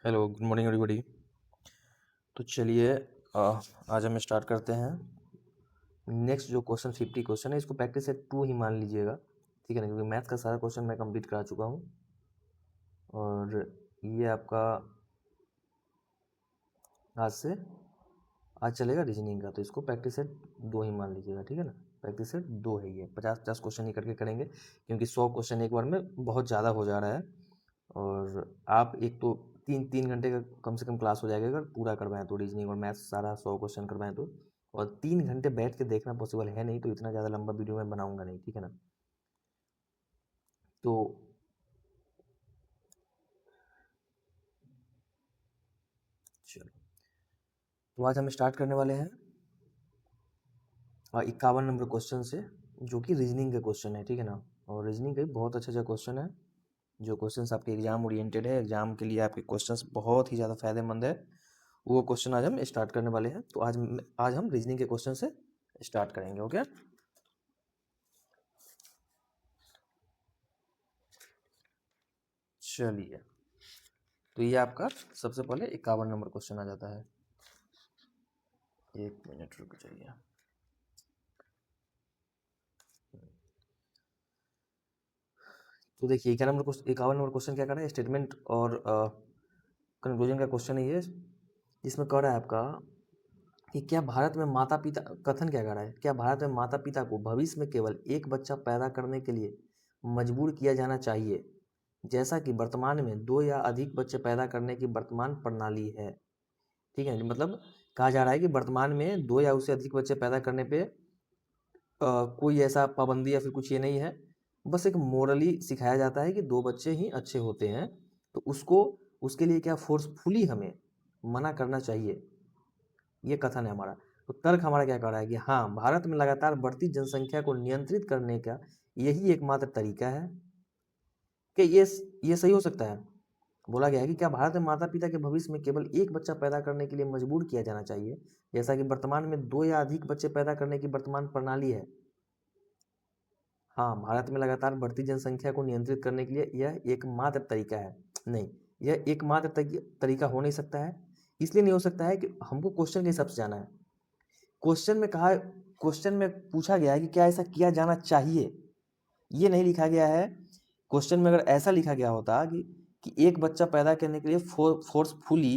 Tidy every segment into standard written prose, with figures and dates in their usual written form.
Hello, good morning everybody. तो चलिए आज हम स्टार्ट करते हैं। नेक्स्ट जो क्वेश्चन 50 क्वेश्चन है, इसको प्रैक्टिस सेट 2 ही मान लीजिएगा, ठीक है ना, क्योंकि मैथ का सारा क्वेश्चन मैं कंप्लीट करा चुका हूँ। और ये आपका आज चलेगा रीजनिंग का, तो इसको प्रैक्टिस सेट 2 ही मान लीजिएगा, ठीक है ना। प्रैक्टिस सेट 2 है, ये 50-50 क्वेश्चन ही करके करेंगे, क्योंकि 100 क्वेश्चन एक बार में बहुत ज़्यादा हो जा रहा है। और आप एक तो 3 घंटे का कम से कम क्लास हो जाएगा अगर पूरा करवाएं तो, रीजनिंग और मैथ्स सारा 100 क्वेश्चन करवाएं तो। और 3 घंटे बैठ के देखना पॉसिबल है नहीं, तो इतना ज़्यादा लंबा वीडियो मैं बनाऊंगा नहीं, ठीक है ना। तो चलो, तो आज हम स्टार्ट करने वाले हैं 51 नंबर क्वेश्चन से, जो कि रीजनिंग का क्वेश्चन है, ठीक है ना। और रीजनिंग का बहुत अच्छा क्वेश्चन है, जो क्वेश्चंस आपके एग्जाम ओरिएंटेड है, एग्जाम के लिए आपके क्वेश्चंस बहुत ही ज़्यादा फायदेमंद है, वो क्वेश्चन आज हम स्टार्ट करने वाले हैं। तो आज हम रीजनिंग के क्वेश्चन से स्टार्ट करेंगे, ओके। चलिए, तो ये आपका सबसे पहले 51 नंबर क्वेश्चन आ जाता है। 1 मिनट रुक जाइए। तो देखिए 51 नंबर क्वेश्चन क्या कर रहा है, स्टेटमेंट और कंक्लूजन का क्वेश्चन है ये, जिसमें कह रहा है आपका कि क्या भारत में माता पिता, कथन क्या कर रहा है, क्या भारत में माता पिता को भविष्य में केवल एक बच्चा पैदा करने के लिए मजबूर किया जाना चाहिए, जैसा कि वर्तमान में 2 या अधिक बच्चे पैदा करने की वर्तमान प्रणाली है। ठीक है, मतलब कहा जा रहा है कि वर्तमान में 2 या उससे अधिक बच्चे पैदा करने पे कोई ऐसा पाबंदी या फिर कुछ ये नहीं है, बस एक मोरली सिखाया जाता है कि 2 बच्चे ही अच्छे होते हैं, तो उसके लिए क्या फोर्सफुली हमें मना करना चाहिए, ये कथन है हमारा। तो तर्क हमारा क्या कह रहा है कि हाँ, भारत में लगातार बढ़ती जनसंख्या को नियंत्रित करने का यही एकमात्र तरीका है। कि ये सही हो सकता है। बोला गया है कि क्या भारत में माता पिता के भविष्य में केवल एक बच्चा पैदा करने के लिए मजबूर किया जाना चाहिए, जैसा कि वर्तमान में 2 या अधिक बच्चे पैदा करने की वर्तमान प्रणाली है। हाँ, भारत में लगातार बढ़ती जनसंख्या को नियंत्रित करने के लिए यह एकमात्र तरीका है। नहीं, यह एकमात्र तरीका हो नहीं सकता है। इसलिए नहीं हो सकता है कि हमको क्वेश्चन के हिसाब से जाना है। क्वेश्चन में पूछा गया है कि क्या ऐसा किया जाना चाहिए, ये नहीं लिखा गया है। क्वेश्चन में अगर ऐसा लिखा गया होता कि एक बच्चा पैदा करने के लिए फोर्सफुली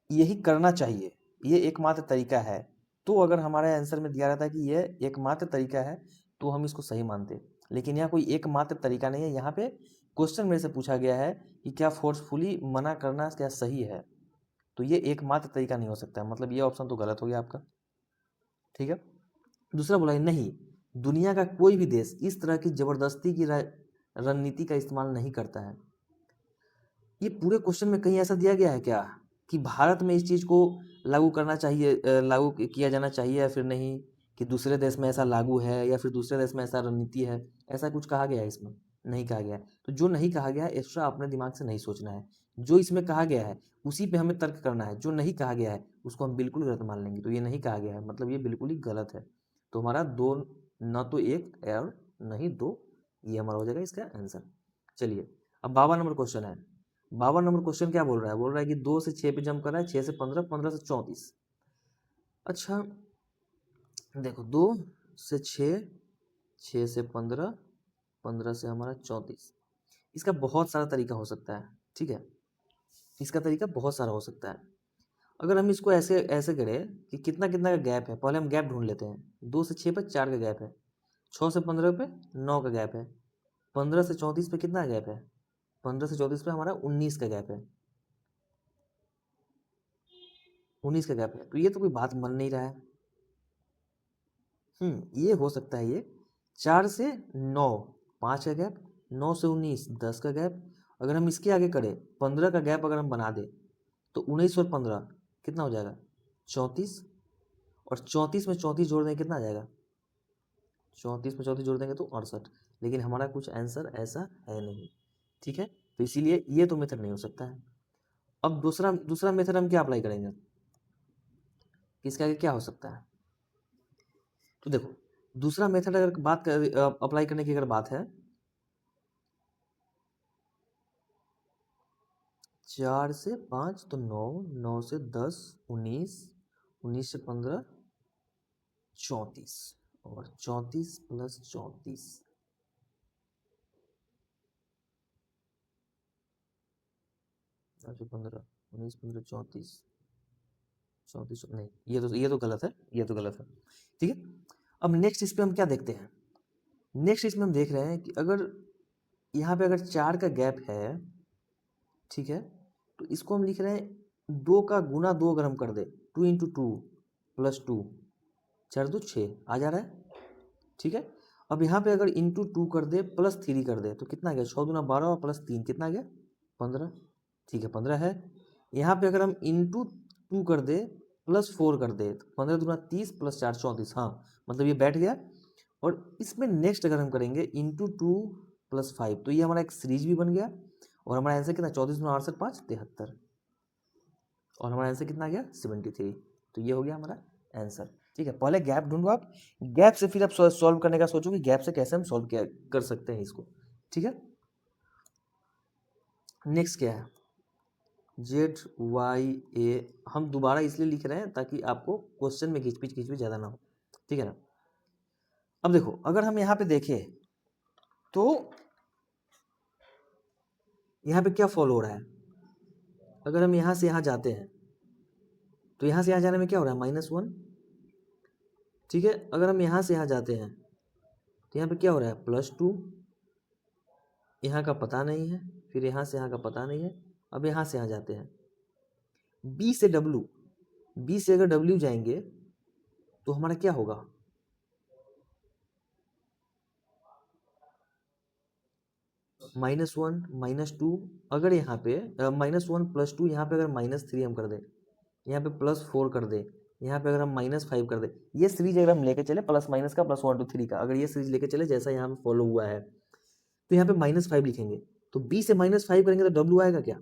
यही करना चाहिए, ये एकमात्र तरीका है, तो अगर हमारे आंसर में दिया रहता है कि ये एकमात्र तरीका है, तो हम इसको सही मानते। लेकिन यहाँ कोई एकमात्र तरीका नहीं है, यहाँ पे क्वेश्चन मेरे से पूछा गया है कि क्या फोर्सफुली मना करना क्या सही है, तो ये एकमात्र तरीका नहीं हो सकता, मतलब ये ऑप्शन तो गलत हो गया आपका, ठीक है। दूसरा बोला है नहीं, दुनिया का कोई भी देश इस तरह की जबरदस्ती की रणनीति का इस्तेमाल नहीं करता है। ये पूरे क्वेश्चन में कहीं ऐसा दिया गया है क्या कि भारत में इस चीज़ को लागू करना चाहिए, लागू किया जाना चाहिए या फिर नहीं, कि दूसरे देश में ऐसा लागू है या फिर दूसरे देश में ऐसा रणनीति है, ऐसा कुछ कहा गया है इसमें? नहीं कहा गया है। तो जो नहीं कहा गया है एक्स्ट्रा अपने दिमाग से नहीं सोचना है, जो इसमें कहा गया है उसी पे हमें तर्क करना है। जो नहीं कहा गया है उसको हम बिल्कुल गलत मान लेंगे, तो ये नहीं कहा गया है मतलब ये बिल्कुल ही गलत है। तो हमारा दो, न तो एक और नहीं दो, ये हमारा हो जाएगा इसका आंसर। चलिए, अब 52 नंबर क्वेश्चन है। 52 नंबर क्वेश्चन क्या बोल रहा है, बोल रहा है कि 2 से 6 पे जंप कर रहा है, 6 से 15, 15 से 34। अच्छा, देखो 2 से 6, 6 से 15, 15 से हमारा 34। इसका बहुत सारा तरीका हो सकता है, ठीक है, इसका तरीका बहुत सारा हो सकता है। अगर हम इसको ऐसे ऐसे करें कि कितना कितना का गैप है, पहले हम गैप ढूंढ लेते हैं। 2 से 6 पे 4 का गैप है, 6 से 15 पे 9 का गैप है, 15 से 34 पे कितना गैप है, 15 से 34 पे हमारा 19 का गैप है, 19 का गैप है। तो ये तो कोई बात बन नहीं रहा है। ये हो सकता है, ये 4 से 9, 5 का गैप, 9 से 19, 10 का गैप। अगर हम इसके आगे करें 15 का गैप अगर हम बना दें, तो 19 और 15 कितना हो जाएगा, 34। और 34 में 34 जोड़ देंगे कितना आ जाएगा, 34 में 34 जोड़ देंगे तो 68। लेकिन हमारा कुछ आंसर ऐसा है नहीं, ठीक है, तो इसीलिए ये तो मेथड नहीं हो सकता है। अब दूसरा दूसरा मेथड हम क्या अप्लाई करेंगे, इसके आगे क्या हो सकता है। तो देखो, दूसरा मेथड अगर बात कर अप्लाई करने की अगर बात है, 4 से 5 तो 9, 9 से 10 19, 19 से 15 34, और 34 प्लस 34 15 19 15 34 34 नहीं, ये तो गलत है, ये तो गलत है। ठीक है, अब नेक्स्ट इस पे हम क्या देखते हैं। नेक्स्ट इसमें हम देख रहे हैं कि अगर यहाँ पे अगर 4 का गैप है, ठीक है, तो इसको हम लिख रहे हैं 2 का गुना 2 अगर हम कर दे, 2 इंटू 2 प्लस 2, 4 2 6 आ जा रहा है। ठीक है, अब यहाँ पे अगर इंटू 2 कर दे प्लस 3 कर दे तो कितना गया, 6 दूना 12 और प्लस 3 कितना गया, 15। ठीक है, 15 है। यहाँ पे अगर हम इंटू 2 कर दे प्लस 4 कर दे तो 15 दूना 30 प्लस 4 34, हाँ मतलब ये बैठ गया। और इसमें नेक्स्ट अगर हम करेंगे इंटू 2 प्लस 5 तो ये हमारा एक सीरीज भी बन गया, और हमारा आंसर कितना, 34 दूना 68 5 73, और हमारा आंसर कितना गया 73। तो ये हो गया हमारा आंसर। ठीक है, पहले गैप ढूंढो आप, गैप से फिर आप सॉल्व करने का सोचो कि गैप से कैसे हम सॉल्व कर सकते हैं इसको। ठीक है, नेक्स्ट क्या है, ZYA हम दोबारा इसलिए लिख रहे हैं ताकि आपको क्वेश्चन में खिचपिच ज़्यादा ना हो। ठीक है ना, अब देखो अगर हम यहाँ पे देखें तो यहाँ पे क्या फॉलो हो रहा है, अगर हम यहाँ से यहाँ जाते हैं तो यहाँ से यहाँ जाने में क्या हो रहा है, -1। ठीक है, अगर हम यहाँ से यहाँ जाते हैं तो यहाँ पे क्या हो रहा है, +2, यहाँ का पता नहीं है, फिर यहाँ से यहाँ का पता नहीं है। अब यहाँ से यहाँ जाते हैं, B से W, B से अगर W जाएंगे तो हमारा क्या होगा, -1 -2, अगर यहाँ पे -1 + 2, यहाँ पे अगर -3 हम कर दें, यहाँ पे +4 कर दे, यहाँ पे अगर हम -5 कर दे, ये सीरीज अगर हम लेके चले प्लस माइनस का +1 2 3 का, अगर ये सीरीज लेके चले जैसा यहाँ पे फॉलो हुआ है तो यहाँ पे -5 लिखेंगे, तो B से -5 करेंगे तो W आएगा क्या,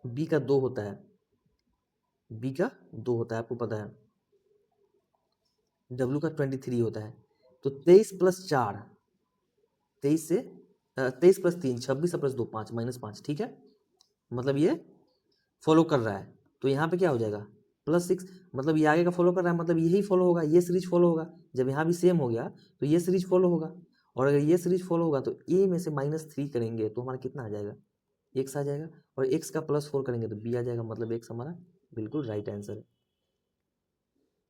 B का 2 होता है, B का 2 होता है आपको पता है, W का 23 होता है। तो 23 + 4 23 से 23 + 3 26 + 2 5 -5, ठीक है, मतलब ये फॉलो कर रहा है। तो यहाँ पे क्या हो जाएगा +6, मतलब ये आगे का फॉलो कर रहा है, मतलब यही फॉलो होगा, ये सीरीज फॉलो होगा। जब यहाँ भी सेम हो गया तो ये सीरीज फॉलो होगा, और अगर ये सीरीज फॉलो होगा तो ए में से -3 करेंगे तो हमारा कितना आ जाएगा, x आ जाएगा, और x का +4 करेंगे तो b आ जाएगा, मतलब x हमारा बिल्कुल राइट आंसर है।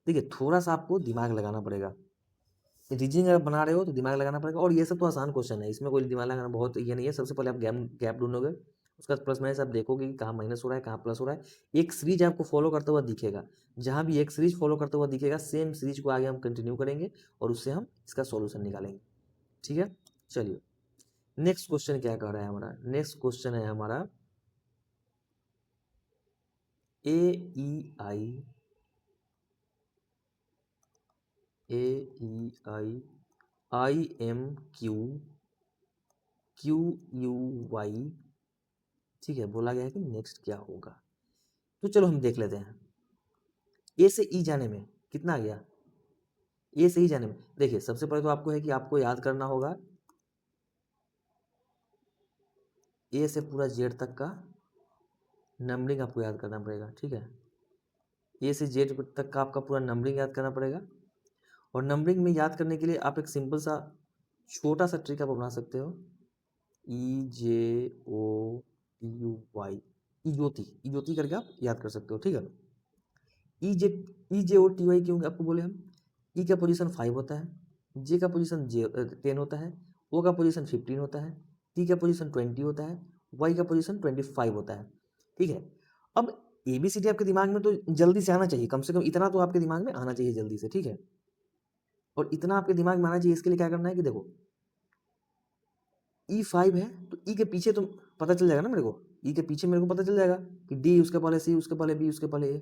देखिए थोड़ा सा आपको दिमाग लगाना पड़ेगा, रीजनिंग अगर बना रहे हो तो दिमाग लगाना पड़ेगा, और ये सब तो आसान क्वेश्चन है, इसमें कोई दिमाग लगाना बहुत ये नहीं है। सबसे पहले आप गैप ढूंढोगे, उसका प्लस माइनस आप देखोगे कि कहाँ माइनस हो रहा है कहाँ प्लस हो रहा है। एक सीरीज आपको फॉलो करते हुआ दिखेगा, जहाँ भी एक सीरीज फॉलो करते हुआ दिखेगा सेम सीरीज को आगे हम कंटिन्यू करेंगे और उससे हम इसका सॉल्यूशन निकालेंगे। ठीक है, चलिए नेक्स्ट क्वेश्चन क्या कह रहा है हमारा, नेक्स्ट क्वेश्चन है हमारा AEI ठीक है, बोला गया है कि नेक्स्ट क्या होगा, तो चलो हम देख लेते हैं। ए से ई जाने में कितना आ गया, ए से ई जाने में देखिए सबसे पहले तो आपको है कि आपको याद करना होगा ए से पूरा जेड तक का नंबरिंग आपको याद करना पड़ेगा। ठीक है, ए से जेड तक का आपका पूरा नंबरिंग याद करना पड़ेगा, और नंबरिंग में याद करने के लिए आप एक सिंपल सा छोटा सा ट्रिक आप अपना सकते हो, EJOTUY, इजोती करके आप याद कर सकते हो। ठीक है, EJOTY क्यों आपको बोले हम, ई का पोजीशन 5 होता है, जे का पोजीशन 10 होता है, ओ का पोजीशन 15 होता है, टी का पोजीशन 20 होता है, वाई का पोजीशन 25 होता है। ठीक है, अब ABCD आपके दिमाग में तो जल्दी से आना चाहिए, कम से कम इतना तो आपके दिमाग में आना चाहिए जल्दी से। ठीक है, और इतना आपके दिमाग में आना चाहिए, इसके लिए क्या करना है कि देखो E5 है तो ई के पीछे तो पता चल जाएगा ना मेरे को, ई के पीछे मेरे को पता चल जाएगा कि डी उसके पहले सी उसके पहले बी उसके पहले ए।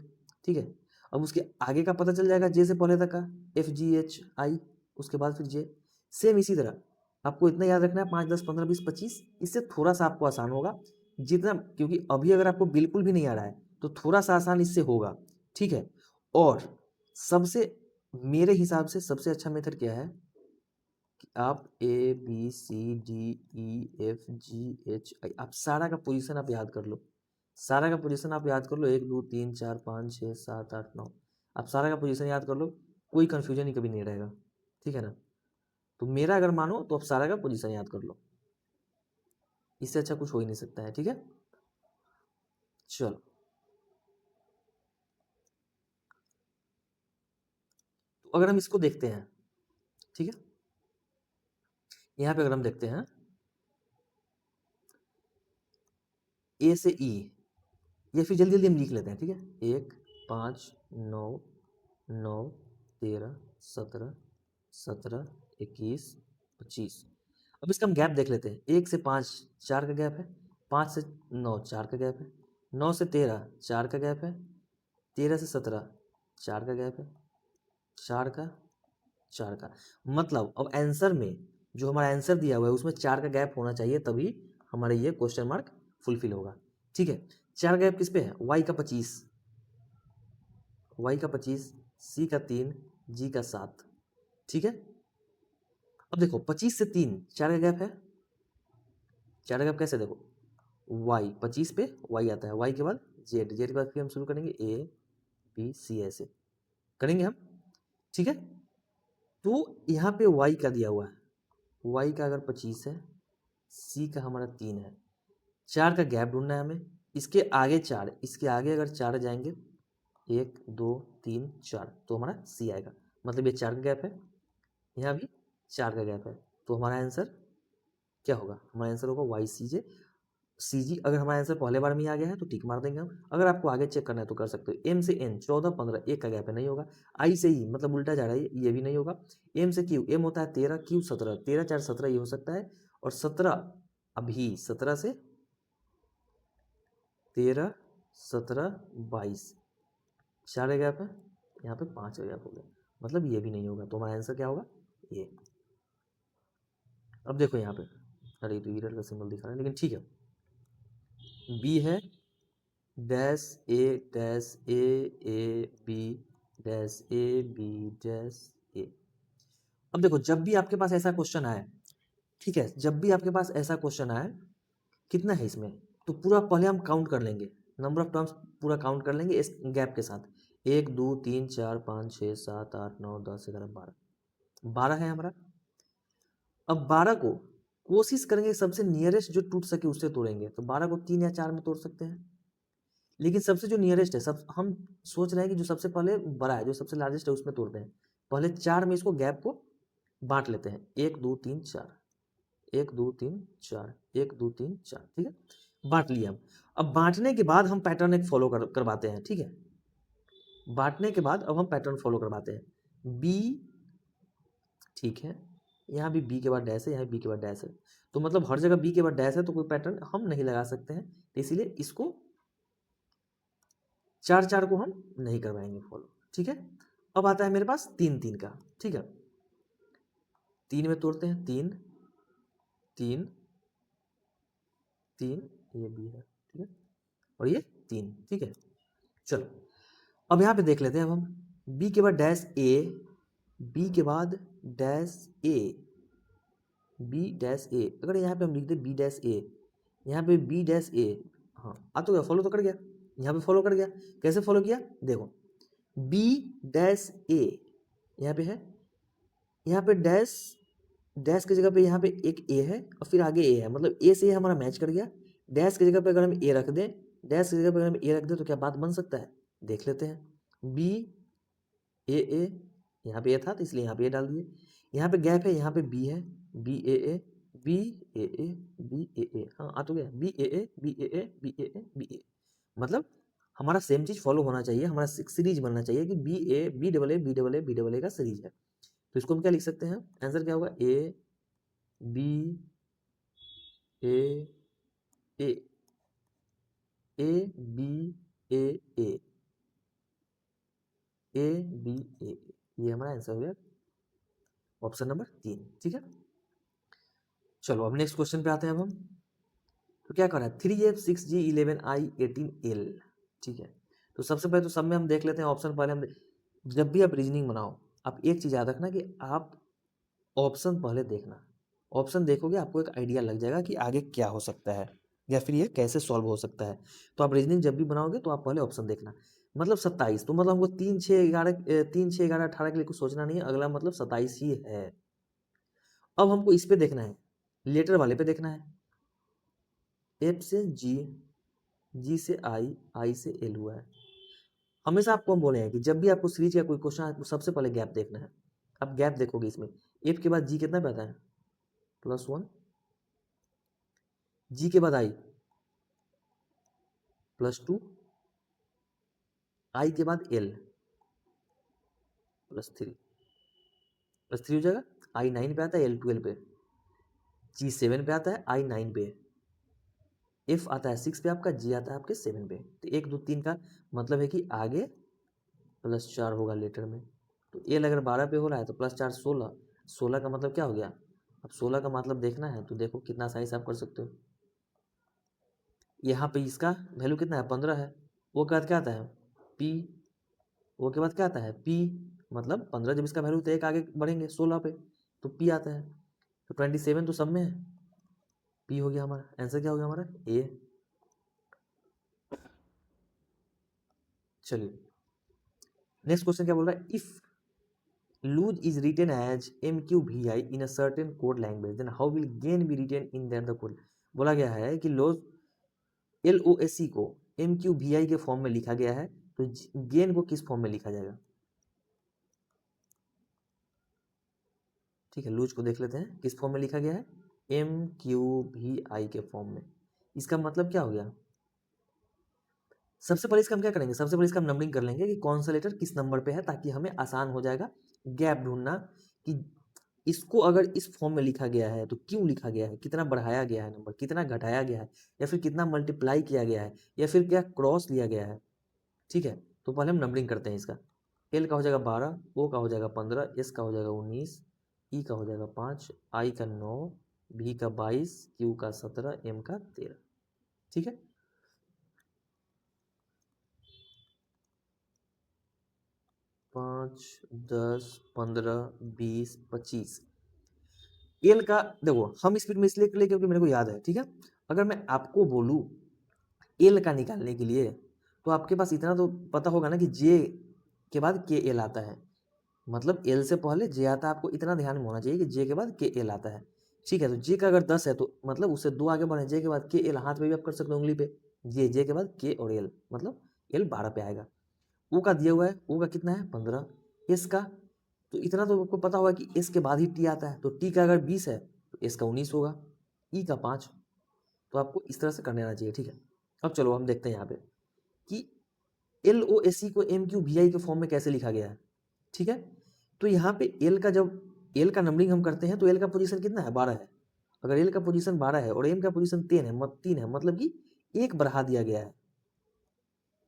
ठीक है, अब उसके आगे का पता चल जाएगा जे से पहले तक का FGHI, उसके बाद फिर जे। सेम इसी तरह आपको इतना याद रखना है 5 10 15 20 25, इससे थोड़ा सा आपको आसान होगा जितना, क्योंकि अभी अगर आपको बिल्कुल भी नहीं आ रहा है तो थोड़ा सा आसान इससे होगा। ठीक है, और सबसे मेरे हिसाब से सबसे अच्छा मेथड क्या है कि आप A B C D E F G H I, आप सारा का पोजीशन आप याद कर लो, सारा का पोजीशन आप याद कर लो, 1 2 3 4 5 6 7 8 9, आप सारा का पोजीशन याद कर लो, कोई कंफ्यूजन ही कभी नहीं रहेगा, ठीक है ना। तो मेरा अगर मानो तो आप सारा का पोजीशन याद कर लो, इससे अच्छा कुछ हो ही नहीं सकता है, ठीक है। चलो तो अगर हम इसको देखते हैं, ठीक है, यहाँ पे अगर हम देखते हैं ए से ई, या फिर जल्दी जल्दी हम लिख लेते हैं, ठीक है, 1 5 9 9 13 17 17 21 25। अब इसका हम गैप देख लेते हैं, 1 से 5 4 का गैप है, 5 से 9 4 का गैप है, 9 से 13 4 का गैप है, 13 से 17 4 का गैप है, 4 का 4 का, मतलब अब आंसर में जो हमारा आंसर दिया हुआ है उसमें 4 का गैप होना चाहिए, तभी हमारा ये क्वेश्चन मार्क फुलफिल होगा, ठीक है। 4 गैप किस पे है, y का 25, y का 25, c का 3, g का 7, ठीक है। अब देखो 25 से 3 4 का गैप है, 4 का गैप कैसे, देखो y 25 पे y आता है, y के बाद z, z के बाद फिर हम शुरू करेंगे a b c, ऐसे करेंगे हम, ठीक है। तो यहाँ पे y का दिया हुआ है, y का अगर 25 है, c का हमारा 3 है, 4 का गैप ढूंढना है हमें, इसके आगे 4, इसके आगे अगर 4 जाएंगे 1 2 3 4 तो हमारा c आएगा, मतलब ये 4 का गैप है, यहाँ भी 4 का गैप है, तो हमारा आंसर क्या होगा, हमारा आंसर होगा वाई सी जे सी जी। अगर हमारा आंसर पहले बार में ही आ गया है तो टिक मार देंगे हम, अगर आपको आगे चेक करना है तो कर सकते हो। एम से एन 14 15 1 का गैप है, नहीं होगा। आई से ई मतलब उल्टा जा रहा है, ये भी नहीं होगा। एम से क्यू, एम होता है 13, क्यू 17, 13 4 17 ये हो सकता है, और 17 अभी 17 से 13 17 22 4 का गैप है, यहाँ पे 5 का गैप हो गया, मतलब ये भी नहीं होगा, तो हमारा आंसर क्या होगा, ये। अब देखो यहाँ पे, अरे तो एरर का सिंबल दिखा रहा है, लेकिन ठीक है, बी है dash A B dash A B dash A. अब देखो जब भी आपके पास ऐसा क्वेश्चन आए, ठीक है, जब भी आपके पास ऐसा क्वेश्चन आए, कितना है इसमें, तो पूरा पहले हम काउंट कर लेंगे, नंबर ऑफ टर्म्स पूरा काउंट कर लेंगे इस गैप के साथ, 1 2 3 4 5 6 7 8 9 10 11 12, 12 है हमारा। अब 12 को कोशिश करेंगे सबसे नियरेस्ट जो टूट सके उससे तोड़ेंगे, तो 12 को 3 या 4 में तोड़ सकते हैं, लेकिन सबसे जो नियरेस्ट है, सब हम सोच रहे हैं कि जो सबसे पहले बड़ा है, जो सबसे लार्जेस्ट है उसमें तोड़ते हैं, पहले 4 में इसको गैप को बांट लेते हैं, 1 2 3 4 1 2 3 4 1 2 3 4, ठीक है, बांट लिया हम। अब बांटने के बाद हम पैटर्न एक फॉलो करवाते हैं, ठीक है, बांटने के बाद अब हम पैटर्न फॉलो करवाते हैं, बी, ठीक है, यहाँ भी बी के बाद डैश है, यहाँ बी के बाद डैश है, तो मतलब हर जगह बी के बाद डैश है, तो कोई पैटर्न हम नहीं लगा सकते हैं, तो इसीलिए इसको 4 4 को हम नहीं करवाएंगे फॉलो, ठीक है। अब आता है मेरे पास 3 3 का, ठीक है, 3 में तोड़ते हैं, 3 3 3, ये बी है, ठीक है, और ये 3, ठीक है। चलो अब यहाँ पे देख लेते हैं, अब हम बी के बाद डैश ए, बी के बाद डैश ए, बी डैश ए, अगर यहाँ पे हम लिख दे बी डैश ए, यहाँ पे बी डैश ए, हाँ आ तो गया, फॉलो तो कर गया, यहाँ पे फॉलो कर गया, कैसे फॉलो किया, देखो बी डैश ए यहाँ पे है, यहाँ पे डैश, डैश की जगह पे यहाँ पे एक ए है और फिर आगे ए है, मतलब ए से हमारा मैच कर गया। डैश की जगह पे अगर हम ए रख दें, डैश की जगह पे अगर हम ए रख दें तो क्या बात बन सकता है, देख लेते हैं। बी ए, यहाँ पे ए था तो इसलिए यहाँ पे ए डाल दिए, यहाँ पे गैप है, यहाँ पे बी है, B A B A B A, हाँ आ तो गया, B A B A B A B A, मतलब हमारा सेम चीज फॉलो होना चाहिए, हमारा सीरीज बनना चाहिए कि B A B double A B double A B double A का सीरीज है। तो इसको हम क्या लिख सकते हैं, आंसर क्या होगा, A B A A A B A A A B A, ये हमारा आंसर हो गया ऑप्शन नंबर 3, ठीक है। चलो अब नेक्स्ट क्वेश्चन पे आते हैं, अब हम तो क्या कर रहा है, 3F 6G 11I 18L, ठीक है। तो सबसे पहले तो सब में हम देख लेते हैं ऑप्शन, पहले हम जब भी आप रीजनिंग बनाओ, आप एक चीज याद रखना कि आप ऑप्शन पहले देखना। ऑप्शन देखोगे आपको एक आइडिया लग जाएगा कि आगे क्या हो सकता है या फिर ये कैसे सॉल्व हो सकता है। तो आप रीजनिंग जब भी बनाओगे तो आप पहले ऑप्शन देखना। मतलब 27, तो मतलब हमको 3 6 11 3 6 11 18 के लिए कुछ सोचना नहीं है, अगला मतलब 27 ही है। अब हमको इस पे देखना है, लेटर वाले पे देखना है। एफ से जी, जी से आई से एल हुआ है। हमेशा आपको हम बोले हैं कि जब भी आपको सीरीज का कोई क्वेश्चन आपको सबसे पहले गैप देखना है। आप गैप देखोगे इसमें, एफ के बाद जी कितना पे आता है, +1, जी के बाद आई +2, आई के बाद एल +3, +3 हो जाएगा। आई 9 पे आता है, एल 12 पे, जी 7 पे आता है, आई 9 पे, एफ आता है 6 पे आपका, जी आता है आपके 7 पे। तो 1 2 3 का मतलब है कि आगे +4 होगा लेटर में। तो एल अगर 12 पे हो रहा है तो +4 16, 16 का मतलब क्या हो गया। अब 16 का मतलब देखना है तो देखो कितना आसानी से आप कर सकते हो। यहाँ पे इसका वैल्यू कितना है, 15 है। वो के बाद क्या आता है, पी, वो के बाद क्या आता है, पी, मतलब 15 जब इसका वैल्यू तो एक आगे बढ़ेंगे 16 पे, तो पी आता है। तो 27 तो सब में है, पी हो गया हमारा आंसर। क्या हो गया हमारा, ए। चलिए नेक्स्ट क्वेश्चन क्या बोल रहा है, if lose is written as MQVI in a certain code language then how will gain be written in that the code. बोला गया है कि लॉज LOAC को MQVI के फॉर्म में लिखा गया है, तो गेन को किस फॉर्म में लिखा जाएगा। ठीक है, लूज को देख लेते हैं किस फॉर्म में लिखा गया है, MQVI के फॉर्म में। इसका मतलब क्या हो गया, सबसे पहले इसका हम क्या करेंगे, सबसे पहले इसका हम नंबरिंग कर लेंगे कि कौन सा लेटर किस नंबर पे है, ताकि हमें आसान हो जाएगा गैप ढूंढना कि इसको अगर इस फॉर्म में लिखा गया है तो क्यों लिखा गया है, कितना बढ़ाया गया है नंबर, कितना घटाया गया है, या फिर कितना मल्टीप्लाई किया गया है, या फिर क्या क्रॉस लिया गया है। ठीक है, तो पहले हम नंबरिंग करते हैं इसका। एल का हो जाएगा 12, ओ का हो जाएगा 15, एस का हो जाएगा 19, ई का हो जाएगा 5, आई का 9, भी का 22, क्यू का 17, एम का 13। ठीक है, 5 10 15 20 25। एल का देखो हम स्पीड में इसलिए कर ले क्योंकि मेरे को याद है। ठीक है, अगर मैं आपको बोलूं एल का निकालने के लिए, तो आपके पास इतना तो पता होगा ना कि जे के बाद के एल आता है, मतलब एल से पहले जे आता है। आपको इतना ध्यान में होना चाहिए कि जे के बाद के एल आता है। ठीक है, तो जे का अगर 10 है तो मतलब उससे 2 आगे बढ़े, जे के बाद के एल, हाथ में भी आप कर सकते हो उंगली पे, जे के बाद के और एल, मतलब एल 12 पे आएगा। ओ का दिया हुआ है, ओ का कितना है 15, एस का तो इतना तो आपको पता होगा कि एस के बाद ही टी आता है, तो टी का अगर 20 है तो एस का 19 होगा, ई का 5। तो आपको इस तरह से करने आना चाहिए। ठीक है, अब चलो हम देखते हैं यहाँ पे कि LOAC को MQVI के फॉर्म में कैसे लिखा गया है। ठीक है, तो यहाँ पे एल का जब एल का नंबरिंग हम करते हैं तो एल का पोजीशन कितना है, 12 है। अगर एल का पोजीशन 12 है और एम का पोजीशन 3 है, मतलब कि एक बढ़ा दिया गया है,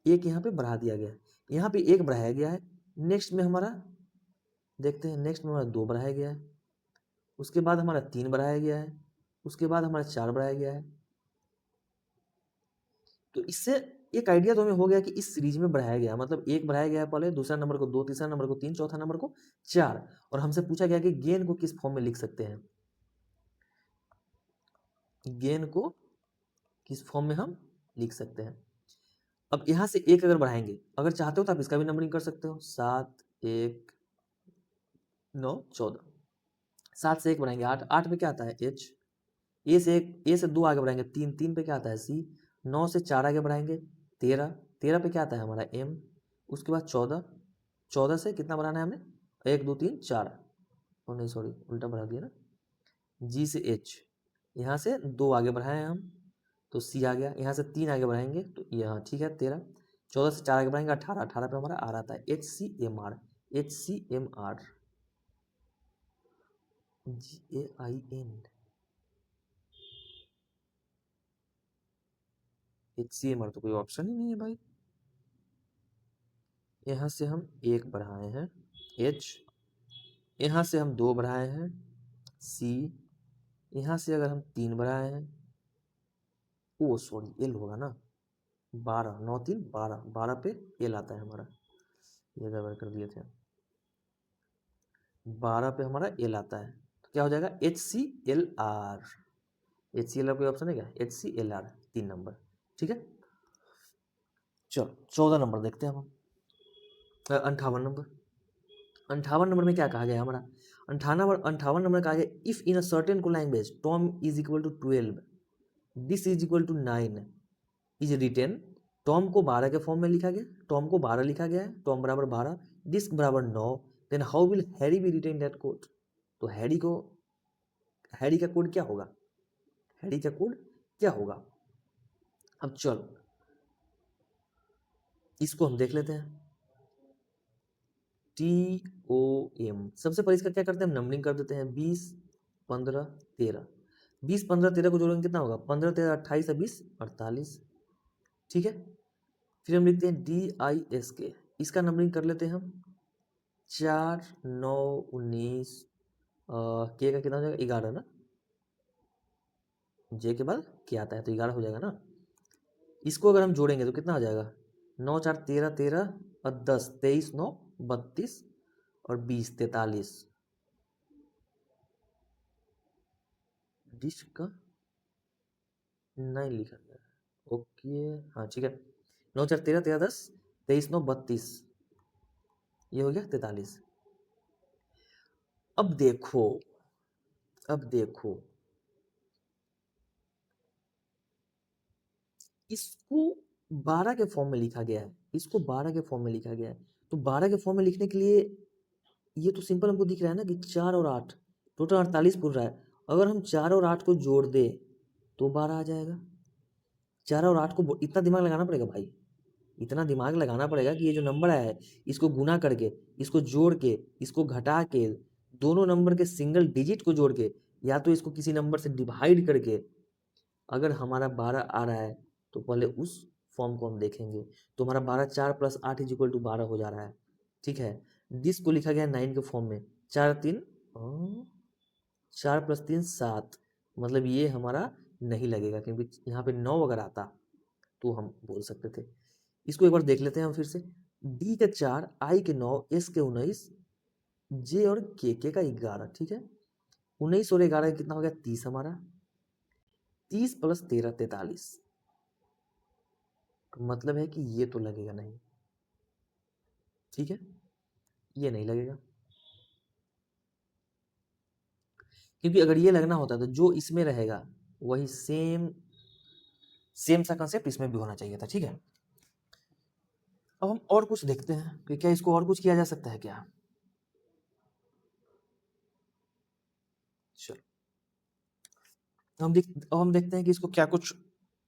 एक यहाँ पे बढ़ा दिया गया है, यहाँ पे एक बढ़ाया गया है। नेक्स्ट में हमारा देखते हैं, नेक्स्ट में हमारा 2 बढ़ाया गया है, उसके बाद हमारा 3 बढ़ाया गया है, उसके बाद हमारा 4 बढ़ाया गया है। तो इससे एक आइडिया तो हमें हो गया कि इस सीरीज में बढ़ाया गया, मतलब एक बढ़ाया गया है पहले, दूसरा नंबर को 2, तीसरा नंबर को 3, चौथा नंबर को 4। और हमसे पूछा गया कि गेन को किस फॉर्म में लिख सकते हैं, गेन को किस फॉर्म में हम लिख सकते हैं। अब यहां से एक अगर बढ़ाएंगे, अगर चाहते हो तो आप इसका भी नंबरिंग कर सकते हो, 7 1 9 14, 7 से 1 बढ़ाएंगे 8, 8 पे क्या आता है एच, ए से 2 आगे बढ़ाएंगे 3, 3 पे क्या आता है सी, 9 से 4 आगे बढ़ाएंगे 13, 13 पे क्या आता है हमारा एम, उसके बाद 14, 14 से कितना बढ़ाना है हमें, 1 2 3 4, और नहीं सॉरी उल्टा बढ़ा दिया ना, जी से एच, यहाँ से 2 आगे बढ़ाए हम तो सी आ गया, यहाँ से 3 आगे बढ़ाएंगे तो यहाँ ठीक है 13, 14 से 4 आगे बढ़ाएंगे 18, 18 पे हमारा आर आता है HCMR, HCMR, GAIN, HCMR तो कोई ऑप्शन ही नहीं है भाई। यहाँ से हम 1 बढ़ाए हैं H, यहाँ से हम 2 बढ़ाए हैं C, यहाँ से अगर हम 3 बढ़ाए हैं, ओ सॉरी एल होगा ना, 12 9 3 12, 12 पे एल आता है हमारा, ये गड़बड़ कर दिए थे, 12 पे हमारा एल आता है। क्या हो जाएगा, HClR। HClR कोई ऑप्शन है क्या, HClR 3 नंबर, ठीक है। चलो 14 नंबर देखते हैं हम, 58 नंबर। 58 नंबर में क्या कहा गया हमारा, 58 नंबर कहा गया, if in a certain code language Tom is equal to 12, this is equal to 9 is written. Tom को 12 के फॉर्म में लिखा गया, टॉम को 12 लिखा गया है, टॉम बराबर 12, डिस्क बराबर 9, then how will Harry be written that code. तो हैरी का कोड क्या होगा, हैरी का कोड क्या होगा। अब चलो इसको हम देख लेते हैं, TOM। सबसे पहले इसका क्या करते हैं, हम नंबरिंग कर देते हैं, 20 15 13, 20 15 13 को जोड़ेंगे कितना होगा, 15 13 28 20 48, ठीक है। फिर हम लिखते हैं DISK, इसका नंबरिंग कर लेते हैं हम, 4 9 19, के का कितना हो जाएगा, 11 ना, जे के बाद क्या आता है तो 11 हो जाएगा ना। इसको अगर हम जोड़ेंगे तो कितना हो जाएगा, 9 4 13 13 और 10 23 9 32 और 20 43। डिस्क का 9 लिखा गया है, ओके हाँ ठीक है। 9 4 13 13 10 23 9 32, ये हो गया 43। अब देखो, अब देखो इसको 12 के फॉर्म में लिखा गया है, इसको 12 के फॉर्म में लिखा गया है, तो 12 के फॉर्म में लिखने के लिए ये तो सिंपल हमको दिख रहा है ना कि 4 और 8 टोटल 48 पूछ रहा है। अगर हम 4 और 8 को जोड़ दे तो 12 आ जाएगा। 4 और 8 को इतना दिमाग लगाना पड़ेगा भाई, इतना दिमाग लगाना पड़ेगा कि ये जो नंबर आया है इसको गुना करके, इसको जोड़ के, इसको घटा के, दोनों नंबर के सिंगल डिजिट को जोड़ के, या तो इसको किसी नंबर से डिवाइड करके अगर हमारा 12 आ रहा है तो पहले उस फॉर्म को हम देखेंगे। तो हमारा 12 4 + 8 = 12 हो जा रहा है, ठीक है। दिस को लिखा गया 9 के फॉर्म में, 4 3 4 + 3 7, मतलब ये हमारा नहीं लगेगा क्योंकि यहाँ पे 9 अगर आता तो हम बोल सकते थे। इसको एक बार देख लेते हैं हम फिर से, डी के 4, आई के 9, एस के 19, जे और के का 11, ठीक है। 19 और 11 कितना हो गया, 30 हमारा, 30 + 13 43, मतलब है कि ये तो लगेगा नहीं, ठीक है, ये नहीं लगेगा। क्योंकि अगर ये लगना होता तो जो इसमें रहेगा वही सेम सा कंसेप्ट इसमें भी होना चाहिए था, ठीक है। अब हम और कुछ देखते हैं कि क्या इसको और कुछ किया जा सकता है क्या। चलो हम देखते हैं कि इसको क्या कुछ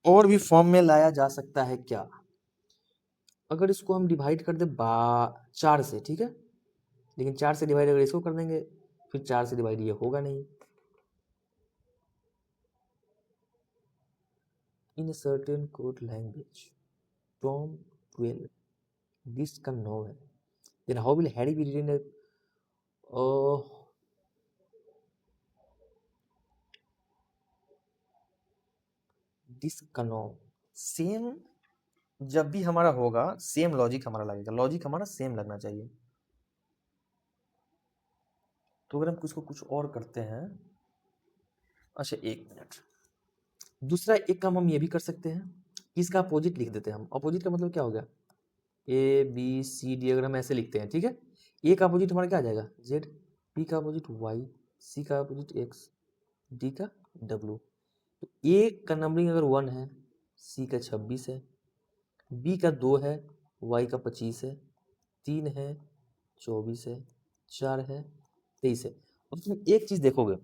और भी फॉर्म में लाया जा सकता है क्या। अगर इसको हम डिवाइड कर दे 4 से, ठीक है, लेकिन 4 से डिवाइड अगर इसको कर देंगे फिर 4 से डिवाइड ये होगा नहीं। इन a certain code language Tom 12, this का 9 है, then how will Harry be written as this का 9। सेम जब भी हमारा होगा सेम लॉजिक हमारा लगेगा, लॉजिक हमारा सेम लगना चाहिए। तो अगर हम इसको कुछ और करते हैं, अच्छा एक मिनट, दूसरा एक काम हम ये भी कर सकते हैं, इसका अपोजिट लिख देते हैं हम। अपोजिट का मतलब क्या हो गया, ABCD अगर हम ऐसे लिखते हैं, ठीक है, ए का अपोजिट हमारा क्या आ जाएगा, Z, B का अपोजिट Y, C का अपोजिट X, D का W। तो ए का नंबरिंग अगर 1 है, C का 26 है, B का 2 है, Y का 25 है, 3 है 24 है, 4 है 23 है। अब तुम एक चीज देखोगे,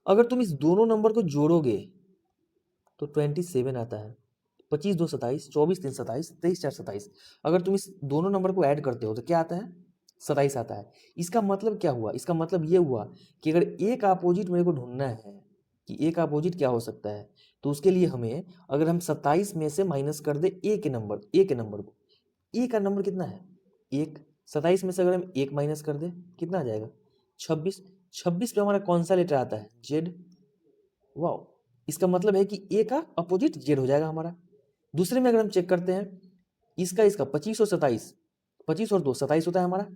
अगर तुम इस दोनों नंबर को जोड़ोगे तो 27 आता है, 25 2 27, 24 3 27, 23 4 27। अगर तुम इस दोनों नंबर को ऐड करते हो तो क्या आता है, 27 आता है। इसका मतलब क्या हुआ, इसका मतलब ये हुआ कि अगर ए का अपोजिट मेरे को ढूंढना है कि ए का अपोजिट क्या हो सकता है, तो उसके लिए हमें अगर हम 27 में से माइनस कर दे ए के नंबर को, ए का नंबर कितना है, 1, 27 में से अगर हम 1 माइनस कर दे कितना आ जाएगा, 26। 26 पे हमारा कौन सा लेटर आता है, जेड। वाह, इसका मतलब है कि ए का अपोजिट जेड हो जाएगा हमारा। दूसरे में अगर हम चेक करते हैं, इसका 25 और 27, 25 और 2 27 होता है हमारा।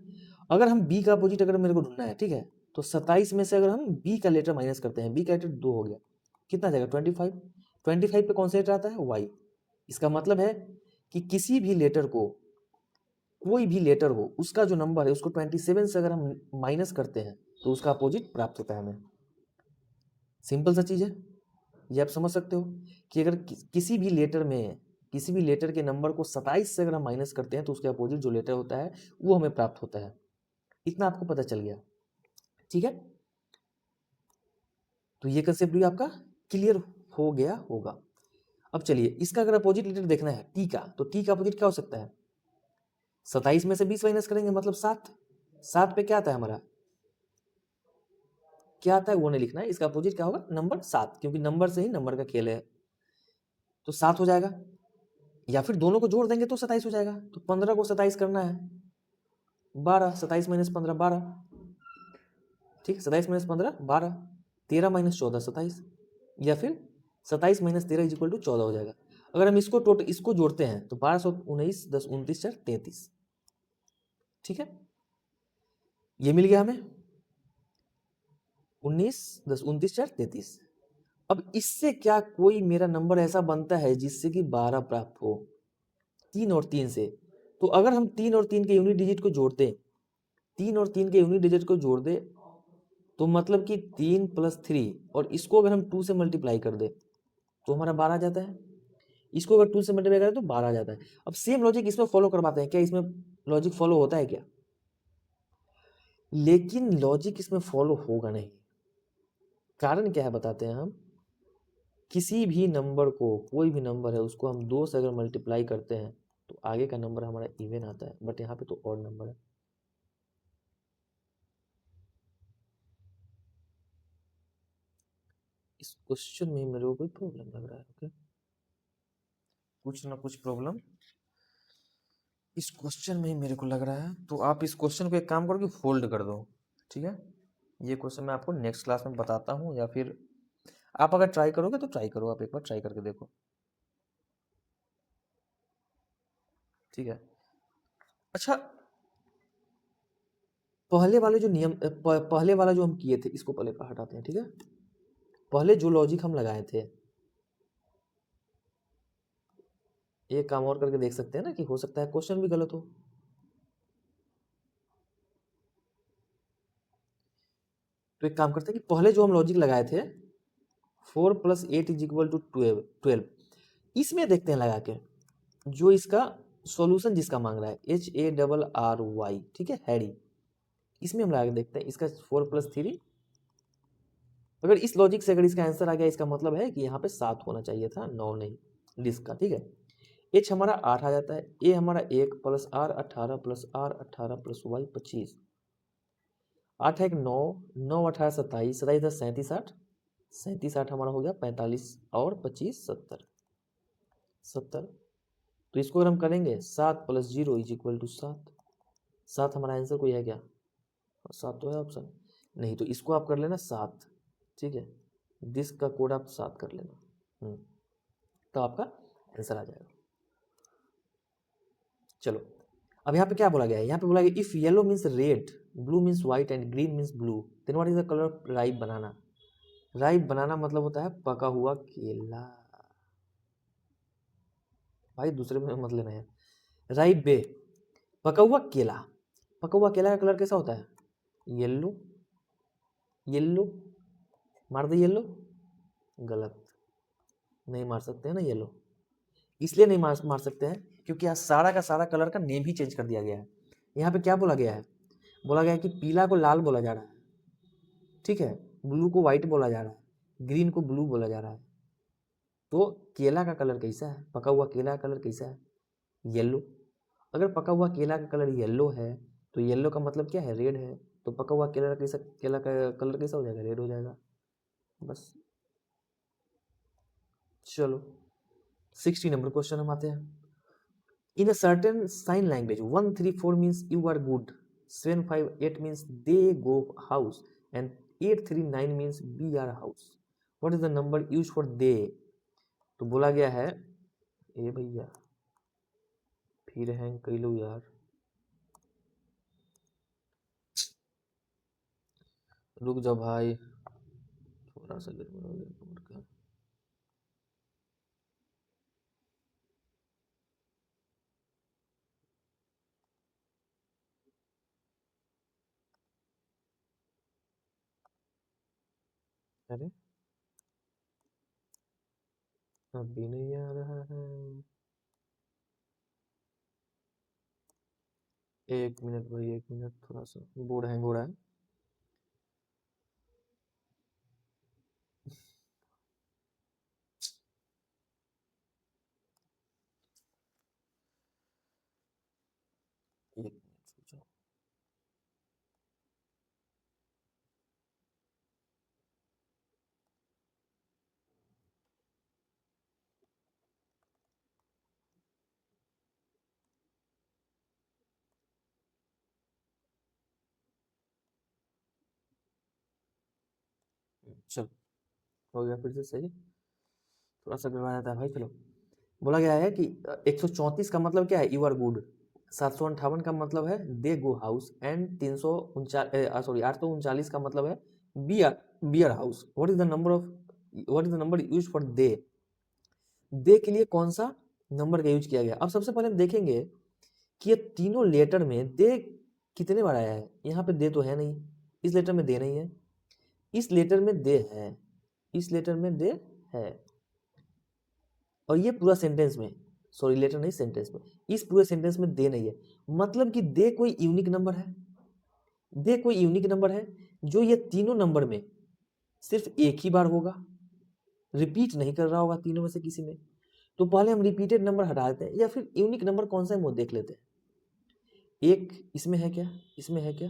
अगर हम बी का अपोजिट अगर मेरे को ढूंढना है, ठीक है, तो 27 में से अगर हम बी का लेटर माइनस करते हैं, बी का लेटर 2 हो गया, कितना जाएगा 25। 25 पे कौन सा लेटर आता है, वाई। इसका मतलब है कि किसी भी लेटर को, कोई भी लेटर हो, उसका जो नंबर है उसको 27 से अगर हम माइनस करते हैं तो उसका अपोजिट प्राप्त होता है हमें। सिंपल सा चीज है, ये आप समझ सकते हो कि अगर किसी भी लेटर में, किसी भी लेटर के नंबर को 27 से अगर हम माइनस करते हैं तो उसके अपोजिट जो लेटर होता है वो हमें प्राप्त होता है। इतना आपको पता चल गया, ठीक है। तो ये कंसेप्ट भी आपका क्लियर हो गया होगा। अब चलिए इसका अगर अपोजिट लेटर देखना है टी का, तो टी का अपोजिट क्या हो सकता है, 27 में से 20 माइनस करेंगे मतलब 7। 7 पे क्या आता है हमारा, क्या आता है वो नहीं लिखना है, इसका अपोजिट क्या होगा, नंबर 7, क्योंकि नंबर से ही नंबर का खेल है। तो 7 हो जाएगा, या फिर दोनों को जोड़ देंगे तो 27 हो जाएगा। तो 15 को 27 करना है, 12, 27 माइनस 15 12, ठीक है, 27 माइनस 15 12, 13 माइनस 14 27, या फिर 27 माइनस 13 इज इक्वल टू 14 हो जाएगा। अगर हम इसको टोटल इसको जोड़ते हैं तो 1219 10 29 4 33, ठीक है, ये मिल गया हमें 19 10 29 4 33। अब इससे क्या कोई मेरा नंबर ऐसा बनता है जिससे कि 12 प्राप्त हो, 3 और 3 से। तो अगर हम 3 और 3 के यूनिट डिजिट को जोड़ते, 3 और 3 के यूनिट डिजिट को जोड़ दे, तो मतलब कि 3 प्लस 3, और इसको अगर हम 2 से मल्टीप्लाई कर दे तो हमारा 12 आ जाता है। इसको अगर 2 से मल्टीप्लाई करें तो 12 आ जाता है। अब सेम लॉजिक इसमें फॉलो करवाते हैं क्या, इसमें लॉजिक फॉलो होता है क्या, लेकिन लॉजिक इसमें फॉलो होगा नहीं। कारण क्या है बताते हैं हम, किसी भी नंबर को, कोई भी नंबर है उसको हम 2 से अगर मल्टीप्लाई करते हैं तो आगे का नंबर हमारा इवन आता है, बट यहाँ पे तो ऑड नंबर है। इस क्वेश्चन में मेरे को कोई प्रॉब्लम लग रहा है, ओके, कुछ ना कुछ प्रॉब्लम इस क्वेश्चन में ही मेरे को लग रहा है। तो आप इस क्वेश्चन को एक काम करो कि होल्ड कर दो, ठीक है। ये क्वेश्चन मैं आपको नेक्स्ट क्लास में बताता हूँ, या फिर आप अगर ट्राई करोगे तो ट्राई करो, आप एक बार ट्राई करके देखो, ठीक है। अच्छा, पहले वाले जो नियम पहले वाला जो हम किए थे इसको पहले का हटाते हैं, ठीक है। पहले जो लॉजिक हम लगाए थे, एक काम और करके देख सकते हैं ना कि हो सकता है क्वेश्चन भी गलत हो। तो एक काम करते हैं कि पहले जो हम लॉजिक लगाए थे 4 + 8 इज इक्वल टू 12, इसमें देखते हैं लगा के जो इसका सॉल्यूशन जिसका मांग रहा है HARRY, ठीक है, हैरी। इसमें हम लगा के देखते हैं इसका 4 + 3, अगर इस लॉजिक से अगर इसका आंसर आ गया इसका मतलब है कि यहाँ पे 7 होना चाहिए था, 9 नहीं, डिस्क का, ठीक है। H हमारा 8 आ जाता है, A हमारा 1 + R 18 + R 18 + Y 25, 8 1 9, 9 18 27, 27 10 37 8, 37 8 हमारा हो गया 45, और 25 70, 70। तो इसको अगर हम करेंगे 7 + 0 इज इक्वल टू 7, 7 हमारा आंसर कोई है क्या, 7 तो है ऑप्शन, नहीं तो इसको आप कर लेना 7, ठीक है, डिस्क का कोड आप 7 कर लेना, तो आपका आंसर आ जाएगा। चलो, अब यहाँ पे क्या बोला गया है, यहाँ पे बोला गया if yellow means red, blue means white and green means blue, then what is the colour ripe banana. Ripe banana मतलब होता है पका हुआ केला, भाई दूसरे में मतलब है। राइप बे, पका हुआ केला, पका हुआ केला का कलर कैसा होता है, येलो, येलो, मार दे येलो, गलत, नहीं मार सकते हैं ना येलो, इसलिए नहीं मार सकते हैं क्योंकि आज सारा का सारा कलर का नेम ही चेंज कर दिया गया है। यहाँ पे क्या बोला गया है, बोला गया है कि पीला को लाल बोला जा रहा है, ठीक है, ब्लू को व्हाइट बोला जा रहा है, ग्रीन को ब्लू बोला जा रहा है। तो केला का कलर कैसा है, पका हुआ केला का कलर कैसा है, येलो। अगर पका हुआ केला का कलर येलो है तो येलो का मतलब क्या है, रेड है, तो पका हुआ केला का कलर कैसा हो जाएगा, रेड हो जाएगा, बस। चलो 60 नंबर क्वेश्चन हम आते हैं। In a certain sign language, 134 means you are good, 758 means they go house, and 839 means we are house. What is the number used for they? तो बोला गया है, ए भैया फिर हैंग कर लो यार, रुक जाओ भाई, थोड़ा सा गड़बड़ हो गया और क्या। अरे अभी नहीं आ रहा है। 1 मिनट भाई, 1 मिनट, थोड़ा सा बोर्ड हैंग हो रहा है। एक मिनट रुक जाओ। चलो, हो गया फिर से सही। थोड़ा सा गड़बड़ा था भाई। चलो, बोला गया है कि 134 का मतलब क्या है, यू आर गुड। 758 का मतलब है they go house. And 339 sorry 839 का मतलब है bear bear house. What is the number use for they के लिए कौन सा नंबर का यूज किया गया। अब सबसे पहले हम देखेंगे कि ये तीनों लेटर में दे कितने बार आया है। यहाँ पे दे तो है नहीं, इस लेटर में दे नहीं है, इस लेटर में दे है, इस लेटर में दे है, और ये पूरा सेंटेंस में, सॉरी लेटर नहीं सेंटेंस में, इस पूरे सेंटेंस में दे नहीं है। मतलब कि दे कोई यूनिक नंबर है, दे कोई यूनिक नंबर है जो ये तीनों नंबर में सिर्फ एक ही बार होगा, रिपीट नहीं कर रहा होगा तीनों में से किसी में। तो पहले हम रिपीटेड नंबर हटा देते हैं, या फिर यूनिक नंबर कौन सा है वो देख लेते हैं। एक इसमें है क्या, इसमें है क्या,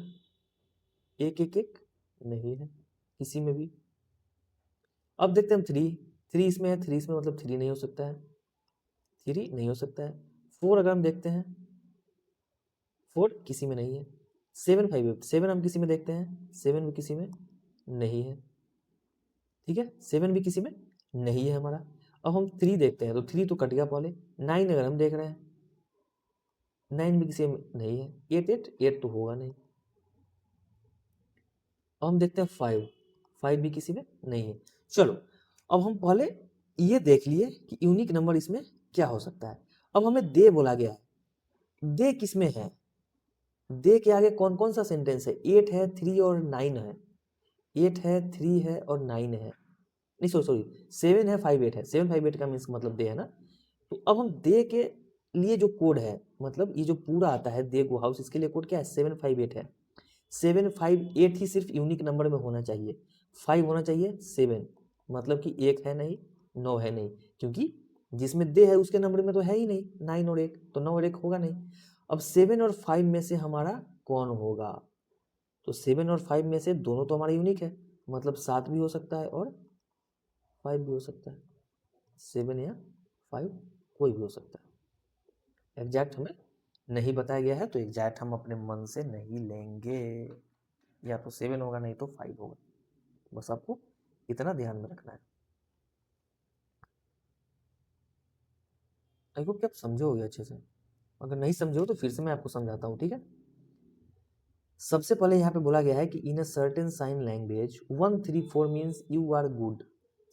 एक एक एक नहीं है किसी में भी। अब देखते हैं हम थ्री, थ्री इसमें है, थ्री इसमें मतलब थ्री नहीं हो सकता है, थ्री नहीं हो सकता है। फोर अगर हम देखते हैं, फोर किसी में नहीं है। सेवन फाइव, सेवन हम किसी में देखते हैं, सेवन भी किसी में नहीं है। ठीक है, सेवन भी किसी में नहीं है हमारा। अब हम थ्री देखते हैं तो थ्री तो कट गया पहले। नाइन अगर हम देख रहे हैं, नाइन भी किसी में नहीं है। एट एट एट तो होगा नहीं। अब हम देखते हैं फाइव, फाइव भी किसी में नहीं है। चलो, अब हम पहले ये देख लिए कि यूनिक नंबर इसमें क्या हो सकता है। अब हमें दे बोला गया है, दे किसमें है, दे के आगे कौन कौन सा सेंटेंस है, एट है, थ्री और नाइन है, एट है, थ्री है और नाइन है, नहीं सॉरी सॉरी, सेवन है, फाइव एट है, सेवन फाइव एट का मीन्स मतलब दे है ना। तो अब हम दे के लिए जो कोड है, मतलब ये जो पूरा आता है दे गो हाउस, इसके लिए कोड क्या है, 758 है। 758 ही सिर्फ यूनिक नंबर में होना चाहिए, 5 होना चाहिए 7, मतलब कि एक है नहीं, 9 है नहीं, क्योंकि जिसमें दे है उसके नंबर में तो है ही नहीं 9 और 1, तो 9 और 1 होगा नहीं। अब 7 और 5 में से हमारा कौन होगा, तो 7 और 5 में से दोनों तो हमारे यूनिक है, मतलब 7 भी हो सकता है और 5 भी हो सकता है, 7 या 5 कोई भी हो सकता है। एग्जैक्ट हमें नहीं बताया गया है, तो एग्जैक्ट हम अपने मन से नहीं लेंगे, या तो 7 होगा नहीं तो 5 होगा। बस आपको इतना ध्यान में रखना है। आई होप कि आप समझोगे अच्छे से, अगर नहीं समझे हो तो फिर से मैं आपको समझाता हूँ, ठीक है। सबसे पहले यहाँ पे बोला गया है कि in a certain sign language 134 means you are good,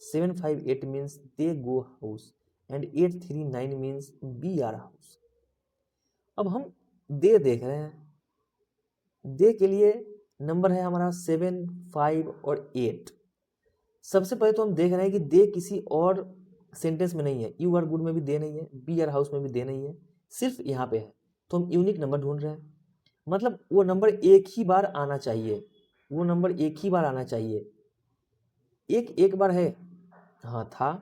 758 means they go house, and 839 means be are house. अब हम दे देख रहे हैं, दे के लिए नंबर है हमारा 7, 5 और 8। सबसे पहले तो हम देख रहे हैं कि दे किसी और सेंटेंस में नहीं है, यू आर गुड में भी दे नहीं है, बी आर हाउस में भी दे नहीं है, सिर्फ यहाँ पे है। तो हम यूनिक नंबर ढूंढ रहे हैं, मतलब वो नंबर एक ही बार आना चाहिए, वो नंबर एक ही बार आना चाहिए। एक एक बार है, हाँ था।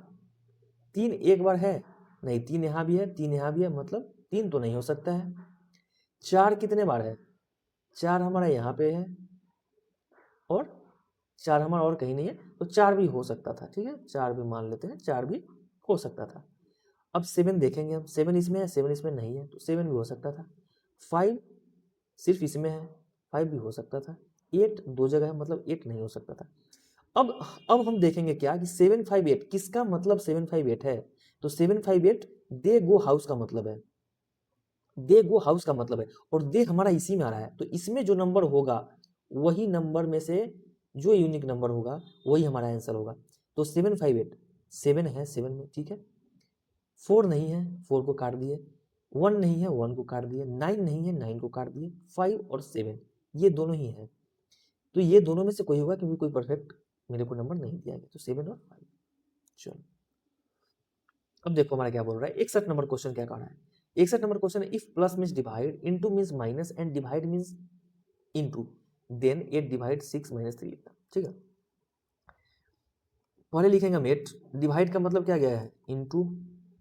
तीन एक बार है, नहीं, तीन यहाँ भी है, तीन यहाँ भी है, मतलब तीन तो नहीं हो सकता है। चार कितने बार है, चार हमारा यहाँ पे है, और चार हमारा और कहीं नहीं है, तो चार भी हो सकता था, ठीक है, चार भी मान लेते हैं, चार भी हो सकता था। अब सेवन देखेंगे हम, सेवन इसमें है, सेवन इसमें नहीं है, तो सेवन भी हो सकता था। फाइव सिर्फ इसमें है, फाइव भी हो सकता था। एट दो जगह है, मतलब एट नहीं हो सकता था। अब हम देखेंगे क्या कि 758 किसका मतलब 758 है, तो 758 दे गो हाउस का मतलब है, दे गो हाउस का मतलब है, और दे हमारा इसी में आ रहा है, तो इसमें जो नंबर होगा वही नंबर में से जो यूनिक नंबर होगा वही हमारा आंसर होगा। तो 758 7 है, 7 में ठीक है, 4 नहीं है, 4 को काट दिए, 1 नहीं है, 1 को काट दिए, 9 नहीं है, 9 को काट दिए, 5 और 7 ये दोनों ही है। तो ये दोनों में से कोई होगा, क्योंकि कोई परफेक्ट मेरे को नंबर नहीं दिया गया। तो 7 और 5। चलो अब देखो हमारा क्या बोल रहा है, 61 नंबर क्वेश्चन क्या कह रहा है। 61 नंबर क्वेश्चन है, if plus means divide, into means minus and divide means into, then 8 divide 6 minus 3 लिखना। ठीक है, पहले लिखेंगे मेट, डिवाइड का मतलब क्या गया है इनटू,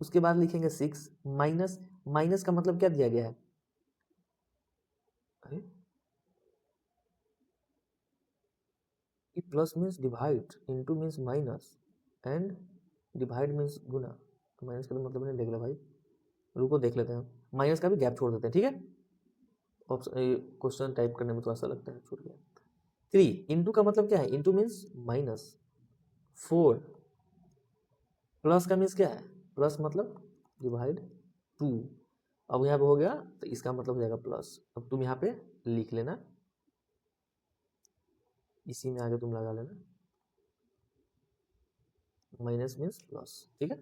उसके बाद लिखेंगे 6 माइनस, माइनस का मतलब क्या दिया गया है, अरे plus means divide, into means minus and divide means गुना। तो माइनस का तो मतलब नहीं देख लो भाई, रुको देख लेते हैं, माइनस का भी गैप छोड़ देते हैं। ठीक है, क्वेश्चन टाइप करने में थोड़ा सा लगता है, छूट गया। 3 इंटू का मतलब क्या है, इंटू मीन्स माइनस, 4 प्लस का मीन्स क्या है, प्लस मतलब डिवाइड 2। अब यहाँ पे हो गया तो इसका मतलब हो जाएगा प्लस। अब तुम यहाँ पे लिख लेना, इसी में आगे तुम लगा लेना, माइनस मीन्स प्लस। ठीक है,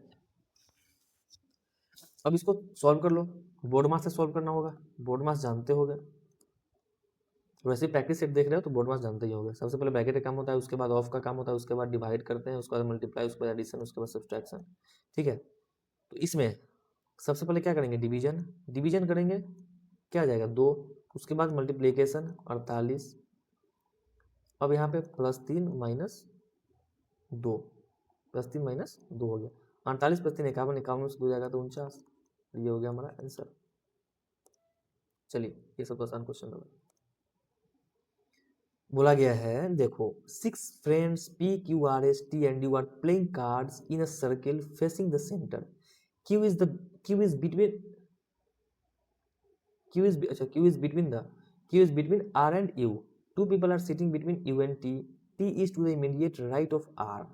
अब इसको सॉल्व कर लो, बोर्ड मास से सॉल्व करना होगा, बोर्ड मास जानते होगे, वैसे प्रैक्टिस सेट देख रहे हो तो बोर्ड मास जानते ही होंगे। सबसे पहले ब्रैकेट का काम होता है, उसके बाद ऑफ का काम होता है, उसके बाद डिवाइड करते हैं, उसके बाद मल्टीप्लाई, उसके बाद एडिशन, उसके बाद सब्सट्रैक्शन। ठीक है, तो इसमें सबसे पहले क्या करेंगे, डिवीजन, डिवीजन करेंगे, क्या आ जाएगा 2, उसके बाद मल्टीप्लीकेशन 48, अब यहाँ पे +3 माइनस 2, +3 माइनस 2 हो गया, 48 + 3 51, 51 से 2 जाएगा तो 49। ये हो गया हमारा आंसर। चलिए ये सब आसान क्वेश्चन होगा। बोला गया है देखो, 6 friends P Q R S T and U are playing cards in a circle facing the center. Q is between Q is between R and U. Two people are sitting between U and T. T is to the immediate right of R.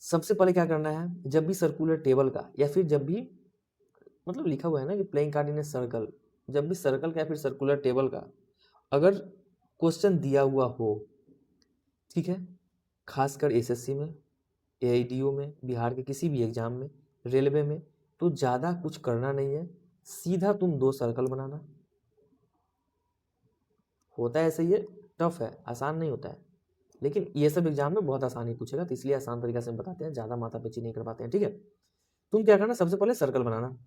सबसे पहले क्या करना है, जब भी circular table का या फिर जब भी मतलब लिखा हुआ है ना कि playing card in a circle, जब भी सर्कल का या फिर सर्कुलर टेबल का अगर क्वेश्चन दिया हुआ हो, ठीक है, खासकर एसएससी में, एआईडीओ में, बिहार के किसी भी एग्जाम में, रेलवे में, तो ज़्यादा कुछ करना नहीं है, सीधा तुम 2 सर्कल बनाना। होता है ऐसे, ये टफ है, आसान नहीं होता है, लेकिन ये सब एग्जाम में बहुत आसानी पूछेगा, तो इसलिए आसान तरीका से हम बताते हैं, ज़्यादा माथापेची नहीं कर पाते हैं। ठीक है, तुम क्या करना, सबसे पहले सर्कल बनाना।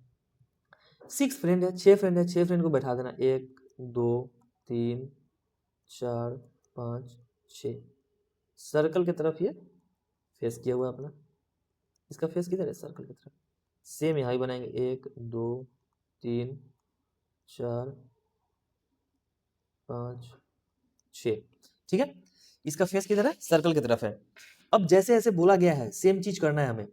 6 फ्रेंड है, 6 फ्रेंड है, 6 फ्रेंड को बैठा देना, 1 2 3 4 5 6, सर्कल की तरफ ये फेस किया हुआ है अपना, इसका फेस किधर है, सर्कल की तरफ। सेम यहाँ ही बनाएंगे, 1 2 3 4 5 6। ठीक है, इसका फेस किधर है, सर्कल की तरफ है। अब जैसे ऐसे बोला गया है सेम चीज करना है हमें,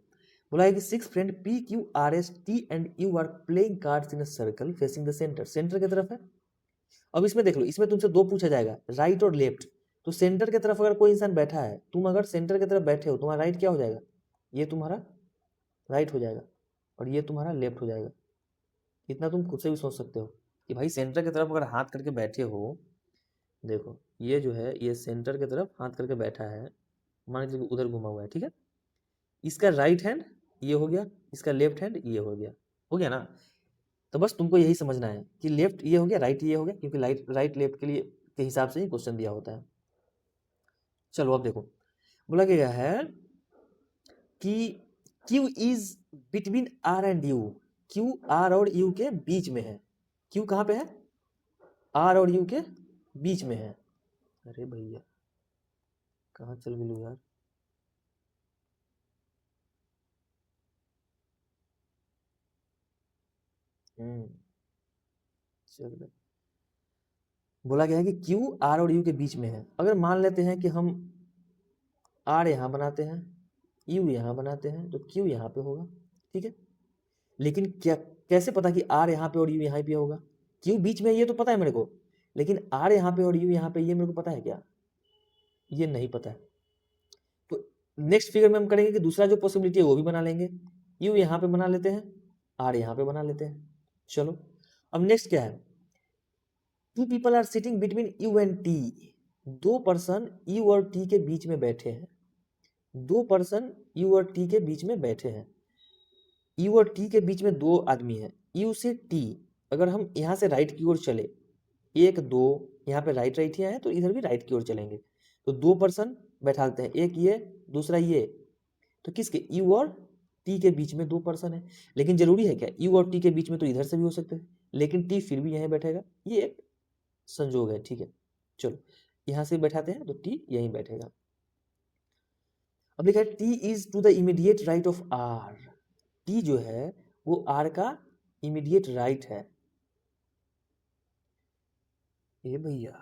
बोला है कि 6 friend P Q R S T and U are playing cards in a circle facing the center, centre की तरफ है। अब इसमें देख लो, इसमें तुमसे 2 पूछा जाएगा, राइट और लेफ्ट। तो सेंटर की तरफ अगर कोई इंसान बैठा है, तुम अगर सेंटर की तरफ बैठे हो, तुम्हारा राइट क्या हो जाएगा, ये तुम्हारा राइट हो जाएगा और ये तुम्हारा लेफ्ट हो जाएगा। इतना तुम खुद से भी सोच सकते हो कि भाई सेंटर की तरफ अगर हाथ करके बैठे हो, देखो ये जो है ये सेंटर की तरफ हाथ करके बैठा है, मान लीजिए उधर घुमा हुआ है, ठीक है, इसका राइट हैंड ये हो गया, इसका लेफ्ट हैंड ये हो गया ना। तो बस तुमको यही समझना है कि लेफ्ट ये हो गया, राइट ये हो गया, क्योंकि राइट लेफ्ट के लिए के हिसाब से ही क्वेश्चन दिया होता है। चलो अब देखो, बोला गया है कि Q is between R and U, Q R और U के बीच में है। Q कहाँ पे है, R और U के बीच में है। अरे भैया कहाँ चल गए यार, चल, बोला गया है कि Q R और U के बीच में है। अगर मान लेते हैं कि हम R यहाँ बनाते हैं, U यहाँ बनाते हैं, तो Q यहाँ पे होगा, ठीक है। लेकिन क्या कैसे पता कि R यहाँ पे और U यहाँ पे होगा, Q बीच में ये तो पता है मेरे को, लेकिन R यहाँ पे और U यहाँ पे ये मेरे को पता है क्या, ये नहीं पता है। तो नेक्स्ट फिगर में हम करेंगे कि दूसरा जो पॉसिबिलिटी है वो भी बना लेंगे, U यहाँ पे बना लेते हैं, R यहाँ पे बना लेते हैं। चलो अब नेक्स्ट क्या है, 2 people are sitting between U and T, दो पर्सन यू और टी के बीच में बैठे हैं, दो पर्सन यू और टी के बीच में बैठे हैं, यू और टी के बीच में दो आदमी हैं, यू से टी, अगर हम यहाँ से राइट की ओर चले, एक दो, यहाँ पे राइट राइट ही आए तो इधर भी राइट की ओर चलेंगे, तो दो पर्सन बैठाते हैं, एक ये दूसरा ये, तो किसके, यू और टी के बीच में दो पर्सन है, लेकिन जरूरी है क्या, यू और टी के बीच में तो इधर से भी हो सकते हैं, लेकिन टी फिर भी यहीं बैठेगा, ये एक संजोग है, ठीक है। चलो यहाँ से बैठाते हैं तो टी यहीं बैठेगा। अब लिखा है T is to the immediate right of R, T जो है वो आर का इमीडिएट राइट है। ये भैया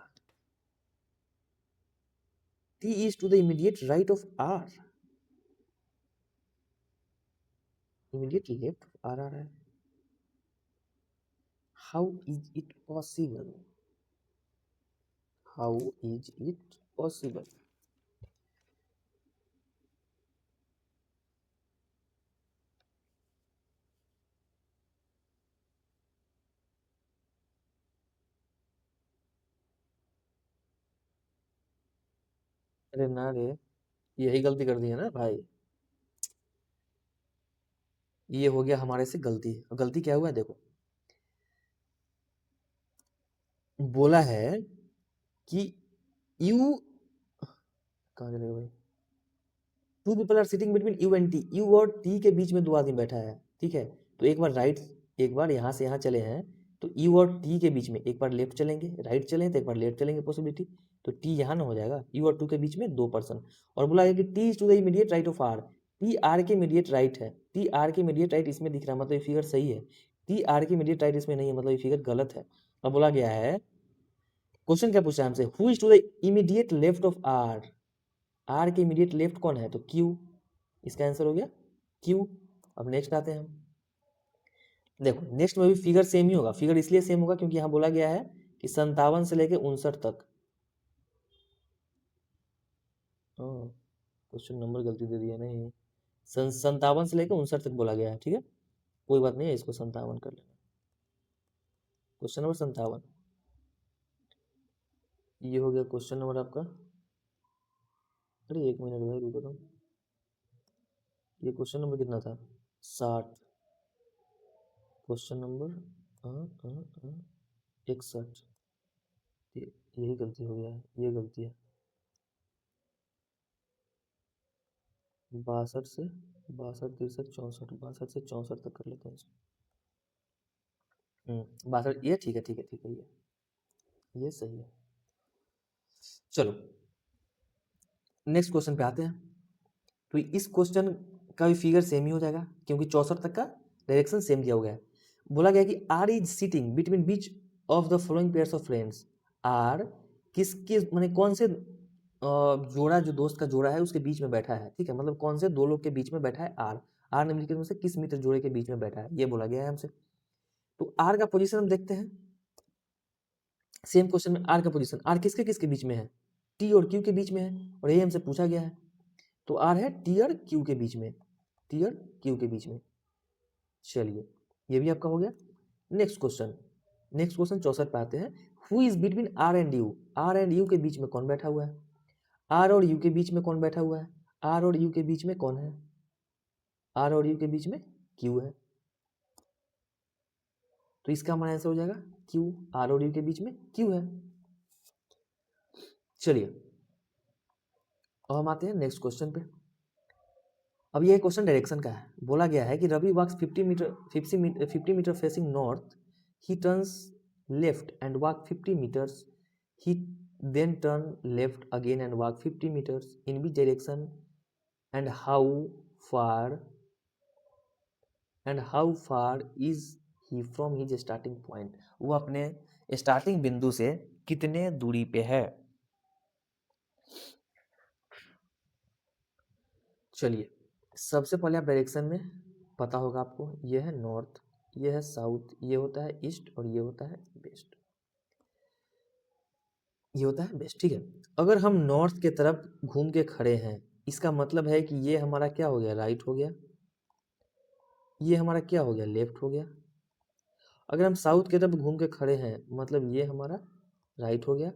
T is to the immediate right of R, immediate left of R आ रहा है, how is it possible, how is it possible. अरे ना रे, यही गलती कर दी है ना भाई, ये हो गया हमारे से गलती। गलती क्या हुआ है देखो, बोला है कि यू, कहाँ चले भाई, two people are sitting between U and T, U और टी के बीच में दो आदमी बैठा है, ठीक है, तो एक बार राइट, एक बार यहाँ से यहाँ चले हैं, तो यू और टी के बीच में एक बार लेफ्ट चलेंगे, राइट चलें तो एक बार लेफ्ट चलेंगे पॉसिबिलिटी, तो टी यहाँ ना हो जाएगा, यू और टू के बीच में दो पर्सन, और बोला है कि T is to the immediate right of R, T R के इमीडिएट राइट है, टी आर के इमीडिएट राइट इसमें दिख रहा है, मतलब ये फिगर सही है, टी आर के इमीडिएट राइट इसमें नहीं है, मतलब ये फिगर गलत है। अब बोला गया है, क्वेश्चन क्या पूछा है हमसे, who is to the immediate left of R, R के इमीडिएट लेफ्ट कौन है, तो क्यू, इसका आंसर हो गया क्यू। अब नेक्स्ट आते हैं हम, देखो नेक्स्ट में भी फिगर सेम ही होगा, फिगर इसलिए सेम होगा क्योंकि यहाँ बोला गया है कि 57 से लेके 59 तक, क्वेश्चन नंबर गलती दे दिया नहीं, 57 से लेके 59 तक बोला गया है, ठीक है, कोई बात नहीं है, इसको 57 कर लेना, क्वेश्चन नंबर 57, ये हो गया क्वेश्चन नंबर आपका, अरे एक मिनट भाई रुको तुम, ये क्वेश्चन नंबर कितना था, 60, क्वेश्चन नंबर 61, यही गलती हो गया है, ये गलती है, 62 से 62, 63, 64, 62 से 64 तक कर लेते हैं इसको, 62, ये ठीक है ठीक है ठीक है, ये सही है। चलो नेक्स्ट क्वेश्चन पे आते हैं, तो इस क्वेश्चन का भी फिगर सेम ही हो जाएगा क्योंकि 64 तक का डायरेक्शन सेम दिया हुआ है। बोला गया कि R is sitting between each of the following pairs of friends, R किसके माने कौन से जोड़ा, जो दोस्त का जोड़ा है उसके बीच में बैठा है, ठीक है, मतलब कौन से दो लोग के बीच में बैठा है आर, आर निम्नलिखित में से किस मित्र जोड़े के बीच में बैठा है, ये बोला गया है हमसे। तो आर का पोजीशन हम देखते हैं, सेम क्वेश्चन में आर का पोजीशन, आर किसके किसके बीच में है, टी और क्यू के बीच में है, और ये हमसे पूछा गया है, तो आर है टी और क्यू के बीच में, टी और क्यू के बीच में। चलिए ये भी आपका हो गया। नेक्स्ट क्वेश्चन, नेक्स्ट क्वेश्चन 64 पे आते हैं, who is between R and U, R and U के बीच में कौन बैठा हुआ है, आर और यू के बीच में कौन बैठा हुआ है, आर और यू के बीच में कौन है, आर और यू के बीच में क्यू है, तो इसका हमारा आंसर हो जाएगा क्यू, आर और यू के बीच में क्यू है। चलिए अब हम आते हैं नेक्स्ट क्वेश्चन पे, अब ये क्वेश्चन डायरेक्शन का है, बोला गया है कि Ravi walks 50 metre facing north, he turns left and walk 50 metres, he then turn left again and walk 50 meters in which direction and far how far is he from his starting point, वो अपने starting बिंदु से कितने दूरी पे है। चलिए सबसे पहले आप डायरेक्शन में पता होगा आपको, ये है नॉर्थ, ये है साउथ, ये होता है ईस्ट और ये होता है वेस्ट, ये होता है वेस्ट, ठीक है। अगर हम नॉर्थ के तरफ घूम के खड़े हैं, इसका मतलब है कि ये हमारा क्या हो गया, राइट हो गया, ये हमारा क्या हो गया, लेफ्ट हो गया। अगर हम साउथ की तरफ घूम के खड़े हैं, मतलब ये हमारा राइट हो गया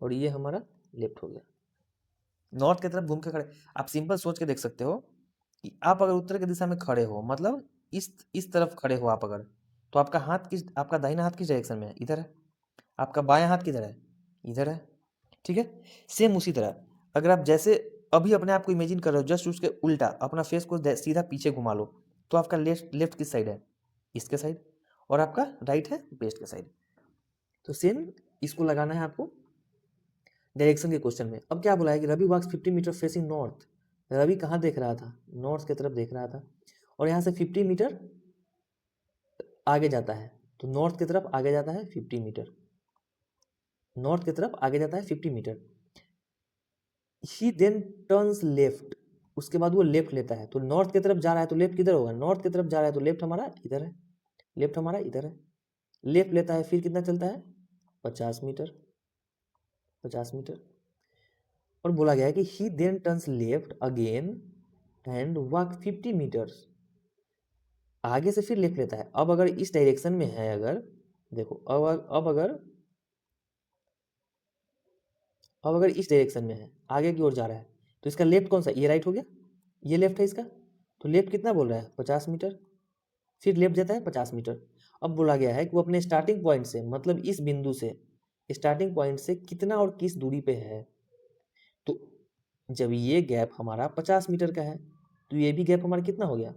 और ये हमारा लेफ्ट हो गया। नॉर्थ की तरफ घूम के खड़े, आप सिंपल सोच के देख सकते हो कि आप अगर उत्तर की दिशा में खड़े हो, मतलब इस तरफ खड़े हो आप अगर, तो आपका हाथ किस, आपका दाहिना हाथ किस डायरेक्शन में है? इधर है। आपका बायां हाथ किधर है? इधर है। ठीक है। सेम उसी तरह अगर आप जैसे अभी अपने आप को इमेजिन कर रहे हो, जस्ट उसके उल्टा अपना फेस को सीधा पीछे घुमा लो, तो आपका लेफ्ट लेफ्ट किस साइड है? इसके साइड। और आपका राइट है वेस्ट के साइड। तो सेम इसको लगाना है आपको डायरेक्शन के क्वेश्चन में। अब क्या बोला है कि Ravi walks 50 metre facing north. Ravi कहाँ देख रहा था? नॉर्थ की तरफ देख रहा था, और यहाँ से 50 मीटर आगे जाता है, तो नॉर्थ की तरफ आगे जाता है 50 मीटर, नॉर्थ की तरफ आगे जाता है 50 मीटर। ही देन टर्न्स लेफ्ट, उसके बाद वो लेफ्ट लेता है। तो नॉर्थ की तरफ जा रहा है तो लेफ्ट किधर होगा? नॉर्थ की तरफ जा रहा है तो लेफ्ट हमारा इधर है, लेफ्ट हमारा इधर है। लेफ्ट लेता है, फिर कितना चलता है? 50 मीटर, 50 मीटर। और बोला गया है कि he then turns left again and walk 50 metres. आगे से फिर लेफ्ट लेता है। अब अगर इस डायरेक्शन में है, अगर देखो अब अगर इस डायरेक्शन में है, आगे की ओर जा रहा है, तो इसका लेफ्ट कौन सा? ये राइट हो गया, ये लेफ्ट है इसका। तो लेफ्ट कितना बोल रहा है? 50 मीटर। फिर लेफ्ट जाता है 50 मीटर। अब बोला गया है कि वो अपने स्टार्टिंग पॉइंट से, मतलब इस बिंदु से, स्टार्टिंग पॉइंट से कितना और किस दूरी पे है। तो जब ये गैप हमारा 50 मीटर का है, तो ये भी गैप हमारा कितना हो गया?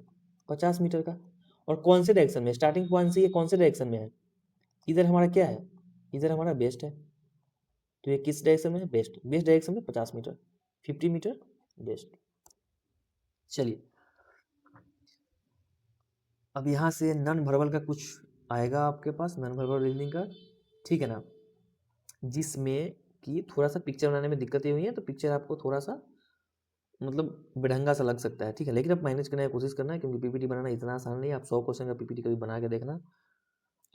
50 मीटर का। और कौन से डायरेक्शन में? स्टार्टिंग पॉइंट से ये कौन से डायरेक्शन में है? इधर हमारा क्या है? इधर हमारा वेस्ट है। तो ये किस डायरेक्शन में है? वेस्ट। वेस्ट डायरेक्शन में 50 मीटर, 50 मीटर वेस्ट। चलिए, अब यहाँ से नॉन वर्बल का कुछ आएगा आपके पास, नॉन वर्बल रीजनिंग का, ठीक है ना, जिसमें कि थोड़ा सा पिक्चर बनाने में दिक्कतें हुई हैं, तो पिक्चर आपको थोड़ा सा मतलब बेढंगा सा लग सकता है, ठीक है, लेकिन आप मैनेज करने की कोशिश करना है, क्योंकि पीपीटी बनाना इतना आसान नहीं है। आप 100 क्वेश्चन का पीपीटी कभी बना के देखना,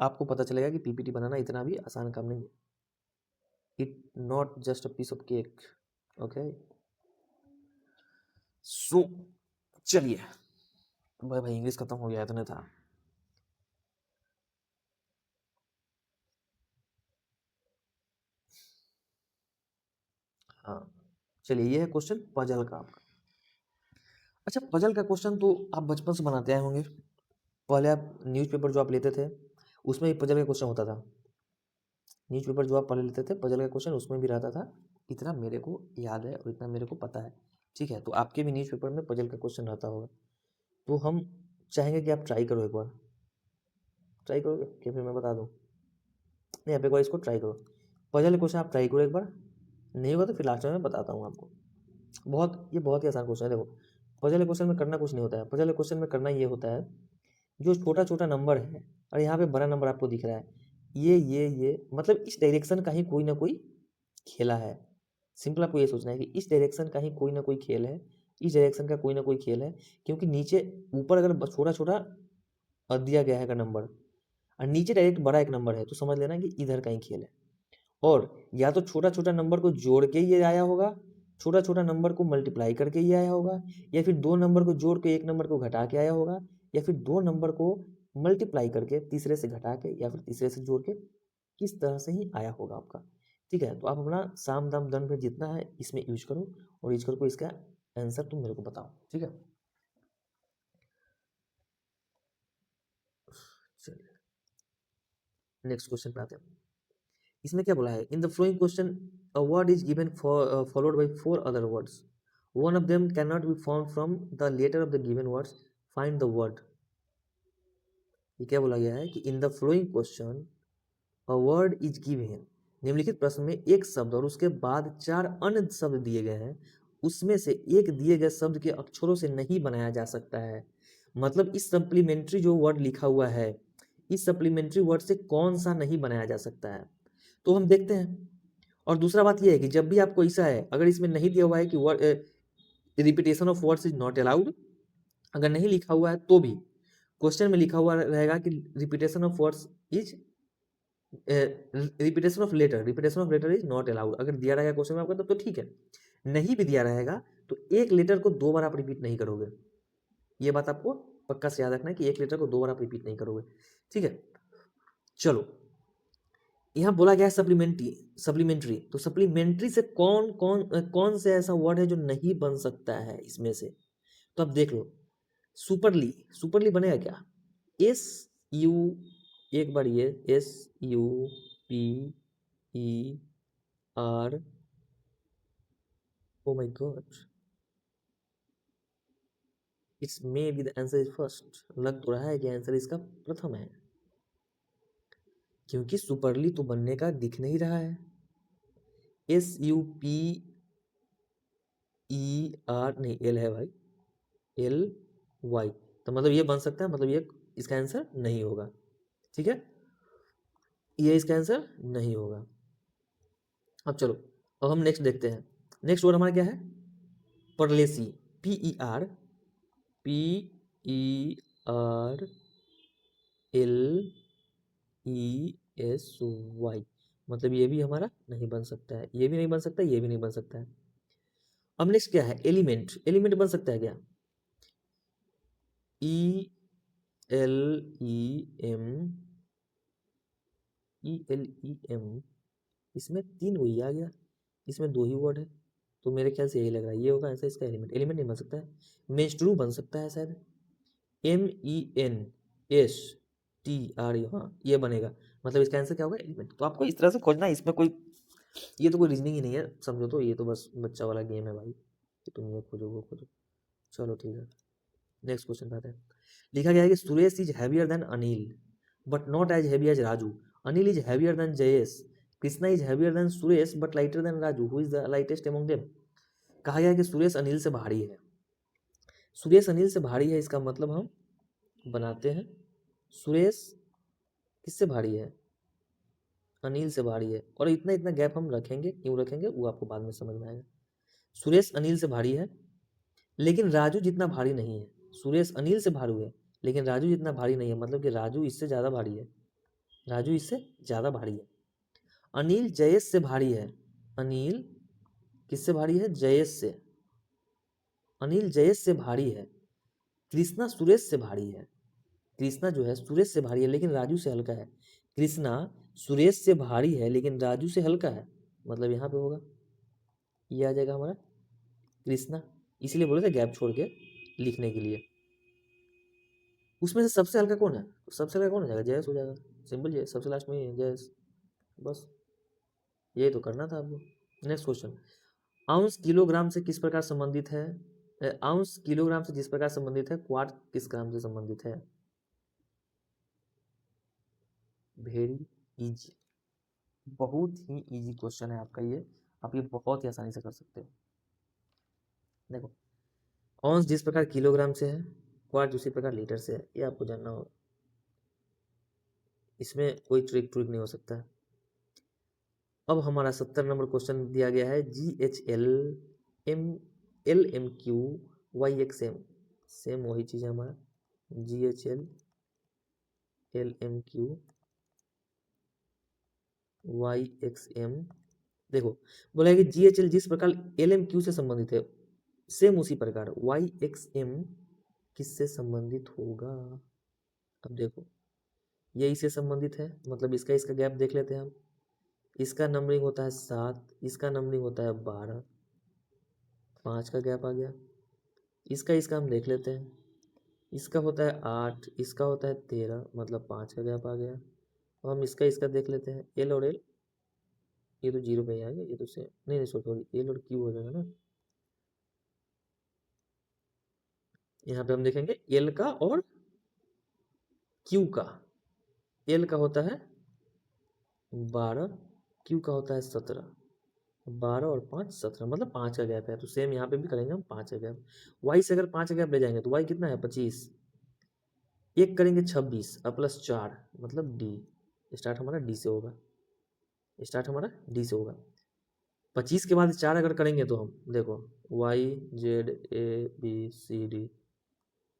आपको पता चलेगा कि पीपीटी बनाना इतना भी आसान काम नहीं है। It not just a piece of cake, okay. So चलिए, भाई भाई इंग्लिश खत्म हो गया, इतने था। हाँ, चलिए, ये है क्वेश्चन पजल का आपका। अच्छा, पजल का क्वेश्चन तो आप बचपन से बनाते आए होंगे। पहले आप न्यूज़पेपर जो आप लेते थे, उसमें भी पजल का क्वेश्चन होता था। न्यूज़पेपर जो आप पहले लेते थे, पजल का क्वेश्चन उसमें भी रहता था। इतना मेरे को याद है और इतना मेरे को पता है, ठीक है। तो आपके भी न्यूज़पेपर में पजल का क्वेश्चन रहता होगा। तो हम चाहेंगे कि आप ट्राई करो एक बार। ट्राई करोगे क्या? फिर मैं बता दूँ? नहीं, आप एक बार इसको ट्राई करो, पजल क्वेश्चन आप ट्राई करो एक बार। नहीं होगा तो फिर लास्ट में मैं बताता हूँ आपको। ये बहुत ही आसान क्वेश्चन है। देखो, पजल क्वेश्चन में करना कुछ नहीं होता है। पजल क्वेश्चन में करना ये होता है, जो छोटा छोटा नंबर है और यहाँ पे बड़ा नंबर आपको दिख रहा है, ये मतलब इस डायरेक्शन का ही कोई ना कोई खेला है। सिंपल आपको ये सोचना है कि इस डायरेक्शन का ही कोई ना कोई खेल है, इस डायरेक्शन का कोई ना कोई खेल है। क्योंकि नीचे ऊपर अगर छोटा छोटा दिया गया है का नंबर, और नीचे डायरेक्ट बड़ा एक नंबर है, तो समझ लेना कि इधर का ही खेल है। और या तो छोटा छोटा नंबर को जोड़ के ये आया होगा, छोटा छोटा नंबर को मल्टीप्लाई करके ये आया होगा, या फिर दो नंबर को जोड़ के एक नंबर को घटा के आया होगा, या फिर दो नंबर को मल्टीप्लाई करके तीसरे से घटा के या फिर तीसरे से जोड़ के, किस तरह से ही आया होगा आपका। ठीक है, तो आप अपना साम दाम दंड में जितना है इसमें यूज करो, और यूज करके इसका आंसर तुम मेरे को बताओ, ठीक है। चलिए, नेक्स्ट क्वेश्चन पे आते हैं। इसमें क्या बोला है? In the following question a word is given followed by 4 other words, one of them can not be found from the letter of the given words, find the word. ये क्या बोला गया है कि in the following question a word is given, निम्नलिखित प्रश्न में एक शब्द और उसके बाद 4 अन्य शब्द दिए गए हैं, उसमें से एक दिए गए शब्द के अक्षरों से नहीं बनाया जा सकता है। मतलब इस सप्लीमेंट्री जो वर्ड लिखा हुआ है, इस सप्लीमेंट्री वर्ड से कौन सा नहीं बनाया जा सकता है, तो हम देखते हैं। और दूसरा बात यह है कि जब भी आपको ऐसा है, अगर इसमें नहीं दिया हुआ है कि word repetition of words is not allowed, अगर नहीं लिखा हुआ है तो भी क्वेश्चन में लिखा हुआ रहेगा कि repetition of words is repetition of letter is not allowed. अगर दिया रहेगा क्वेश्चन में आपका तो ठीक है, नहीं भी दिया रहेगा तो एक लेटर को 2 बार आप रिपीट नहीं करोगे। ये बात आपको पक्का से याद रखना है कि एक लेटर को 2 बार आप रिपीट नहीं करोगे, ठीक है। चलो, यहाँ बोला गया है सप्लीमेंट्री, सप्लीमेंट्री, तो सप्लीमेंट्री से कौन कौन कौन से ऐसा वर्ड है जो नहीं बन सकता है इसमें से? तो अब देख लो, सुपरली, सुपरली बनेगा क्या? एस यू, एक बार ये S U P E are, oh my God, it's may be the answer is first. लग तो रहा है कि आंसर इसका प्रथम है, क्योंकि सुपरली तो बनने का दिख नहीं रहा है। S U P E are नहीं, एल है भाई, एल वाई, तो मतलब ये बन सकता है, मतलब ये इसका आंसर नहीं होगा। ठीक है, ये इसका आंसर नहीं होगा। अब चलो, अब हम नेक्स्ट देखते हैं। नेक्स्ट वर्ड हमारा क्या है? परलेसी, P E R, P E R L E S Y, मतलब ये भी हमारा नहीं बन सकता है, ये भी नहीं बन सकता, ये भी नहीं बन सकता है। अब नेक्स्ट क्या है? एलिमेंट, एलिमेंट बन सकता है क्या? E L E M, E L E M, इसमें 3 वही आ गया, इसमें 2 ही वर्ड है, तो मेरे ख्याल से यही लग रहा है, ये होगा आंसर इसका। एलिमेंट, एलिमेंट नहीं बन सकता है। मेंस्ट्रू बन सकता है शायद, M E N S T R, हाँ ये बनेगा, मतलब इसका आंसर क्या होगा? एलिमेंट। तो आपको इस तरह से खोजना है, इसमें कोई, ये तो कोई रीजनिंग ही नहीं है समझो, तो ये तो बस बच्चा वाला गेम है भाई, कि तुम ये खोजो वो खोजो। चलो ठीक है, नेक्स्ट क्वेश्चन पे आते हैं। लिखा गया है कि Suresh is heavier than Anil but not as heavy as Raju, Anil is heavier than Jayesh, Krishna is heavier than Suresh but lighter than Raju, who is the lightest among them. कहा गया है कि सुरेश अनिल से भारी है, सुरेश अनिल से भारी है, इसका मतलब हम बनाते हैं सुरेश किससे भारी है? अनिल से भारी है, और इतना इतना गैप हम रखेंगे, क्यों रखेंगे वो आपको बाद में समझ में आएगा। सुरेश अनिल से भारी है लेकिन राजू जितना भारी नहीं है, सुरेश अनिल से भारू है लेकिन राजू जितना भारी नहीं है, मतलब कि राजू इससे ज़्यादा भारी है, राजू इससे ज़्यादा भारी है। अनिल जयेश से भारी है, अनिल किससे भारी है? जयेश से, अनिल जयेश से भारी है। कृष्णा सुरेश से भारी है, कृष्णा जो है सुरेश से भारी है लेकिन राजू से हल्का है, कृष्णा सुरेश से भारी है लेकिन राजू से हल्का है, मतलब यहाँ पे होगा, ये आ जाएगा हमारा कृष्णा, इसलिए बोले थे गैप छोड़ के लिखने के लिए। उसमें से सबसे हल्का कौन है? सबसे हल्का कौन हो जाएगा? जयेश हो जाएगा, सिंपल, ये सबसे लास्ट में ही है जयेश, बस यही तो करना था आपको। नेक्स्ट क्वेश्चन, आउंस किलोग्राम से किस प्रकार संबंधित है? आउंस किलोग्राम से जिस प्रकार संबंधित है, क्वार्ट किस ग्राम से संबंधित है? वेरी इजी, बहुत ही इजी क्वेश्चन है आपका ये, आप ये बहुत ही आसानी से कर सकते हो। देखो, औंस जिस प्रकार किलोग्राम से है, क्वार्ट उसी प्रकार लीटर से है, ये आपको जानना होगा, इसमें कोई ट्रिक ट्रिक नहीं हो सकता है। अब हमारा 70 नंबर क्वेश्चन दिया गया है, GHL M LMQ YXM, same वही चीज़ है हमारा, GHL LMQ YXM। देखो, बोला है कि GHL जिस प्रकार LMQ से संबंधित है, सेम उसी प्रकार YXM किससे संबंधित होगा? अब देखो, ये इससे संबंधित है, मतलब इसका इसका गैप देख लेते हैं हम। इसका नंबरिंग होता है 7, इसका नंबरिंग होता है 12, 5 का गैप आ गया। इसका इसका हम देख लेते हैं, इसका होता है 8, इसका होता है 13, मतलब 5 का गैप आ गया। अब हम इसका इसका देख लेते हैं, एल और एल, ये तो 0 पे ही आ गया, ये तो सेम नहीं नहीं सॉरी, एल और क्यू हो जाएगा ना। यहाँ पे हम देखेंगे एल का और क्यू का, एल का होता है 12, क्यू का होता है 17, 12 और 5 17, मतलब 5 का गैप है, तो सेम यहाँ पे भी करेंगे हम 5 का गैप। वाई से अगर 5 का गैप ले जाएंगे तो वाई कितना है? 25, एक करेंगे 26 और प्लस 4, मतलब डी, स्टार्ट हमारा डी से होगा, स्टार्ट हमारा डी से होगा। 25 के बाद 4 अगर करेंगे तो हम देखो, YZABCD,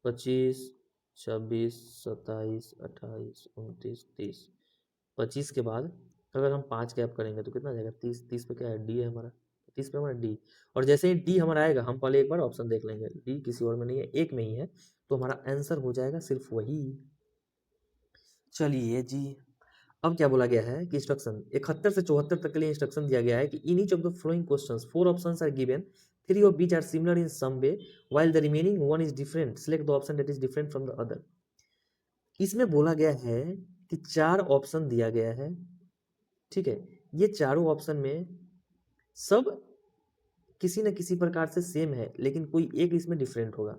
25 26 27 28 29 30, 25 के बाद अगर हम 5 गैप करेंगे तो कितना आ जाएगा? 30, 30 पे क्या है? डी है हमारा, 30 पे हमारा डी, और जैसे ही डी हमारा आएगा हम पहले एक बार ऑप्शन देख लेंगे, डी किसी और में नहीं है, एक में ही है, तो हमारा आंसर हो जाएगा सिर्फ वही। चलिए जी, अब क्या बोला गया है कि इंस्ट्रक्शन 71 से 74 तक के लिए इंस्ट्रक्शन दिया गया है कि in each of the following questions 4 options are given, 3 of which are similar in some way while the remaining one is different, select the option that is different from the other। इसमें बोला गया है कि 4 option दिया गया है, ठीक है। ये चारों ऑप्शन में सब किसी न किसी प्रकार से सेम है, लेकिन कोई एक इसमें डिफरेंट होगा,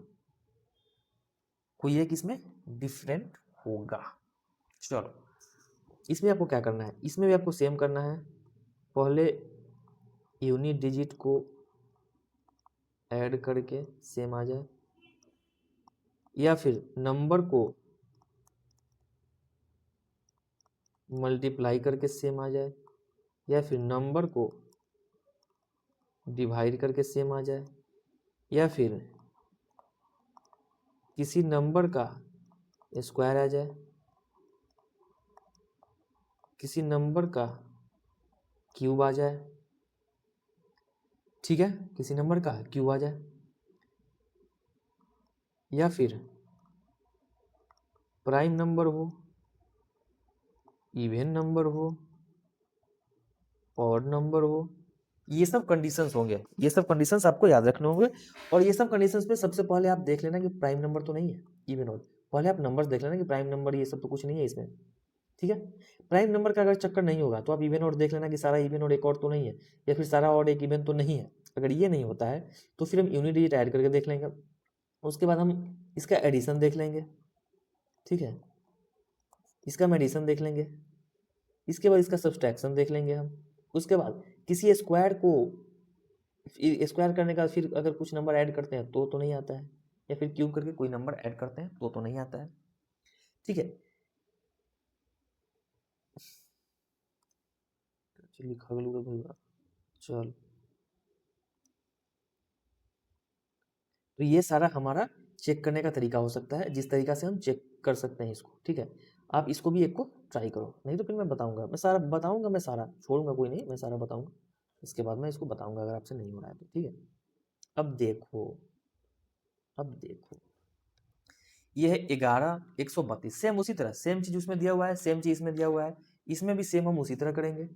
कोई एक इसमें डिफरेंट होगा। चलो इसमें आपको क्या करना है, इसमें भी आपको सेम करना है। पहले यूनिट डिजिट को ऐड करके सेम आ जाए, या फिर नंबर को मल्टीप्लाई करके सेम आ जाए, या फिर नंबर को डिवाइड करके सेम आ जाए, या फिर किसी नंबर का स्क्वायर आ जाए, किसी नंबर का क्यूब आ जाए, ठीक है, किसी नंबर का क्यूब आ जाए, या फिर प्राइम नंबर हो, इवन नंबर हो, ऑड नंबर हो। ये सब कंडीशंस होंगे, ये सब कंडीशंस आपको याद रखने होंगे। और ये सब कंडीशंस पे सबसे पहले आप देख लेना कि प्राइम नंबर तो नहीं है, इवन ऑड। पहले आप नंबर्स देख लेना कि प्राइम नंबर ये सब तो कुछ नहीं है इसमें, ठीक है। प्राइम नंबर का अगर चक्कर नहीं होगा तो आप इवन ऑड देख लेना कि सारा इवन ऑड एक और तो नहीं है, या फिर सारा ऑड एक इवन तो नहीं है। अगर ये नहीं होता है तो फिर हम यूनिट डिजिट ऐड करके देख लेंगे, उसके बाद हम इसका एडिशन देख लेंगे, ठीक है, इसका हम एडिशन देख लेंगे, इसके बाद इसका सब्सट्रैक्शन देख लेंगे हम। उसके बाद किसी स्क्वायर को स्क्वायर करने का फिर अगर कुछ नंबर ऐड करते हैं तो नहीं आता है, या फिर क्यूब करके कोई नंबर ऐड करते हैं तो नहीं आता है, ठीक है। लिखा भैया चल, तो ये सारा हमारा चेक करने का तरीका हो सकता है, जिस तरीका से हम चेक कर सकते हैं इसको, ठीक है। आप इसको भी एक को ट्राई करो, नहीं तो फिर मैं बताऊंगा, मैं सारा बताऊंगा, मैं सारा छोड़ूंगा कोई नहीं, मैं सारा बताऊंगा। इसके बाद मैं इसको बताऊंगा अगर आपसे नहीं हो रहा है तो, ठीक है। अब देखो, अब देखो ये है 11 132, सेम उसी तरह, सेम चीज उसमें दिया हुआ है, सेम चीज इसमें दिया हुआ है, इसमें भी सेम हम उसी तरह करेंगे,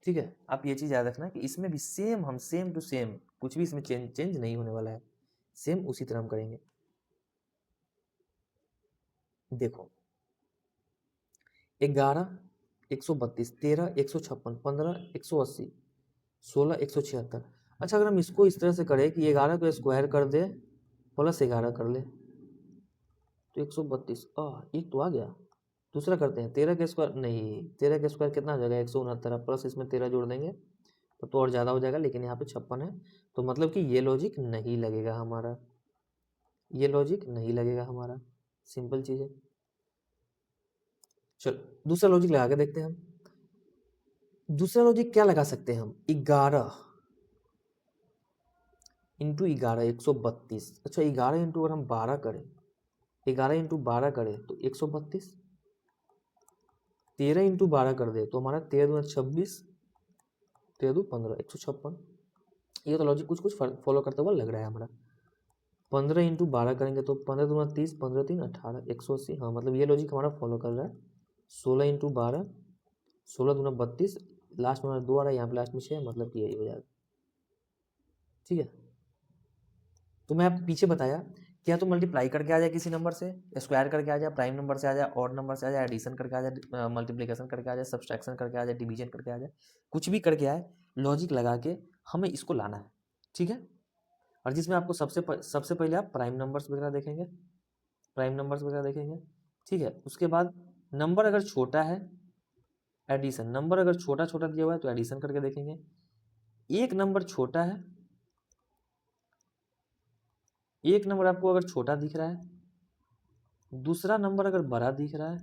ठीक है। आप ये चीज याद रखना कि इसमें भी सेम हम सेम टू सेम, कुछ भी इसमें चेंज नहीं होने वाला है, सेम उसी तरह हम करेंगे। देखो 11 132, 13 156, 15 180, 16 176। अच्छा अगर हम इसको इस तरह से करें कि 11 को स्क्वायर कर दे प्लस 11 कर ले तो 132, एक तो आ गया। दूसरा करते हैं 13 का स्क्वायर, नहीं 13 का स्क्वायर कितना हो जाएगा 169, प्लस इसमें 13 जोड़ देंगे तो और ज़्यादा हो जाएगा, लेकिन यहाँ पे 56 है, तो मतलब कि ये लॉजिक नहीं लगेगा हमारा, ये लॉजिक नहीं लगेगा हमारा, सिंपल चीज़ है। चलो दूसरा लॉजिक लगा के देखते हैं हम। दूसरा लॉजिक क्या लगा सकते हैं हम, 11 इंटू 11 132। अच्छा 11 इंटू अगर हम 12 करें, 11 इंटू 12 करें तो 132, 13 इंटू 12 कर दे तो हमारा 13 दूना 26, 13 दू 15, 156। ये तो लॉजिक कुछ कुछ फॉलो करते हुआ लग रहा है हमारा। 15 इंटू 12 करेंगे तो 15 दूना 30, 15 3 18, 180। हाँ मतलब ये लॉजिक हमारा फॉलो कर रहा है। 16 इंटू 12, 16 दूना 32, लास्ट में हमारा 2 आ रहा है, यहाँ पे लास्ट में 6, मतलब कि यही हो जाएगा, ठीक है। तो मैं आपको पीछे बताया क्या, तो मल्टीप्लाई करके आ जाए किसी नंबर से, स्क्वायर करके आ जाए, प्राइम नंबर से आ जाए, ऑड नंबर से आ जाए, एडिशन करके आ जाए, मल्टीप्लिकेशन करके आ जाए, सब्सट्रैक्शन करके आ जाए, डिवीजन करके आ जाए, कुछ भी करके आए, लॉजिक लगा के हमें इसको लाना है, ठीक है। और जिसमें आपको सबसे पहले आप प्राइम नंबर्स वगैरह देखेंगे, प्राइम नंबर्स वगैरह देखेंगे, ठीक है। उसके बाद नंबर अगर छोटा है एडिशन, नंबर अगर छोटा छोटा दिया हुआ है तो एडिशन करके देखेंगे। एक नंबर छोटा है, एक नंबर आपको अगर छोटा दिख रहा है, दूसरा नंबर अगर बड़ा दिख रहा है,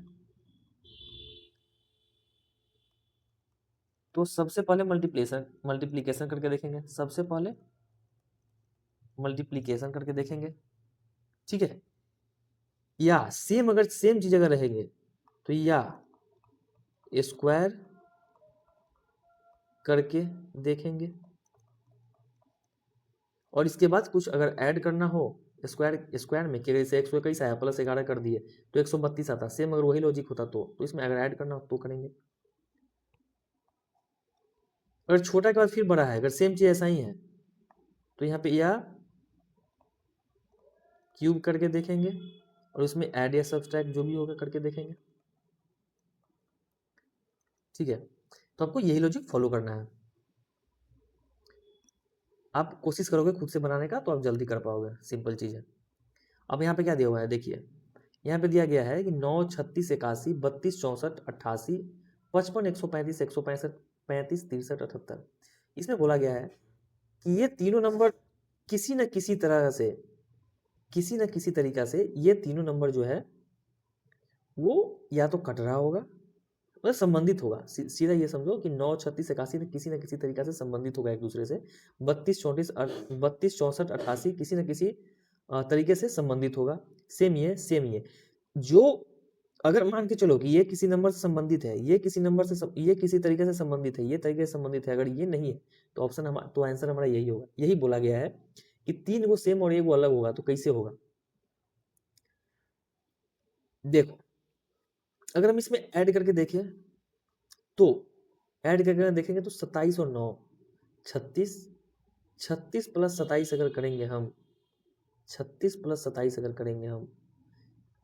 तो सबसे पहले मल्टीप्लिकेशन करके देखेंगे, सबसे पहले मल्टीप्लिकेशन करके देखेंगे, ठीक है। या सेम अगर सेम चीज अगर रहेंगे तो या स्क्वायर करके देखेंगे, और इसके बाद कुछ अगर ऐड करना हो स्क्वायर स्क्वायर में कि जैसे 121 आया प्लस 11 कर दिए तो 132 आता। सेम अगर वही लॉजिक होता तो इसमें अगर ऐड करना हो तो करेंगे। अगर छोटा के बाद फिर बड़ा है, अगर सेम चीज ऐसा ही है तो यहाँ पे या क्यूब करके देखेंगे और उसमें ऐड या सब्सट्रैक्ट जो भी होगा करके देखेंगे। ठीक है, तो आपको यही लॉजिक फॉलो करना है। आप कोशिश करोगे खुद से बनाने का तो आप जल्दी कर पाओगे, सिंपल चीज है। अब यहाँ पे क्या दिया हुआ है देखिए, यहाँ पे दिया गया है कि 9, 36, 81, 32, 64, 88, 55, 135, 165, 35, 63, 78। इसमें बोला गया है कि ये तीनों नंबर किसी न किसी तरह से, किसी न किसी तरीका से ये तीनों नंबर जो है वो या तो कट रहा होगा मतलब संबंधित होगा। सीधा ये समझो कि 9, 36, 81 किसी न किसी तरीका से संबंधित होगा एक दूसरे से। 32, 34, 32, 64, 88 किसी न किसी तरीके से संबंधित होगा। सेम ये सेम ये जो अगर मान के चलो कि ये किसी नंबर से संबंधित है, ये किसी नंबर से ये किसी तरीके से संबंधित है, ये तरीके से संबंधित है, अगर ये नहीं है तो ऑप्शन तो आंसर हमारा यही होगा। यही बोला गया है कि 3 गो सेम और 1 गो अलग होगा तो कैसे होगा। देखो अगर हम इसमें ऐड करके देखें तो ऐड करके देखेंगे तो 27 और 9 36, 36 प्लस 27 अगर करेंगे हम, 36 प्लस 27 अगर करेंगे हम,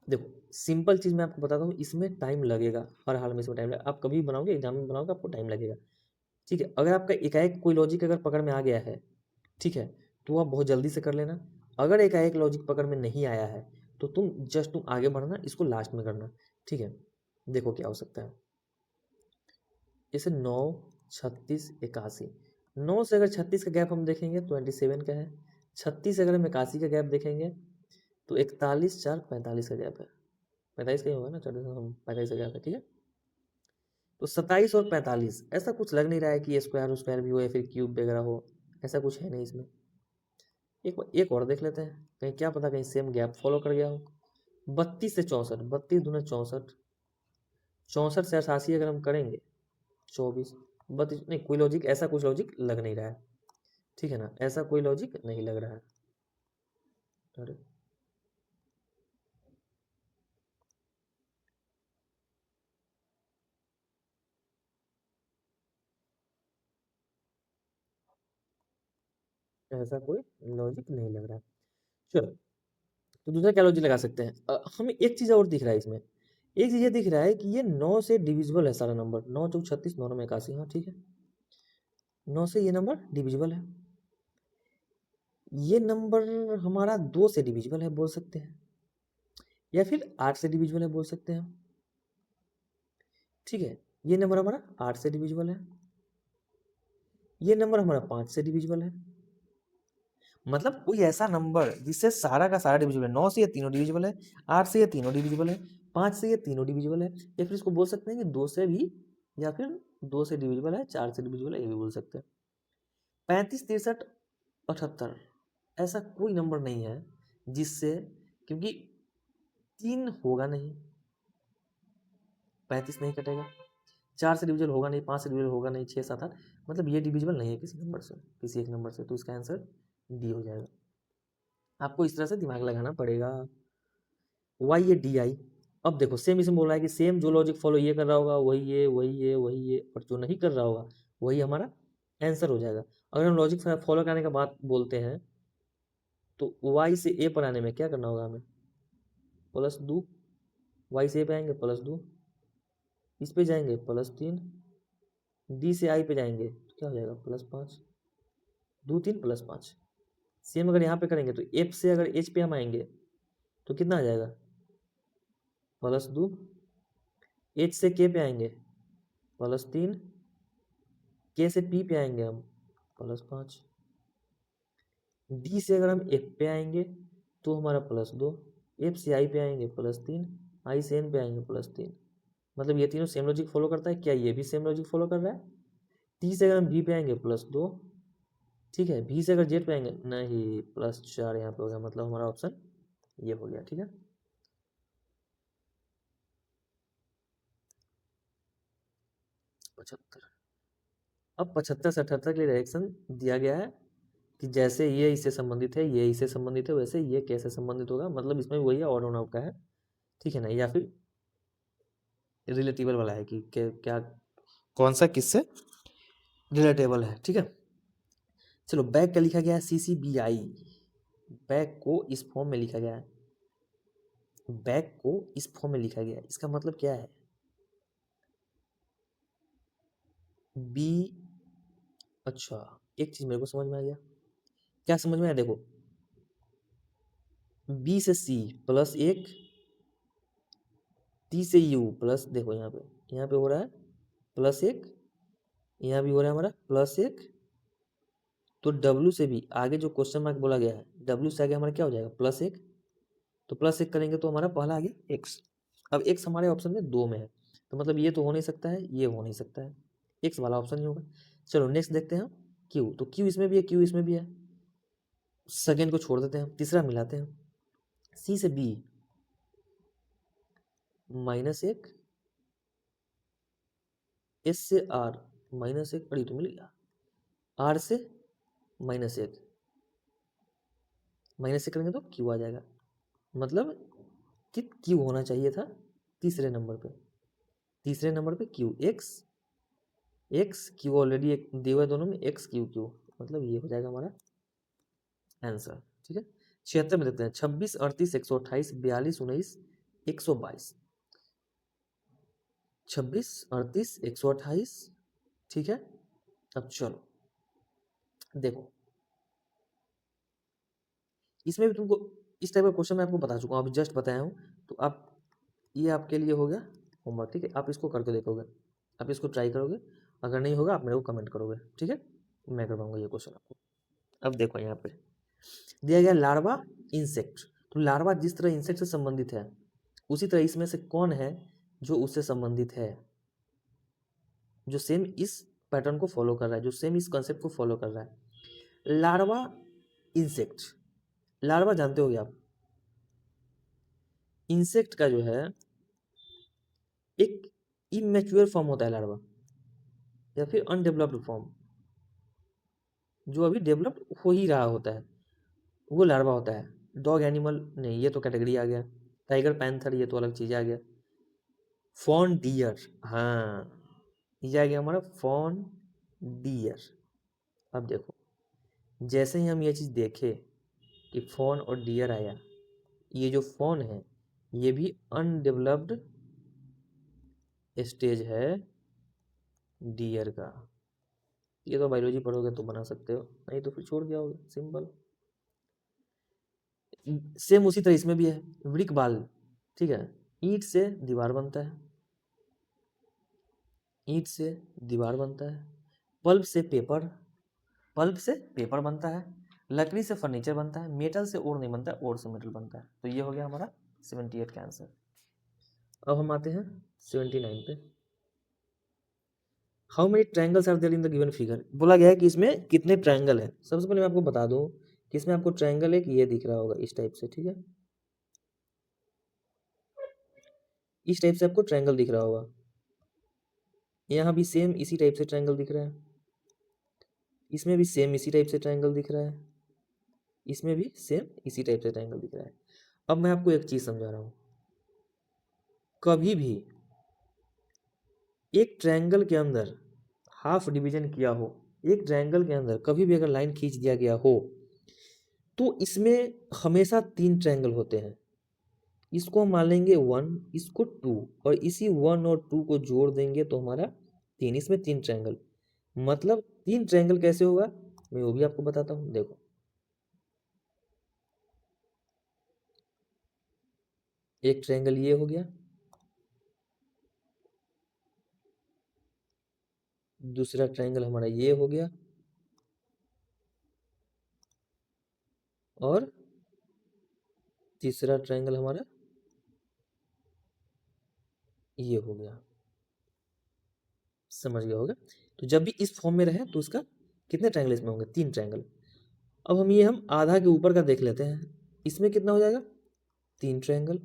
देखो सिंपल चीज मैं आपको बताता हूँ, इसमें टाइम लगेगा, हर हाल में इसमें टाइम लगेगा। आप कभी भी बनाओगे, एग्जाम में बनाओगे, आपको टाइम लगेगा। ठीक है, अगर आपका एकाएक कोई लॉजिक अगर पकड़ में आ गया है, ठीक है, तो आप बहुत जल्दी से कर लेना। अगर एकाएक लॉजिक पकड़ में नहीं आया है तो तुम आगे बढ़ना, इसको लास्ट में करना। ठीक है, देखो क्या हो सकता है। जैसे 9, 36, 81, 9 से अगर 36 का गैप हम देखेंगे तो 27 का है। 36 अगर हम 81 का गैप देखेंगे तो 41, 4, 45 का गैप है। 45 का ही होगा ना, 45 का गैप है। ठीक है, तो 27 और 45 ऐसा कुछ लग नहीं रहा है कि ये स्क्वायर स्क्वायर भी हो या फिर क्यूब वगैरह हो, ऐसा कुछ है नहीं इसमें। एक और देख लेते हैं, कहीं क्या पता कहीं सेम गैप फॉलो कर गया हो। 32 से 64, 32 दूना 64, 64 से 88 अगर हम करेंगे 24, 32 नहीं, कोई लॉजिक ऐसा कुछ लॉजिक लग नहीं रहा है। ठीक है ना, ऐसा कोई लॉजिक नहीं लग रहा है। अरे ऐसा कोई लॉजिक नहीं लग रहा है। चलो, तो दूसरा क्या लॉजिक लगा सकते हैं, हमें एक चीज और दिख रहा है इसमें। एक चीज ये दिख रहा है कि ये 9 से डिविजिबल है सारा नंबर। 9 चौक 36, 9 में 81, हाँ ठीक है, 9 से ये नंबर डिविजिबल है। ये नंबर हमारा 2 से डिविजिबल है बोल सकते हैं, या फिर 8 से डिविजिबल है बोल सकते हैं। ठीक है, ये नंबर हमारा 8 से डिविजिबल है, ये नंबर हमारा 5 से डिविजिबल है। मतलब कोई ऐसा नंबर जिससे सारा का सारा डिविजिबल है। 9 से ये तीनों डिविजिबल है, 8 से ये तीनों डिविजिबल है, 5 से ये तीनों डिविजिबल है, या फिर इसको बोल सकते हैं कि 2 से भी, या फिर 2 से डिविजिबल है, 4 से डिविजिबल है, ये भी बोल सकते हैं। 35, 63, 78 ऐसा कोई नंबर नहीं है जिससे, क्योंकि 3 होगा नहीं, 35 नहीं कटेगा, 4 से डिविजिबल होगा नहीं, 5 से डिविजिबल होगा नहीं, 6, 7, 8 मतलब ये डिविजिबल नहीं है किसी नंबर से, किसी एक नंबर से, तो इसका आंसर डी हो जाएगा। आपको इस तरह से दिमाग लगाना पड़ेगा। Y A D I. अब देखो सेम इसमें बोल रहा है कि सेम जो लॉजिक फॉलो ये कर रहा होगा वही ये वही ये वही ये, और जो नहीं कर रहा होगा वही हमारा आंसर हो जाएगा। अगर हम लॉजिक फॉलो करने का बात बोलते हैं तो वाई से ए पर आने में क्या करना होगा हमें, +2, वाई से ए पे आएंगे +2, इस पे जाएंगे +3, डी से आई पे जाएंगे तो क्या हो जाएगा +5, 2, 3 +5। सेम अगर यहाँ पे करेंगे तो एफ से अगर एच पे हम आएंगे तो कितना आ जाएगा +2, एच से के पे आएंगे +3, के से पी पे आएंगे हम +5, डी से अगर हम एफ पे आएंगे तो हमारा +2, एफ से आई पे आएंगे +3, आई से एन पे आएंगे +3। मतलब ये तीनों सेम लॉजिक फॉलो करता है क्या, ये भी सेम लॉजिक फॉलो कर रहा है। टी से अगर हम वी पे आएंगे +2, ठीक है, वी से अगर जेड पे आएंगे नहीं +4 यहाँ पे हो गया, मतलब हमारा ऑप्शन ये हो गया। ठीक है, 75। अब 75 से 78 के लिए डायरेक्शन दिया गया है कि जैसे ये इससे संबंधित है, ये इससे संबंधित है, वैसे ये कैसे संबंधित होगा, मतलब इसमें भी वही है, ऑड और नॉट का है, ठीक है ना, या फिर रिलेटिबल वाला है कि क्या कौन सा किससे रिलेटेबल है, ठीक है। चलो बैग का लिखा गया है CCBI, बैग को इस फॉर्म में लिखा गया है, बैग को इस फॉर्म में लिखा गया है, इसका मतलब क्या है, बी, अच्छा एक चीज मेरे को समझ में आ गया, क्या समझ में आया, देखो B से C प्लस एक, T से U प्लस, देखो यहाँ पे हो रहा है प्लस एक, यहाँ भी हो रहा है हमारा प्लस एक, तो W से भी आगे जो क्वेश्चन मार्क बोला गया है, W से आगे हमारा क्या हो जाएगा प्लस एक, तो प्लस एक करेंगे तो हमारा पहला आ गया एक्स। अब एक्स हमारे ऑप्शन में दो में है, तो मतलब ये तो हो नहीं सकता है, ये हो नहीं सकता है, एक्स वाला ऑप्शन नहीं होगा। चलो नेक्स्ट देखते हैं क्यू, तो क्यू इसमें भी है, क्यू इसमें भी है, सेकेंड को छोड़ देते हैं, तीसरा मिलाते हैं, सी से बी माइनस एक, एस से आर माइनस एक, अड़ी तो मिल गया, आर से माइनस एक, माइनस एक करेंगे तो क्यू आ जाएगा, मतलब कि क्यू होना चाहिए था तीसरे नंबर पे, तीसरे नंबर पे Q, x x Q already एक दिए हुए दोनों में, एक्स क्यू क्यू, मतलब ये हो जाएगा हमारा आंसर, ठीक है। 76 में देखते हैं, 26 38 128 42 19 122, 26 38 128, ठीक है। अब चलो देखो, इसमें भी तुमको इस टाइप का क्वेश्चन मैं आपको बता चुका हूँ, अभी जस्ट बताया हूँ, तो आप ये आपके लिए हो गया होमवर्क, ठीक है, आप इसको करके देखोगे, आप इसको ट्राई करोगे, अगर नहीं होगा आप मेरे को कमेंट करोगे, ठीक है, मैं करवाऊंगा ये क्वेश्चन आपको। अब देखो यहाँ पे दिया गया लार्वा इंसेक्ट, तो लार्वा जिस तरह इंसेक्ट से संबंधित है, उसी तरह इसमें से कौन है जो उससे संबंधित है, जो सेम इस पैटर्न को फॉलो कर रहा है, जो सेम इस कॉन्सेप्ट को फॉलो कर रहा है। लार्वा इंसेक्ट, लार्वा जानते होगे आप, इंसेक्ट का जो है एक इमेच्योर फॉर्म होता है लार्वा, या फिर अनडेवलप्ड फॉर्म, जो अभी डेवलप्ड हो ही रहा होता है, वो लार्वा होता है। डॉग एनिमल नहीं, ये तो कैटेगरी आ गया, टाइगर पैंथर ये तो अलग चीज आ गया, फॉन डियर, हाँ ये आ गया हमारा फॉन डियर। अब देखो जैसे ही हम ये चीज देखे कि फॉन और डियर आया, ये जो फॉन है ये भी अनडेवलप्ड स्टेज है डियर का, ये तो बायोलॉजी पढ़ोगे तो बना सकते हो, नहीं तो फिर छोड़ दिया होगा, सिंपल। सेम उसी तरह इसमें भी है, ब्रिक बाल, ठीक है, ईंट से दीवार बनता है, ईंट से दीवार बनता है, पल्प से पेपर, पल्प से पेपर बनता है, लकड़ी से फर्नीचर बनता है, मेटल से ओर नहीं बनता है, ओर से मेटल बनता है, तो ये हो गया हमारा 78 का आंसर। अब हम आते हैं 79 पे, how many triangles are there in the given figure, बोला गया है कि इसमें कितने ट्रायंगल है। सबसे पहले मैं आपको बता दूं कि इसमें आपको ट्रायंगल एक ये दिख रहा होगा इस टाइप से, ठीक है, इस टाइप से आपको ट्रायंगल दिख रहा होगा, यहाँ भी सेम इसी टाइप से ट्रायंगल दिख रहा है, इसमें भी सेम इसी टाइप से ट्रायंगल दिख रहा है, इसमें भी सेम इसी टाइप से ट्रायंगल दिख रहा है। अब मैं आपको एक चीज समझा रहा हूँ, कभी भी एक ट्रायंगल के अंदर हाफ डिवीजन किया हो, एक ट्रायंगल के अंदर कभी भी अगर लाइन खींच दिया गया हो, तो इसमें हमेशा तीन ट्रायंगल होते हैं, इसको हम मान लेंगे 1, इसको 2, और इसी 1 और 2 को जोड़ देंगे तो हमारा 3, इसमें तीन ट्रायंगल, मतलब तीन ट्रायंगल कैसे होगा मैं वो भी आपको बताता हूँ। देखो एक ट्रायंगल ये हो गया, दूसरा ट्रायंगल हमारा ये हो गया, और तीसरा ट्रायंगल हमारा ये हो गया, समझ गया होगा। तो जब भी इस फॉर्म में रहे तो उसका कितने ट्रायंगल इसमें होंगे, तीन ट्रायंगल। अब हम आधा के ऊपर का देख लेते हैं, इसमें कितना हो जाएगा, तीन ट्रायंगल।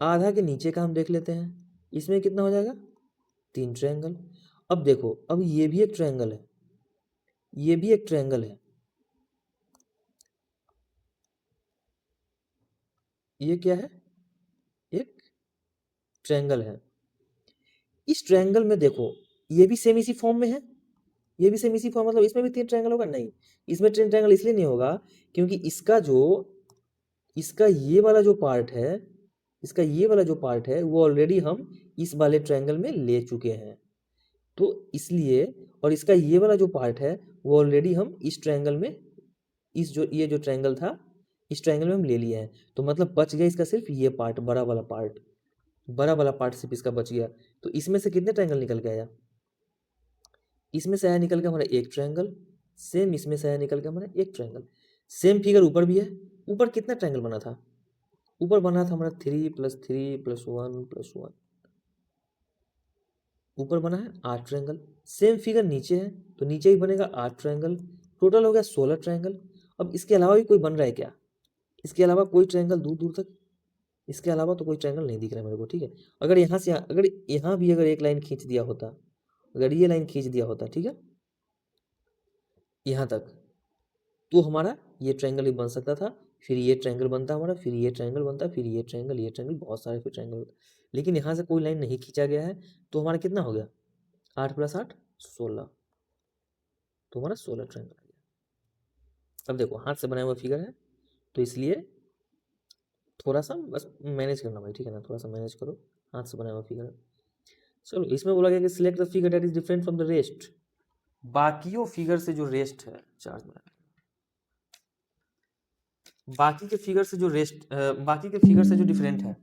आधा के नीचे का हम देख लेते हैं, इसमें कितना हो जाएगा, तीन ट्रायंगल। अब देखो अब ये भी एक ट्रायंगल है, ये भी एक ट्रायंगल है, ये क्या है, एक ट्रायंगल है। इस ट्रायंगल में देखो ये भी सेम इसी फॉर्म में है, ये भी सेम इसी फॉर्म, मतलब इसमें भी 3 ट्रायंगल होगा, नहीं इसमें 3 ट्रायंगल इसलिए नहीं होगा क्योंकि इसका ये वाला जो पार्ट है, इसका ये वाला जो पार्ट है वो ऑलरेडी हम इस वाले ट्रायंगल में ले चुके हैं, तो इसलिए, और इसका ये वाला जो पार्ट है वो ऑलरेडी हम इस ट्रायंगल में, इस जो ये जो ट्रायंगल था इस ट्रायंगल में हम ले लिए हैं, तो मतलब बच गया इसका सिर्फ ये पार्ट, बड़ा वाला पार्ट, बड़ा वाला पार्ट सिर्फ इसका बच गया। तो इसमें से कितने ट्रायंगल निकल के आया, इसमें से आया निकल के हमारा एक ट्रायंगल, सेम इसमें से आया निकल के हमारा एक ट्रायंगल। सेम फिगर ऊपर भी है, ऊपर कितना ट्रायंगल बना था, ऊपर बना था हमारा 3 + 3 + 1 + 1, ऊपर बना है 8 ट्रायंगल। सेम फिगर नीचे है तो नीचे ही बनेगा 8 ट्रायंगल, टोटल हो गया 16 ट्रायंगल। अब इसके अलावा भी कोई बन रहा है क्या, इसके अलावा कोई ट्रायंगल दूर दूर तक, इसके अलावा तो कोई ट्रायंगल नहीं दिख रहा है मेरे को, ठीक है। अगर यहाँ से अगर यहाँ भी अगर एक लाइन खींच दिया होता, अगर ये लाइन खींच दिया होता, ठीक है, यहाँ तक, तो हमारा ये ट्रायंगल ही बन सकता था, फिर ये ट्रायंगल बनता हमारा, फिर ये ट्रायंगल बनता, फिर ये ट्रायंगल, बहुत सारे फिर ट्रायंगल होता। लेकिन यहाँ से कोई लाइन नहीं खींचा गया है, तो हमारा कितना हो गया, 8 + 8 16, तो हमारा 16 ट्रायंगल आ गया। अब देखो हाथ से बनाया हुआ फिगर है, तो इसलिए थोड़ा सा बस मैनेज करना भाई, ठीक है ना, थोड़ा सा मैनेज करो, हाथ से बनाया हुआ फिगर है। चलो इसमें बोला गया कि select the figure that is different from the rest, बाकियों फिगर से जो रेस्ट है, चार्ज में बाकी के फिगर से जो रेस्ट बाकी के फिगर से जो डिफरेंट है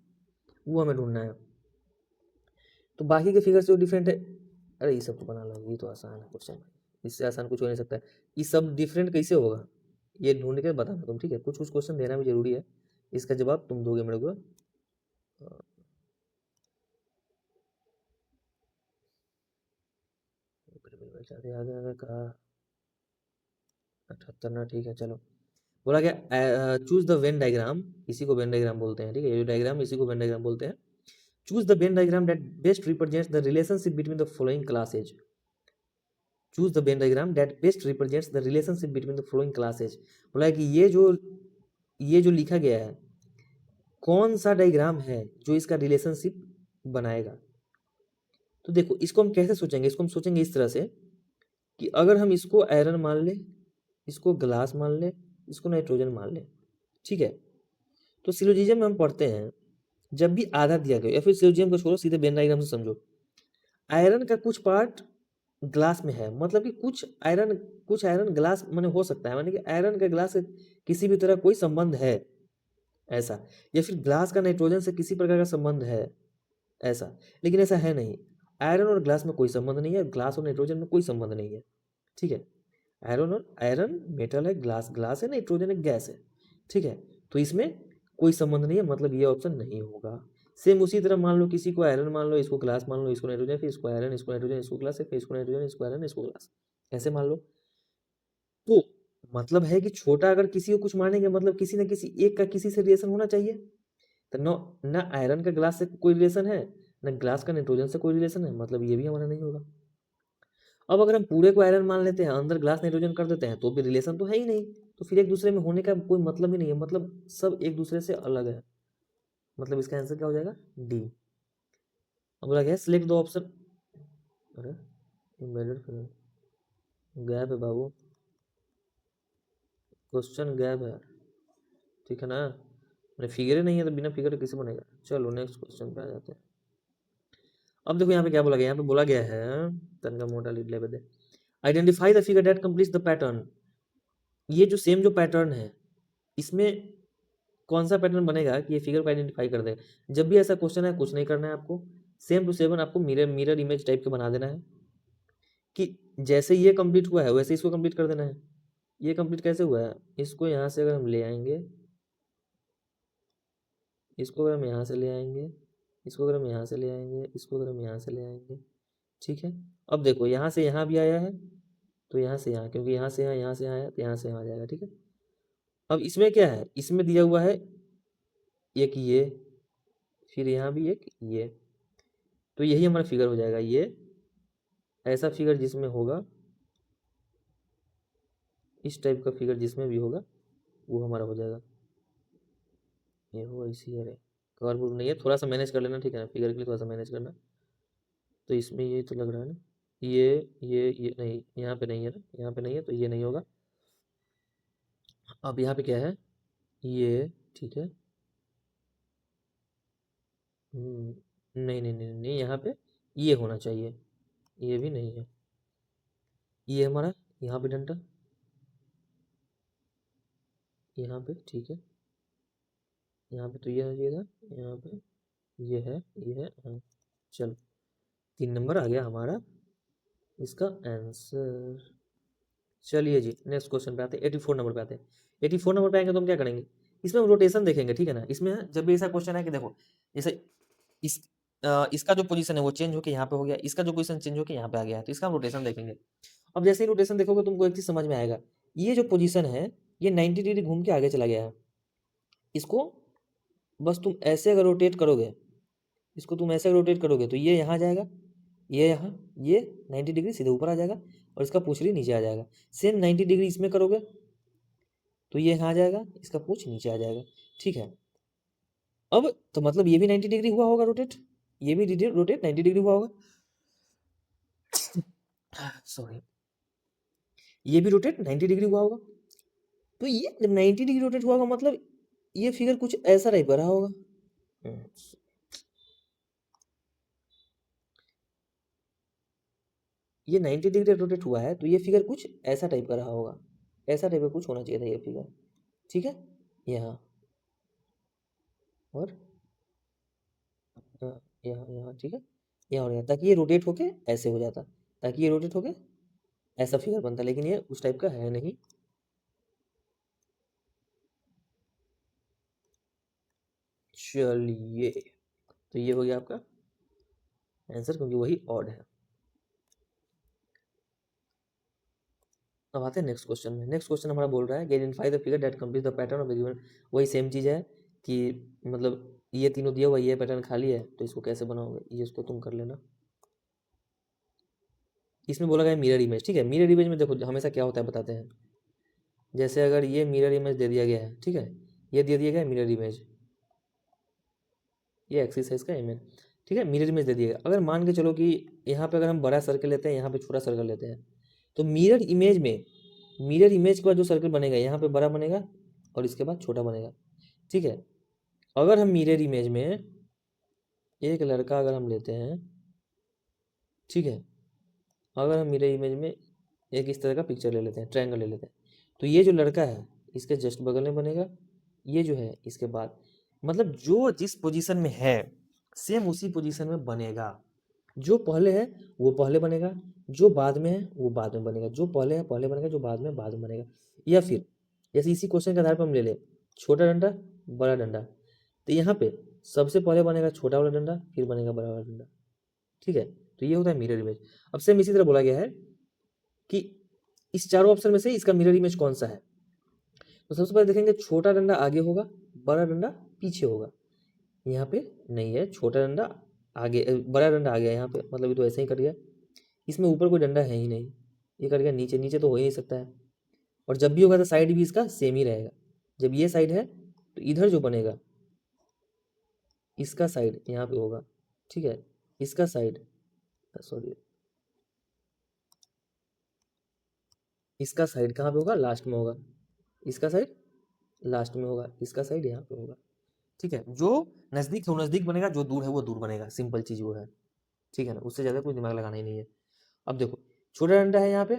वो हमें ढूंढना है। तो बाकी के फिगर से जो डिफरेंट है, अरे ये सब तो बना लो, ये तो आसान है क्वेश्चन, इससे आसान कुछ हो नहीं सकता है। ये सब डिफरेंट कैसे होगा ये ढूंढ के बताना तुम, ठीक है, कुछ कुछ क्वेश्चन देना भी जरूरी है, इसका जवाब तुम दोगे मेरे को। आगे आगे आगे कहा 78 ना, ठीक है चलो। बोला गया चूज द वेन डायग्राम, इसी को वेन डायग्राम बोलते हैं, ठीक है, ये डायग्राम इसी को वेन डायग्राम बोलते हैं। Choose the Venn diagram that best represents the relationship between the following classes, choose the Venn diagram that best represents the relationship between the following classes. बोला है कि ये जो लिखा गया है कौन सा डायग्राम है जो इसका रिलेशनशिप बनाएगा। तो देखो इसको हम कैसे सोचेंगे, इसको हम सोचेंगे इस तरह से कि अगर हम इसको आयरन मान लें, इसको ग्लास मान लें, इसको नाइट्रोजन मान लें, ठीक है, तो सिलोजिज्म में हम पढ़ते हैं जब भी आधा दिया गया, या फिर सिलोजिज्म को छोड़ो सीधे वेन डायग्राम से समझो, आयरन का कुछ पार्ट ग्लास में है, मतलब कि कुछ आयरन ग्लास माने हो सकता है, माने कि आयरन का ग्लास से किसी भी तरह कोई संबंध है ऐसा, या फिर ग्लास का नाइट्रोजन से किसी प्रकार का संबंध है ऐसा, लेकिन ऐसा है नहीं। आयरन और ग्लास में कोई संबंध नहीं है, ग्लास और नाइट्रोजन में कोई संबंध नहीं है, ठीक है। आयरन मेटल है, ग्लास ग्लास है, नाइट्रोजन एक गैस है, ठीक है, तो इसमें कोई संबंध नहीं है, मतलब ये ऑप्शन नहीं होगा। सेम उसी तरह मान लो किसी को आयरन मान लो, इसको ग्लास मान लो, इसको नाइट्रोजन, फिर इसको आयरन, इसको नाइट्रोजन, इसको ग्लास, फिर इसको नाइट्रोजन, इसको आयरन, इसको ग्लास, ऐसे मान लो। तो मतलब है कि छोटा अगर किसी को कुछ मानेंगे, मतलब किसी न किसी एक का किसी से रिलेशन होना चाहिए, तो न आयरन का ग्लास से कोई रिलेशन है, न ग्लास का नाइट्रोजन से कोई रिलेशन है, मतलब ये भी हमारा नहीं होगा। अब अगर हम पूरे को आयरन मान लेते हैं, अंदर ग्लास नाइट्रोजन कर देते हैं, तो भी रिलेशन तो है ही नहीं, तो फिर एक दूसरे में होने का कोई मतलब ही नहीं है, मतलब सब एक दूसरे से अलग है, मतलब इसका आंसर क्या हो जाएगा, डी। अब बोला गया सिलेक्ट दो ऑप्शन, अरे एम्बेडेड गैप है बाबू, क्वेश्चन गैप है, ठीक है ना, मैंने फिगर नहीं है तो बिना फिगर कैसे बनेगा। चलो नेक्स्ट क्वेश्चन पे आ जाते हैं। अब देखो यहाँ पे क्या बोला गया, यहाँ पे बोला गया है तनका मोटा लीड ले दे, identify the figure that completes the pattern. ये जो सेम जो पैटर्न है इसमें कौन सा पैटर्न बनेगा कि ये फिगर को आइडेंटिफाई कर दे। जब भी ऐसा क्वेश्चन है कुछ नहीं करना है आपको, सेम टू सेवन आपको मिरर इमेज टाइप के बना देना है कि जैसे ये कंप्लीट हुआ है वैसे इसको कंप्लीट कर देना है। ये कंप्लीट कैसे हुआ है, इसको यहाँ से अगर हम ले आएंगे, इसको अगर हम यहाँ से ले आएंगे, इसको अगर हम यहाँ से ले आएंगे, इसको अगर हम यहाँ से ले आएंगे, ठीक है। अब देखो यहाँ से यहाँ भी आया है, तो यहाँ से यहाँ, क्योंकि यहाँ से यहाँ से आया तो यहाँ से यहाँ आ जाएगा, ठीक है। अब इसमें क्या है, इसमें दिया हुआ है एक ये, फिर यहाँ भी एक ये, तो यही हमारा फिगर हो जाएगा। ये ऐसा फिगर जिसमें होगा, इस टाइप का फिगर जिसमें भी होगा वो हमारा हो जाएगा। ये हो इसी है रे, कवर प्रूफ नहीं है, थोड़ा सा मैनेज कर लेना, ठीक है ना, फिगर के लिए थोड़ा सा मैनेज करना। तो इसमें ये तो लग रहा है ना, ये नहीं, यहाँ पे नहीं है ना, यहाँ पे नहीं है तो ये नहीं होगा। अब यहाँ पे क्या है, ये, ठीक है। नहीं नहीं नहीं नहीं, यहाँ पे ये होना चाहिए, ये भी नहीं है, ये हमारा यहाँ पे डंडा, यहाँ पे, ठीक है। यहाँ पे तो ये है, ये था, यहाँ पे ये है, हाँ। चलो, 3 नंबर आ गया हमारा इसका आंसर। चलिए जी, नेक्स्ट क्वेश्चन पे आते हैं, 84 नंबर पे आते हैं। 84 नंबर पे आएंगे तो हम क्या करेंगे, इसमें हम रोटेशन देखेंगे, ठीक है ना। इसमें जब भी ऐसा क्वेश्चन है कि देखो, जैसे इस इसका जो पोजीशन है वो चेंज होकर यहाँ पे हो गया, इसका जो पोजीशन चेंज होकर यहाँ पे आ गया है, तो इसका हम रोटेशन देखेंगे। अब जैसे ही रोटेशन देखोगे तुमको एक चीज समझ में आएगा, ये जो पोजीशन है ये 90 डिग्री घूम के आगे चला गया है। इसको बस तुम ऐसे अगर रोटेट करोगे, इसको तुम ऐसे रोटेट करोगे तो ये यहाँ जाएगा, ये यहाँ, ये 90 डिग्री सीधे ऊपर आ जाएगा और इसका पूंछड़ी नीचे आ जाएगा। सेम 90 डिग्री इसमें करोगे तो ये यहाँ आ जाएगा, इसका पूंछ नीचे आ जाएगा, ठीक है। अब तो मतलब ये भी 90 डिग्री हुआ होगा रोटेट, ये भी रोटेट 90 डिग्री हुआ होगा, सॉरी, ये भी रोटेट 90 डिग्री हुआ होगा। तो ये जब 90 डिग्री रोटेट हुआ होगा मतलब ये फिगर कुछ ऐसा टाइप का रहा होगा। ये 90 डिग्री रोटेट हुआ है तो ये फिगर कुछ ऐसा टाइप का रहा होगा, ऐसा टाइप का कुछ होना चाहिए था ये फिगर, ठीक है। यहाँ और यहाँ यहाँ, ठीक है, यहाँ और यहाँ, ताकि ये रोटेट होके ऐसे हो जाता, ताकि ये रोटेट होके ऐसा फिगर बनता, लेकिन ये उस टाइप का है नहीं। चलिए, तो ये हो गया आपका आंसर, क्योंकि वही ऑड है। अब आते हैं नेक्स्ट क्वेश्चन में। नेक्स्ट क्वेश्चन हमारा बोल रहा है identify the figure that complete the pattern of the given. वही सेम चीज़ है कि मतलब ये तीनों दिया हुआ, ये पैटर्न खाली है, तो इसको कैसे बनाओगे, ये इसको तुम कर लेना। इसमें बोला गया मिरर इमेज, ठीक है। मिरर इमेज में देखो हमेशा क्या होता है बताते हैं, जैसे अगर ये मिरर इमेज दे दिया गया है, ठीक है, ये दे दिया गया है मिरर इमेज, ये एक्सिस है इसका इमेज, ठीक है, मिरर इमेज दे दिया गया। अगर मान के चलो कि यहाँ पे अगर हम बड़ा सर्कल लेते हैं, यहाँ पे छोटा सर्कल लेते हैं, तो मिरर इमेज में, मिरर इमेज के बाद जो सर्कल बनेगा यहाँ पे बड़ा बनेगा और इसके बाद छोटा बनेगा, ठीक है। अगर हम मिरर इमेज में एक लड़का अगर हम लेते हैं, ठीक है, अगर हम मिरर इमेज में एक इस तरह का पिक्चर ले लेते हैं, ट्रायंगल ले लेते हैं, तो ये जो लड़का है इसके जस्ट बगल में बनेगा, ये जो है इसके बाद, मतलब जो जिस पोजीशन में है सेम उसी पोजीशन में बनेगा। जो पहले है वो पहले बनेगा, जो बाद में है वो बाद में बनेगा, जो पहले है पहले बनेगा, जो बाद में बाद में बनेगा। या फिर जैसे इसी क्वेश्चन के आधार पर हम ले ले छोटा डंडा बड़ा डंडा, तो यहाँ पे सबसे पहले बनेगा छोटा वाला डंडा, फिर बनेगा बड़ा वाला डंडा, ठीक है। तो ये होता है मिरर इमेज। अब सेम इसी तरह बोला गया है कि इस चारों ऑप्शन में से इसका मिरर इमेज कौन सा है। तो सबसे पहले देखेंगे छोटा डंडा आगे होगा, बड़ा डंडा पीछे होगा। यहाँ पे नहीं है, छोटा डंडा आगे, बड़ा डंडा आ गया यहाँ पे, मतलब ये तो ऐसे ही कट गया, इसमें ऊपर कोई डंडा है ही नहीं, ये कट गया नीचे, नीचे तो हो ही नहीं सकता है। और जब भी होगा तो साइड भी इसका सेम ही रहेगा। जब ये साइड है तो इधर जो बनेगा इसका साइड यहाँ पे होगा, ठीक है, इसका साइड, सॉरी, इसका साइड कहाँ पे होगा, लास्ट में होगा, इसका साइड लास्ट में होगा, इसका साइड यहाँ पे होगा, ठीक है। जो नजदीक है वो नजदीक बनेगा, जो दूर है वो दूर बनेगा, सिंपल चीज वो है, ठीक है ना, उससे ज्यादा कोई दिमाग लगाना ही नहीं है। अब देखो छोटा डंडा है यहाँ पे,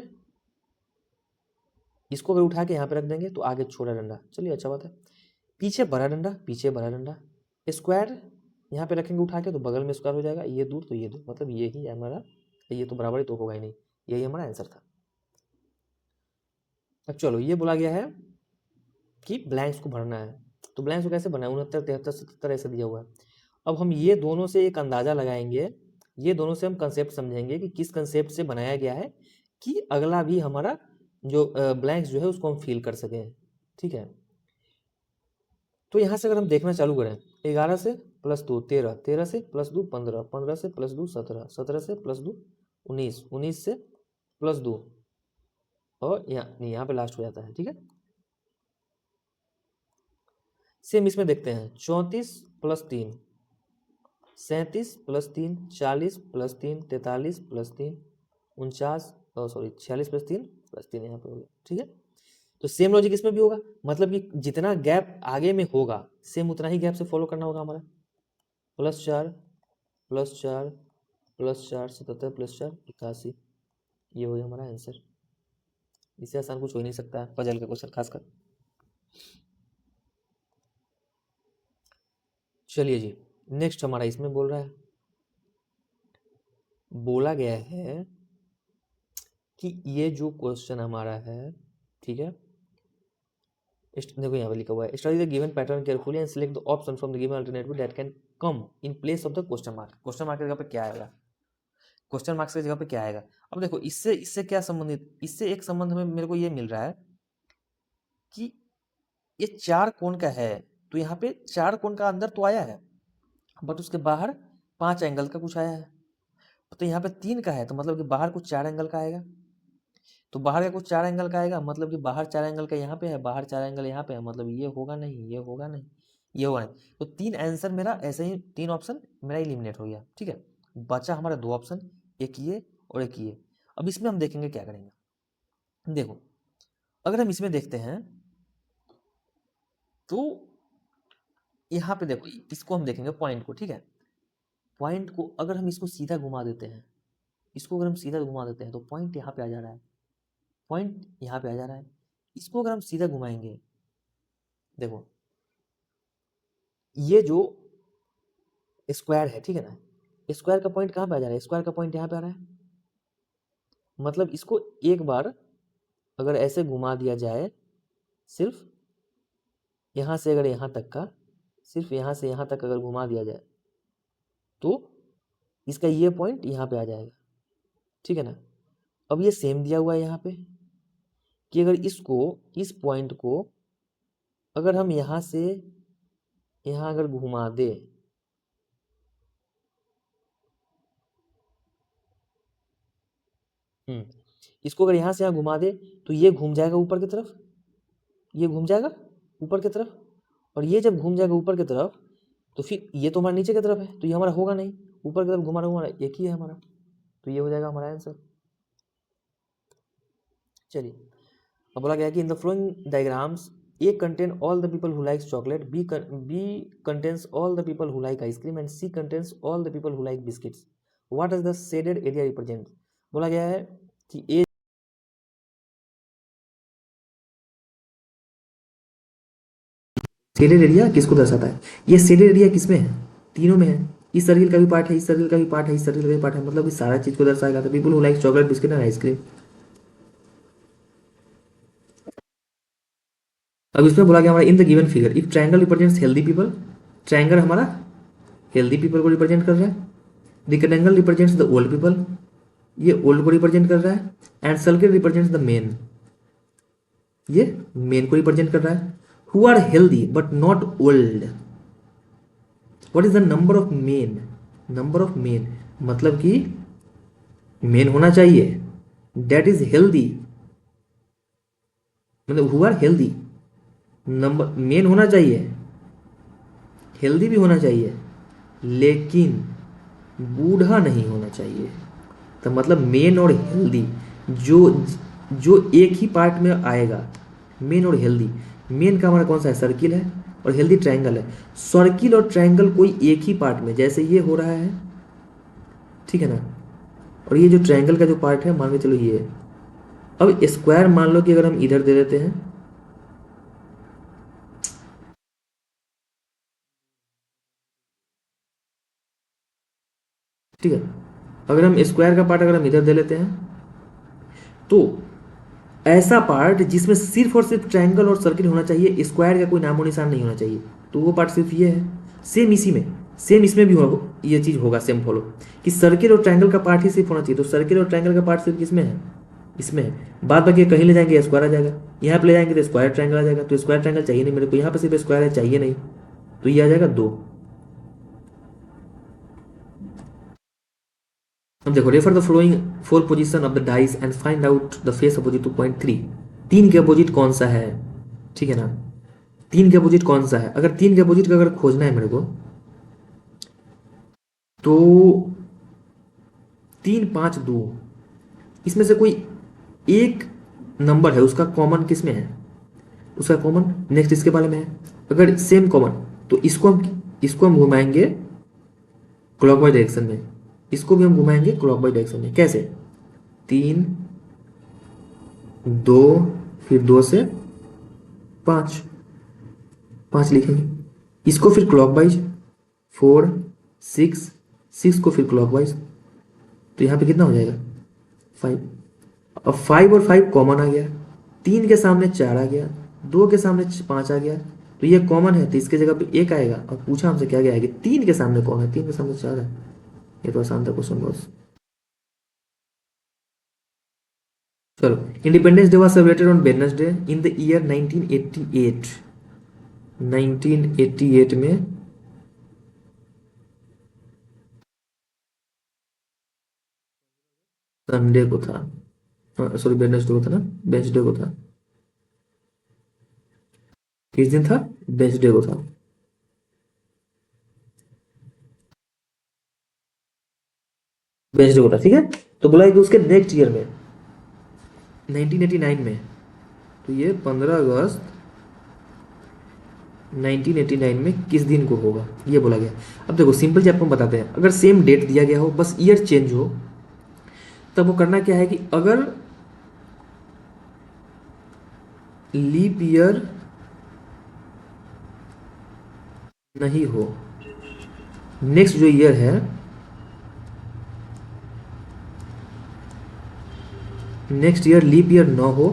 इसको अगर उठा के यहाँ पे रख देंगे तो आगे छोटा डंडा, चलिए अच्छा बात है। पीछे बड़ा डंडा, पीछे बड़ा डंडा, स्क्वायर यहाँ पे रखेंगे उठा के तो बगल में स्क्वायर हो जाएगा, ये दूर तो ये दूर, मतलब ये ही हमारा, ये तो बराबर ही तो होगा ही नहीं, यही हमारा आंसर था। अब चलो ये बोला गया है कि ब्लैंक्स को भरना है, तो ब्लैंक्स को कैसे भरना है, 69 73 77 ऐसे दिया हुआ है। अब हम ये दोनों से एक अंदाजा लगाएंगे, ये दोनों से हम कंसेप्ट समझेंगे कि किस कंसेप्ट से बनाया गया है कि अगला भी हमारा जो ब्लैंक्स जो है उसको हम फिल कर सकें, ठीक है। तो यहाँ से अगर हम देखना चालू करें, 11 से +2 13, 13 से +2 15, 15 से +2 17, 17 से +2 19, 19 से +2 और यहाँ नहीं, यहाँ पे लास्ट हो जाता है, ठीक है। सेम इसमें देखते हैं, 34+3 37+3 40+3 43+3 49, सॉरी 46+3 यहाँ पे हो गया, ठीक है। तो सेम लॉजिक इसमें भी होगा, मतलब कि जितना गैप आगे में होगा सेम उतना ही गैप से फॉलो करना होगा हमारा। +4 +4 +4 77 +4 81, ये हो गया हमारा आंसर। इससे आसान कुछ हो ही नहीं सकता है पजल का क्वेश्चन खासकर। चलिए जी, नेक्स्ट हमारा इसमें बोल रहा है, बोला गया है कि ये जो क्वेश्चन हमारा है, ठीक है, देखो यहाँ पे लिखा हुआ है, study the given pattern carefully and select the option from the given alternative that can come in place of the question mark. Question mark की जगह पे क्या आएगा, क्वेश्चन मार्क्स की जगह पे क्या आएगा। अब देखो इससे इससे क्या संबंधित, इससे एक संबंध में मेरे को ये मिल रहा है कि ये 4 कोण का है, तो यहाँ पे 4 कोण का अंदर तो आया है, बट उसके बाहर 5 एंगल का कुछ आया है। तो यहाँ पे 3 का है, तो मतलब कि बाहर कुछ 4 एंगल का आएगा, तो बाहर का कुछ 4 एंगल का आएगा, मतलब कि बाहर 4 एंगल का यहाँ पे है, बाहर 4 एंगल यहाँ पे है, मतलब ये होगा नहीं, ये होगा नहीं, ये होगा नहीं। तो 3 आंसर मेरा ऐसे ही, 3 ऑप्शन मेरा इलिमिनेट हो गया, ठीक है। बचा हमारा 2 ऑप्शन, एक ये और एक ये। अब इसमें हम देखेंगे क्या करेंगे। देखो अगर हम इसमें देखते हैं तो यहाँ पे देखो, इसको हम देखेंगे पॉइंट को, ठीक है। पॉइंट को अगर हम इसको सीधा घुमा देते हैं, इसको अगर हम सीधा घुमा देते हैं तो पॉइंट यहाँ पे आ जा रहा है, पॉइंट यहाँ पे आ जा रहा है। इसको अगर हम सीधा घुमाएंगे, देखो ये जो स्क्वायर है, ठीक है ना, स्क्वायर का पॉइंट कहाँ पे आ जा रहा है, स्क्वायर का पॉइंट यहाँ पे आ रहा है। मतलब इसको एक बार अगर ऐसे घुमा दिया जाए, सिर्फ यहाँ से अगर यहाँ तक का, सिर्फ यहाँ से यहाँ तक अगर घुमा दिया जाए तो इसका ये पॉइंट यहाँ पे आ जाएगा, ठीक है ना। अब ये सेम दिया हुआ है यहाँ पे कि अगर इसको, इस पॉइंट को अगर हम यहाँ से यहाँ अगर घुमा दे, इसको अगर यहाँ से यहाँ घुमा दे तो ये घूम जाएगा ऊपर की तरफ, ये घूम जाएगा ऊपर की तरफ, और ये जब घूम जाएगा ऊपर की तरफ तो फिर ये तो हमारा नीचे की तरफ है, तो ये हमारा होगा नहीं, ऊपर की तरफ घुमा रहा हमारा एक ही है हमारा, तो ये हो जाएगा हमारा आंसर। चलिए अब बोला गया कि in the flowing diagrams A contain all the people who likes chocolate, B contains all the people who like ice cream, and C contains all the people who like biscuits. What does the shaded area represent? बोला गया है कि A shaded area किसको दर्शाता है, ये shaded area किसमें है, तीनों में है। इस सर्किल का भी पार्ट है, इस सर्किल का भी पार्ट है, इस सर्किल का भी पार्ट है, मतलब इस सारा चीज को दर्शाएगा। तो people who like chocolate, biscuit and ice cream. अब इसमें बोला गया हमारा in the given figure if triangle represents healthy people, triangle हमारा हेल्दी पीपल को रिप्रेजेंट कर रहा है, rectangle represents the old people, ये ओल्ड को रिप्रेजेंट कर रहा है, and circle represents the men, ये मेन को रिप्रेजेंट कर रहा है। Who are healthy but not old, what is the number of main, number of men मतलब कि मेन होना चाहिए, दैट इज हेल्दी, मतलब who are healthy, number men होना चाहिए, हेल्दी भी होना चाहिए, लेकिन बूढ़ा नहीं होना चाहिए। तो मतलब मेन और हेल्दी जो जो एक ही पार्ट में आएगा, मेन और हेल्दी। मेन का हमारा कौन सा है, सर्किल है, और हेल्दी ट्रायंगल है। सर्किल और ट्रायंगल कोई एक ही पार्ट में, जैसे ये हो रहा है, ठीक है ना, और ये जो ट्रायंगल का जो पार्ट है मान के चलो ये है। अब स्क्वायर मान लो कि अगर हम इधर दे देते हैं, ठीक है, अगर हम स्क्वायर का पार्ट अगर हम इधर दे लेते हैं तो ऐसा पार्ट जिसमें सिर्फ और सिर्फ ट्रायंगल और सर्किल होना चाहिए, स्क्वायर का कोई नामो निशान नहीं होना चाहिए, तो वो पार्ट सिर्फ ये है। सेम इसी में, सेम इसमें भी हो, ये चीज़ होगा सेम फॉलो कि सर्किल और ट्रायंगल का पार्ट ही सिर्फ होना चाहिए। तो सर्किल और ट्रायंगल का पार्ट सिर्फ किसमें है, इसमें है। बाद बाकी कहीं ले जाएंगे स्क्वायर आ जाएगा, यहाँ पे ले जाएंगे तो स्क्वायर ट्रायंगल आ जाएगा। तो स्क्वायर ट्रायंगल चाहिए नहीं मेरे को, यहाँ पे सिर्फ स्क्वायर है, चाहिए नहीं, तो ये आ जाएगा 2। अब देखो refer the flowing 4 position of the dice and find out the face opposite two point 3। 3 के अपोजिट कौन सा है, ठीक है ना। 3 के अपोजिट कौन सा है? अगर 3 के अपोजिट का अगर खोजना है मेरे को, तो 3 5 2, इसमें से कोई एक नंबर है उसका कॉमन किस में है? उसका कॉमन नेक्स्ट इसके बारे में है। अगर सेम कॉमन, तो इसको हम घुमाएंगे क्लॉकवाइज डायरेक्शन में, इसको भी हम घुमाएंगे क्लॉकवाइज डायरेक्शन में। कैसे? 3 2, फिर 2 से 5, 5 लिखेंगे। इसको फिर क्लॉकवाइज 4 6, 6 को फिर क्लॉकवाइज, तो यहाँ पे कितना हो जाएगा? 5। अब 5 और 5 कॉमन आ गया, 3 के सामने 4 आ गया, 2 के सामने 5 आ गया, तो ये कॉमन है, तो इसके जगह पे 1 आएगा। और पूछा हमसे क्या गया है कि 3 के सामने कौन है? 3 के सामने 4 है। ये तो आसान था क्वेश्चन बॉस। चलो, independence day was celebrated on Wednesday in the year 1988। 1988 में संडे को था, सॉरी वेडनेसडे को था ना, वेडनेसडे को था। किस दिन था? वेडनेसडे को था। वेडनेसडे को था, ठीक है। तो बोला कि उसके नेक्स्ट ईयर में 1989 में, तो ये 15 अगस्त 1989 में किस दिन को होगा, ये बोला गया। अब देखो सिंपल से आपको बताते हैं, अगर सेम डेट दिया गया हो, बस ईयर चेंज हो, तब वो करना क्या है कि अगर लीप ईयर नहीं हो, नेक्स्ट जो ईयर है, नेक्स्ट ईयर लीप ईयर ना हो,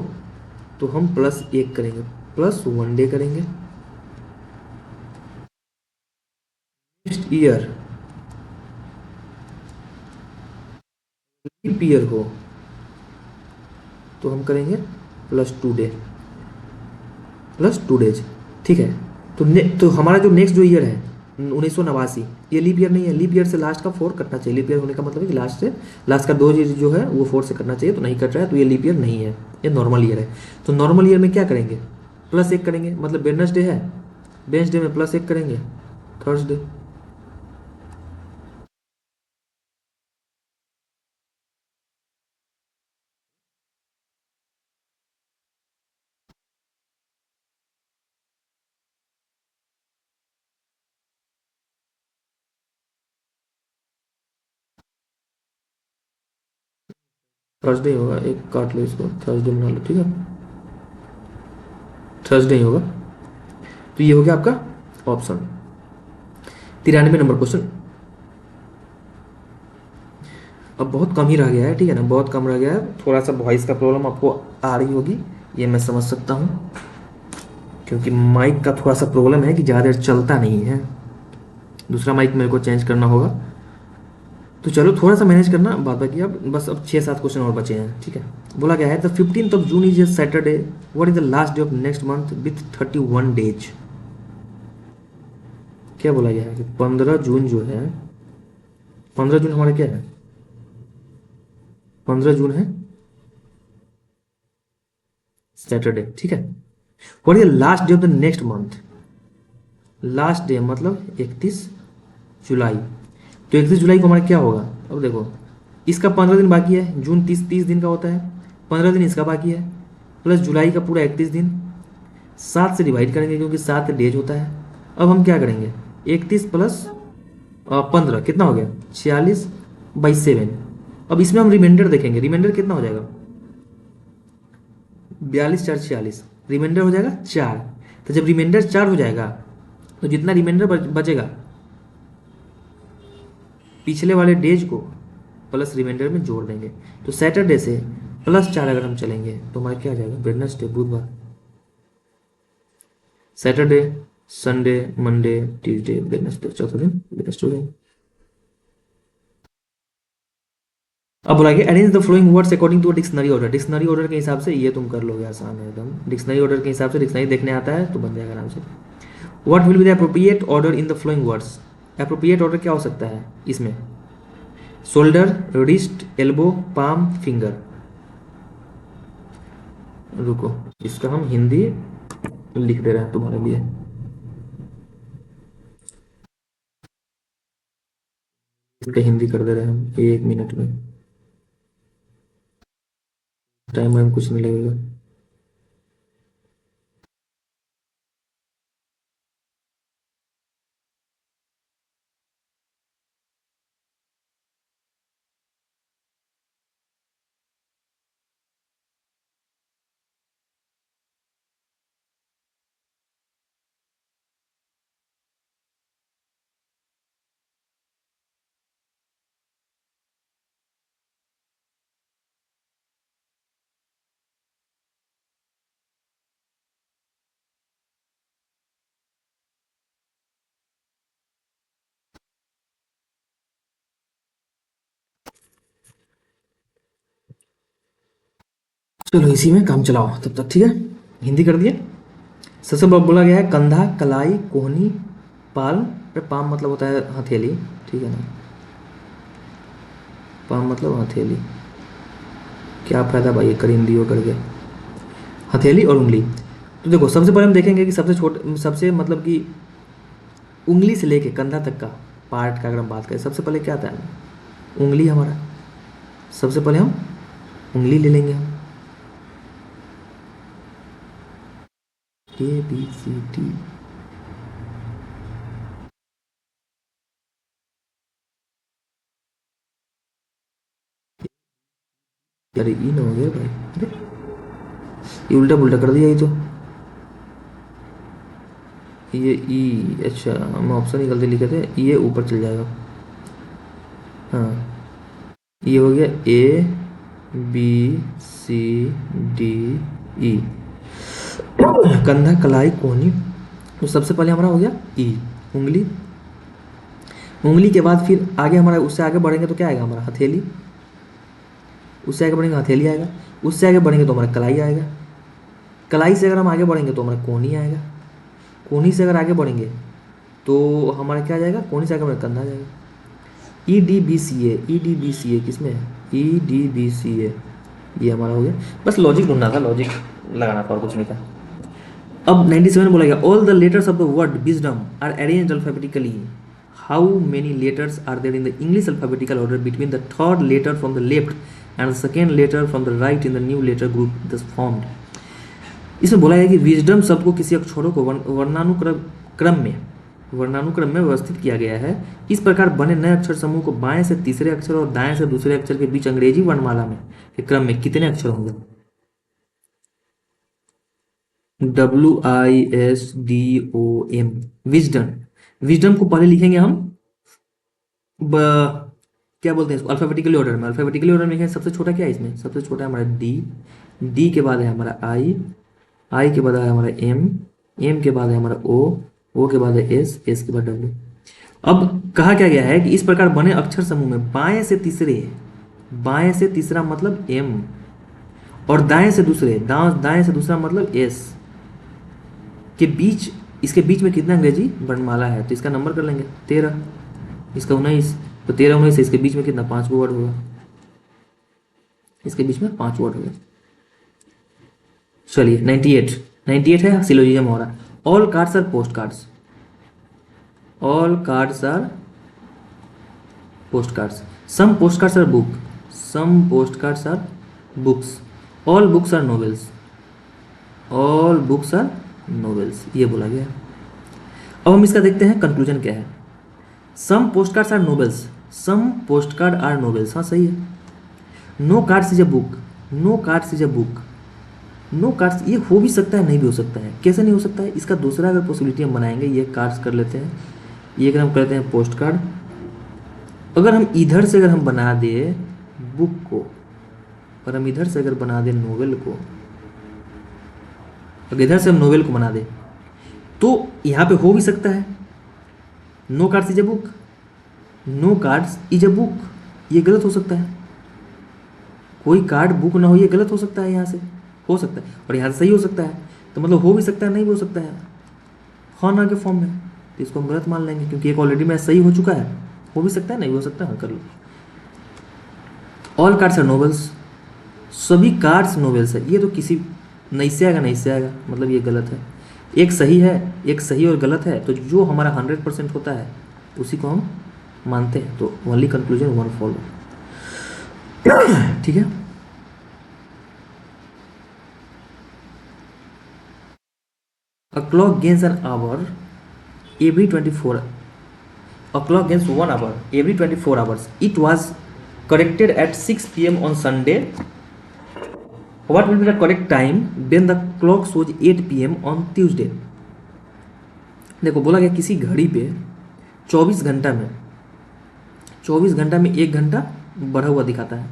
तो हम +1 करेंगे, +1 डे करेंगे। नेक्स्ट ईयर लीप ईयर हो, तो हम करेंगे +2 डे, +2 डेज, ठीक है। तो हमारा जो नेक्स्ट जो ईयर है 1989, ये लीप ईयर नहीं है। लीप ईयर से लास्ट का 4 कटना चाहिए। लीप ईयर होने का मतलब है कि लास्ट का 2 जो है वो 4 से कटना चाहिए, तो नहीं कट रहा है, तो ये लीप ईयर नहीं है, ये नॉर्मल ईयर है। तो नॉर्मल ईयर में क्या करेंगे? +1 करेंगे, मतलब वेडनेसडे है, वेडनेसडे में +1 करेंगे, थर्सडे। थर्सडे होगा, एक काट लो इसको, थर्सडे बना लो, ठीक है। थर्सडे ही होगा। तो ये हो गया आपका ऑप्शन। 93 number question. अब बहुत कम ही रह गया है, ठीक है ना, बहुत कम रह गया है। थोड़ा सा वॉइस का प्रॉब्लम आपको आ रही होगी, ये मैं समझ सकता हूँ, क्योंकि माइक का थोड़ा सा प्रॉब्लम है कि ज़्यादा देर चलता नहीं है। दूसरा माइक मेरे को चेंज करना होगा। तो चलो थोड़ा सा मैनेज करना, बाद बाकी अब बस अब 6-7 क्वेश्चन और बचे हैं, ठीक है। बोला गया है the 15th of June is a Saturday, what is the last day of next month with 31 days. क्या बोला गया है कि 15 जून जो है, 15 जून हमारा क्या है? 15 जून है सैटरडे, ठीक है। What is the last day of the next month? Last day मतलब 31 जुलाई। तो 31 जुलाई को हमारा क्या होगा? अब देखो, इसका 15 दिन बाकी है, जून 30 दिन का होता है, 15 दिन इसका बाकी है, प्लस जुलाई का पूरा 31 दिन, 7 से डिवाइड करेंगे क्योंकि 7 डेज होता है। अब हम क्या करेंगे? 31 प्लस 15 कितना हो गया? 46/7। अब इसमें हम रिमाइंडर देखेंगे, रिमाइंडर कितना हो जाएगा? 42 4 46, रिमाइंडर हो जाएगा 4। तो जब रिमाइंडर 4 हो जाएगा, तो जितना रिमाइंडर बचेगा पिछले वाले डेज को प्लस रिमाइंडर में जोड़ देंगे। तो सैटरडे से +4 अगर हम चलेंगे तो हमारा क्या आ जाएगा? वेडनेसडे, बुधवार, Saturday, Sunday, Monday, Tuesday, Wednesday, चौथा दिन वेडनेसडे हो जाएगा। अब बोला कि arrange the following words according to dictionary order. Dictionary order के हिसाब से ये तुम कर लोगे, आसान है एकदम। डिक्शनरी ऑर्डर के हिसाब से, डिक्शनरी देखने आता है तो बन जाएगा आराम से। What will be the appropriate order in the following words. Appropriate order क्या हो सकता है इसमें? Shoulder, wrist, elbow, palm, finger. रुको, इसका हम हिंदी लिख दे रहे हैं तुम्हारे लिए। इसका हिंदी कर दे रहे हैं हम 1 मिनट में, टाइम वाइम कुछ नहीं लगेगा। चलो इसी में काम चलाओ तब तक, ठीक है। हिंदी कर दिए। सबसे बोला गया है कंधा, कलाई, कोहनी, पाल्म। अरे पाम मतलब होता है हथेली, ठीक है ना। पाम मतलब हथेली। क्या फायदा भाई करीम दियो करके, हथेली और उंगली। तो देखो सबसे पहले हम देखेंगे कि सबसे छोटे, सबसे मतलब कि उंगली से लेके कंधा तक का पार्ट का अगर हम बात करें, सबसे पहले क्या आता है, उंगली हमारा। सबसे पहले हम उंगली ले लेंगे हम, ABCD। अरे ई ना हो गया भाई, अरे ये उल्टा पुल्टा कर दिया ये तो। ये ई, अच्छा हम ऑप्शन ही गलती लिखे थे, ये ऊपर चल जाएगा। हाँ ये हो गया ABCD ई। कंधा, कलाई, कोहनी। तो सबसे पहले हमारा हो गया ई, उंगली। उंगली के बाद फिर आगे हमारा, उससे आगे बढ़ेंगे तो क्या आएगा हमारा, हथेली। उससे आगे बढ़ेंगे हथेली आएगा। उससे आगे बढ़ेंगे तो हमारा कलाई आएगा। कलाई से अगर हम आगे बढ़ेंगे तो हमारा कोहनी आएगा। कोहनी से अगर आगे बढ़ेंगे तो हमारा क्या आ जाएगा, कोहनी से आगे हमारा कंधा आ जाएगा। EDBCA, EDBCA किसमें है, EDBCA ये हमारा हो गया। बस लॉजिक ढूंढना था, लॉजिक लगाना था और कुछ नहीं था। अब 97 बोला गया all the letters of the word wisdom are arranged alphabetically. How many letters are there in the English alphabetical order between the third letter from the left and the second letter from the right in the new letter group thus formed. इसमें बोला है कि wisdom शब्द को किसी अक्षरों को वर्णानुक्रम में व्यवस्थित किया गया है। इस प्रकार बने नए अक्षर समूह को बाएं से तीसरे अक्षर और दाएं से दूसरे अक्षर के बीच अंग्रेजी वर्णमाला में के क्रम में कितने अक्षर होंगे। WISDOM, wisdom. विजडम को पहले लिखेंगे हम क्या बोलते हैं इसको, अल्फाबेटिकली ऑर्डर में। अल्फाबेटिकली ऑर्डर में लिखेंगे, सबसे छोटा क्या है इसमें, सबसे छोटा है हमारा D, D के बाद है हमारा I के बाद है हमारा M के बाद है हमारा O के बाद है S के बाद W। अब कहा क्या गया है कि इस प्रकार बने अक्षर समूह में बाएं से तीसरा मतलब M, और दाएं से दूसरा मतलब S के बीच, इसके बीच में कितना अंग्रेजी वर्णमाला है, तो इसका नंबर कर लेंगे 13, इसका 19, तो 13 19 से इसके बीच में कितना 5 वर्ड होगा, इसके बीच में 5 वर्ड होगा। चलिए 98 है सिलोजिज्म हो रहा। All cards are post cards, all cards are post cards, some post cards are books, all books are novels, all books are novels, ये बोला गया। अब हम इसका देखते हैं कंक्लूजन क्या है। Some post cards are novels, some post card are novels, हाँ सही है। No cards is a book, no cards is a book, no cards, ये हो भी सकता है नहीं भी हो सकता है। कैसे नहीं हो सकता है, इसका दूसरा अगर पॉसिबिलिटी हम बनाएंगे, ये कार्ड्स कर लेते हैं, ये अगर हम करते हैं पोस्ट कार्ड, अगर हम इधर से अगर हम बना दे बुक को, और हम इधर से अगर बना दे नोवेल को, अगर इधर से हम नोवेल को बना दे तो यहाँ पे हो भी सकता है no cards is a book, no cards is a book, ये गलत हो सकता है। कोई कार्ड बुक ना हो, ये गलत हो सकता है, यहाँ से हो सकता है, और यहाँ से सही हो सकता है। तो मतलब हो भी सकता है नहीं भी हो सकता है, हाँ ना के फॉर्म में, तो इसको हम गलत मान लेंगे क्योंकि एक ऑलरेडी में सही हो चुका है। हो भी सकता है नहीं हो सकता है, कर लो। ऑल कार्ड्स आर नॉवेल्स, सभी कार्ड्स नॉवेल्स है, ये तो किसी नहीं से आएगा, मतलब ये गलत है। एक सही है, एक सही और गलत है, तो जो हमारा 100% होता है उसी को हम मानते हैं। तो ओनली कंक्लूजन वन फॉलो। ठीक है। A clock gains an hour every 24 a clock gains 1 hour every 24 hours. It was corrected at 6 p.m. on Sunday. What will be the correct time when the clock shows 8 p.m. on Tuesday? देखो बोला गया किसी घड़ी पे 24 घंटा में 1 घंटा बढ़ा हुआ दिखाता है।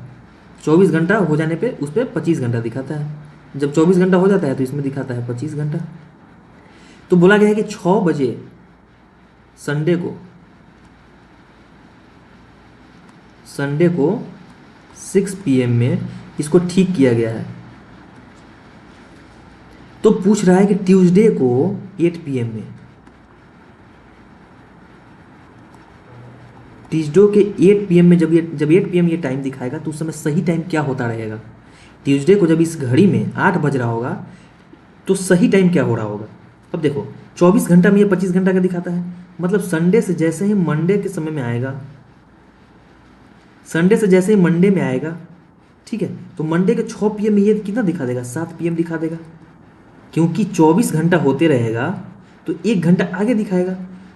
24 घंटा हो जाने पे उस पर 25 घंटा दिखाता है। जब 24 घंटा हो जाता है तो इसमें दिखाता है 25 घंटा। तो बोला गया है कि 6 बजे संडे को 6 PM में इसको ठीक किया गया है। तो पूछ रहा है कि ट्यूसडे को 8 PM में, ट्यूसडे के 8 PM में जब 8 PM ये टाइम दिखाएगा तो उस समय सही टाइम क्या होता रहेगा। ट्यूसडे को जब इस घड़ी में 8 बज रहा होगा तो सही टाइम क्या हो रहा होगा। अब देखो 24 घंटा में ये 25 घंटा का दिखाता है, मतलब संडे से जैसे ही मंडे के समय में आएगा, संडे से जैसे ही मंडे में आएगा, ठीक है, तो मंडे के 6 PM में ये कितना दिखा देगा, 7 PM दिखा देगा। क्योंकि 24 घंटा होते रहेगा तो 1 घंटा आगे दिखाएगा।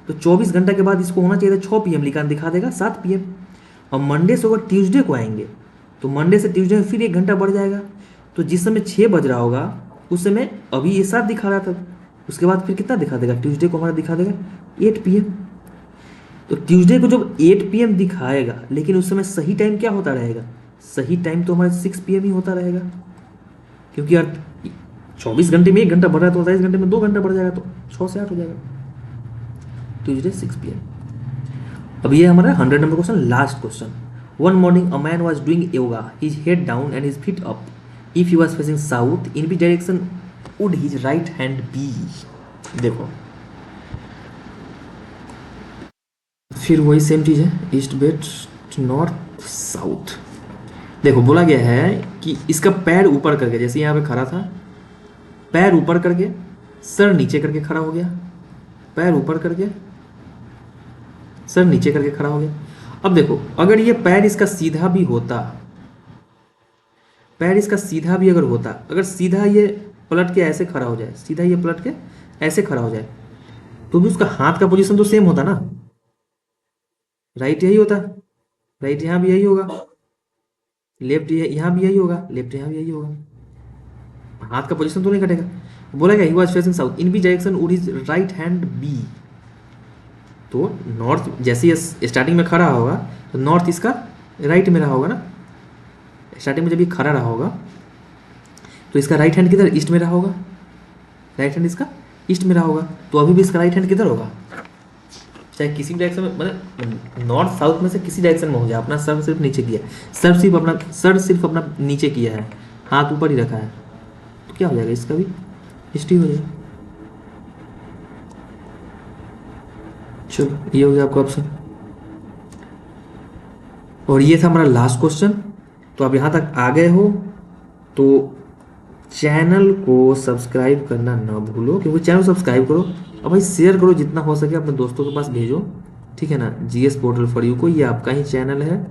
तो 24 घंटा के बाद इसको होना चाहिए था 6 PM, लिखा दिखा देगा 7 PM। और मंडे से अगर ट्यूसडे को आएंगे तो मंडे से ट्यूसडे में फिर 1 घंटा बढ़ जाएगा। तो जिस समय 6 बज रहा होगा उस समय अभी ये 7 दिखा रहा था, उसके बाद फिर कितना दिखा देगा, ट्यूसडे को हमारा दिखा देगा 8 PM। तो ट्यूसडे को जब 8 PM दिखाएगा लेकिन उस समय सही टाइम क्या होता रहेगा, सही टाइम तो हमारा 6 PM ही होता रहेगा। क्योंकि यार 24 घंटे में 1 घंटा बढ़ रहा है तो 28 घंटे में 2 घंटा बढ़ जाएगा, तो 6 से 8 हो जाएगा। Tuesday 6 PM। अब ये हमारा 100 number question, last question. One morning a man was doing yoga, his head down and his feet up. If he was facing south in which direction would his right hand be. देखो फिर वही same चीज है, east west north south. देखो बोला गया है कि इसका पैर ऊपर करके, जैसे यहाँ पे खड़ा था, पैर ऊपर करके सर नीचे करके खड़ा हो गया, पैर ऊपर करके सर नीचे करके खड़ा हो गया। अब देखो अगर ये पैर इसका सीधा भी होता, पैर इसका सीधा भी अगर होता, अगर सीधा ये पलट के ऐसे खड़ा हो जाए, सीधा ये पलट के ऐसे खड़ा हो जाए, तो भी उसका हाथ का पोजीशन तो सेम होता ना, राइट यही होता, राइट यहाँ भी यही होगा, लेफ्ट यहाँ भी यही होगा, लेफ्ट यहाँ भी यही होगा, हाथ का पोजीशन तो नहीं कटेगा। बोला गया he was facing south in which direction would his right hand be. तो नॉर्थ जैसे ये स्टार्टिंग में खड़ा होगा तो नॉर्थ इसका राइट में रहा होगा ना, स्टार्टिंग में जब ये खड़ा रहा होगा तो इसका राइट हैंड किधर, ईस्ट में रहा होगा, राइट हैंड इसका ईस्ट में रहा होगा। तो अभी भी इसका राइट हैंड किधर होगा, चाहे किसी डायरेक्शन में, मतलब नॉर्थ साउथ में से किसी डायरेक्शन में हो जाए, अपना सर सिर्फ नीचे किया, सर सिर्फ अपना नीचे किया है, हाथ ऊपर ही रखा है, तो क्या हो जाएगा, इसका भी ईस्ट ही हो जाएगा। चलो ये हो गया आपका ऑप्शन। और ये था हमारा लास्ट क्वेश्चन। तो आप यहाँ तक आ गए हो तो चैनल को सब्सक्राइब करना ना भूलो, क्योंकि चैनल सब्सक्राइब करो और भाई शेयर करो, जितना हो सके अपने दोस्तों के पास भेजो, ठीक है ना। जीएस पोर्टल फॉर यू को, ये आपका ही चैनल है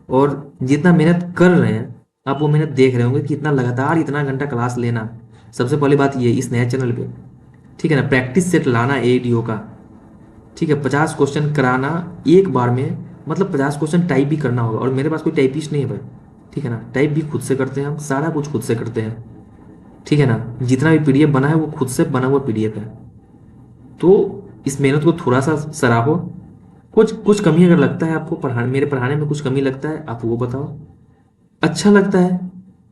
और जितना मेहनत कर रहे हैं आप वो मेहनत देख रहे होंगे कि इतना लगातार इतना घंटा क्लास लेना। सबसे पहली बात ये इस नए चैनल पे, ठीक है ना, प्रैक्टिस सेट लाना एडीओ का, ठीक है, 50 क्वेश्चन कराना एक बार में, मतलब 50 क्वेश्चन टाइप भी करना होगा। और मेरे पास कोई टाइपिस्ट नहीं है भाई, ठीक है ना, टाइप भी खुद से करते हैं हम, सारा कुछ खुद से करते हैं, ठीक है ना। जितना भी पीडीएफ बना है वो खुद से बना हुआ पीडीएफ है। तो इस मेहनत को थोड़ा सा सराहो। कुछ कमी अगर लगता है आपको मेरे पढ़ाने में कुछ कमी लगता है आप वो बताओ, अच्छा लगता है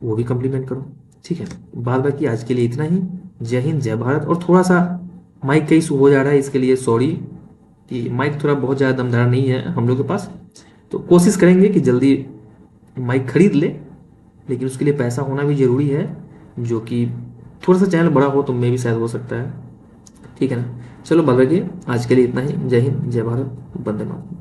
वो भी कम्प्लीमेंट करो, ठीक है। बाद बाकी आज के लिए इतना ही। जय हिंद जय भारत। और थोड़ा सा माइक का इशू हो जा रहा है, इसके लिए सॉरी कि माइक थोड़ा बहुत ज़्यादा दमदार नहीं है हम लोग के पास, तो कोशिश करेंगे कि जल्दी माइक खरीद ले, लेकिन उसके लिए पैसा होना भी ज़रूरी है, जो कि थोड़ा सा चैनल बड़ा हो तो मैं भी शायद हो सकता है, ठीक है ना। चलो बाद बाकी आज के लिए इतना ही। जय हिंद जय भारत, वंदे मातरम।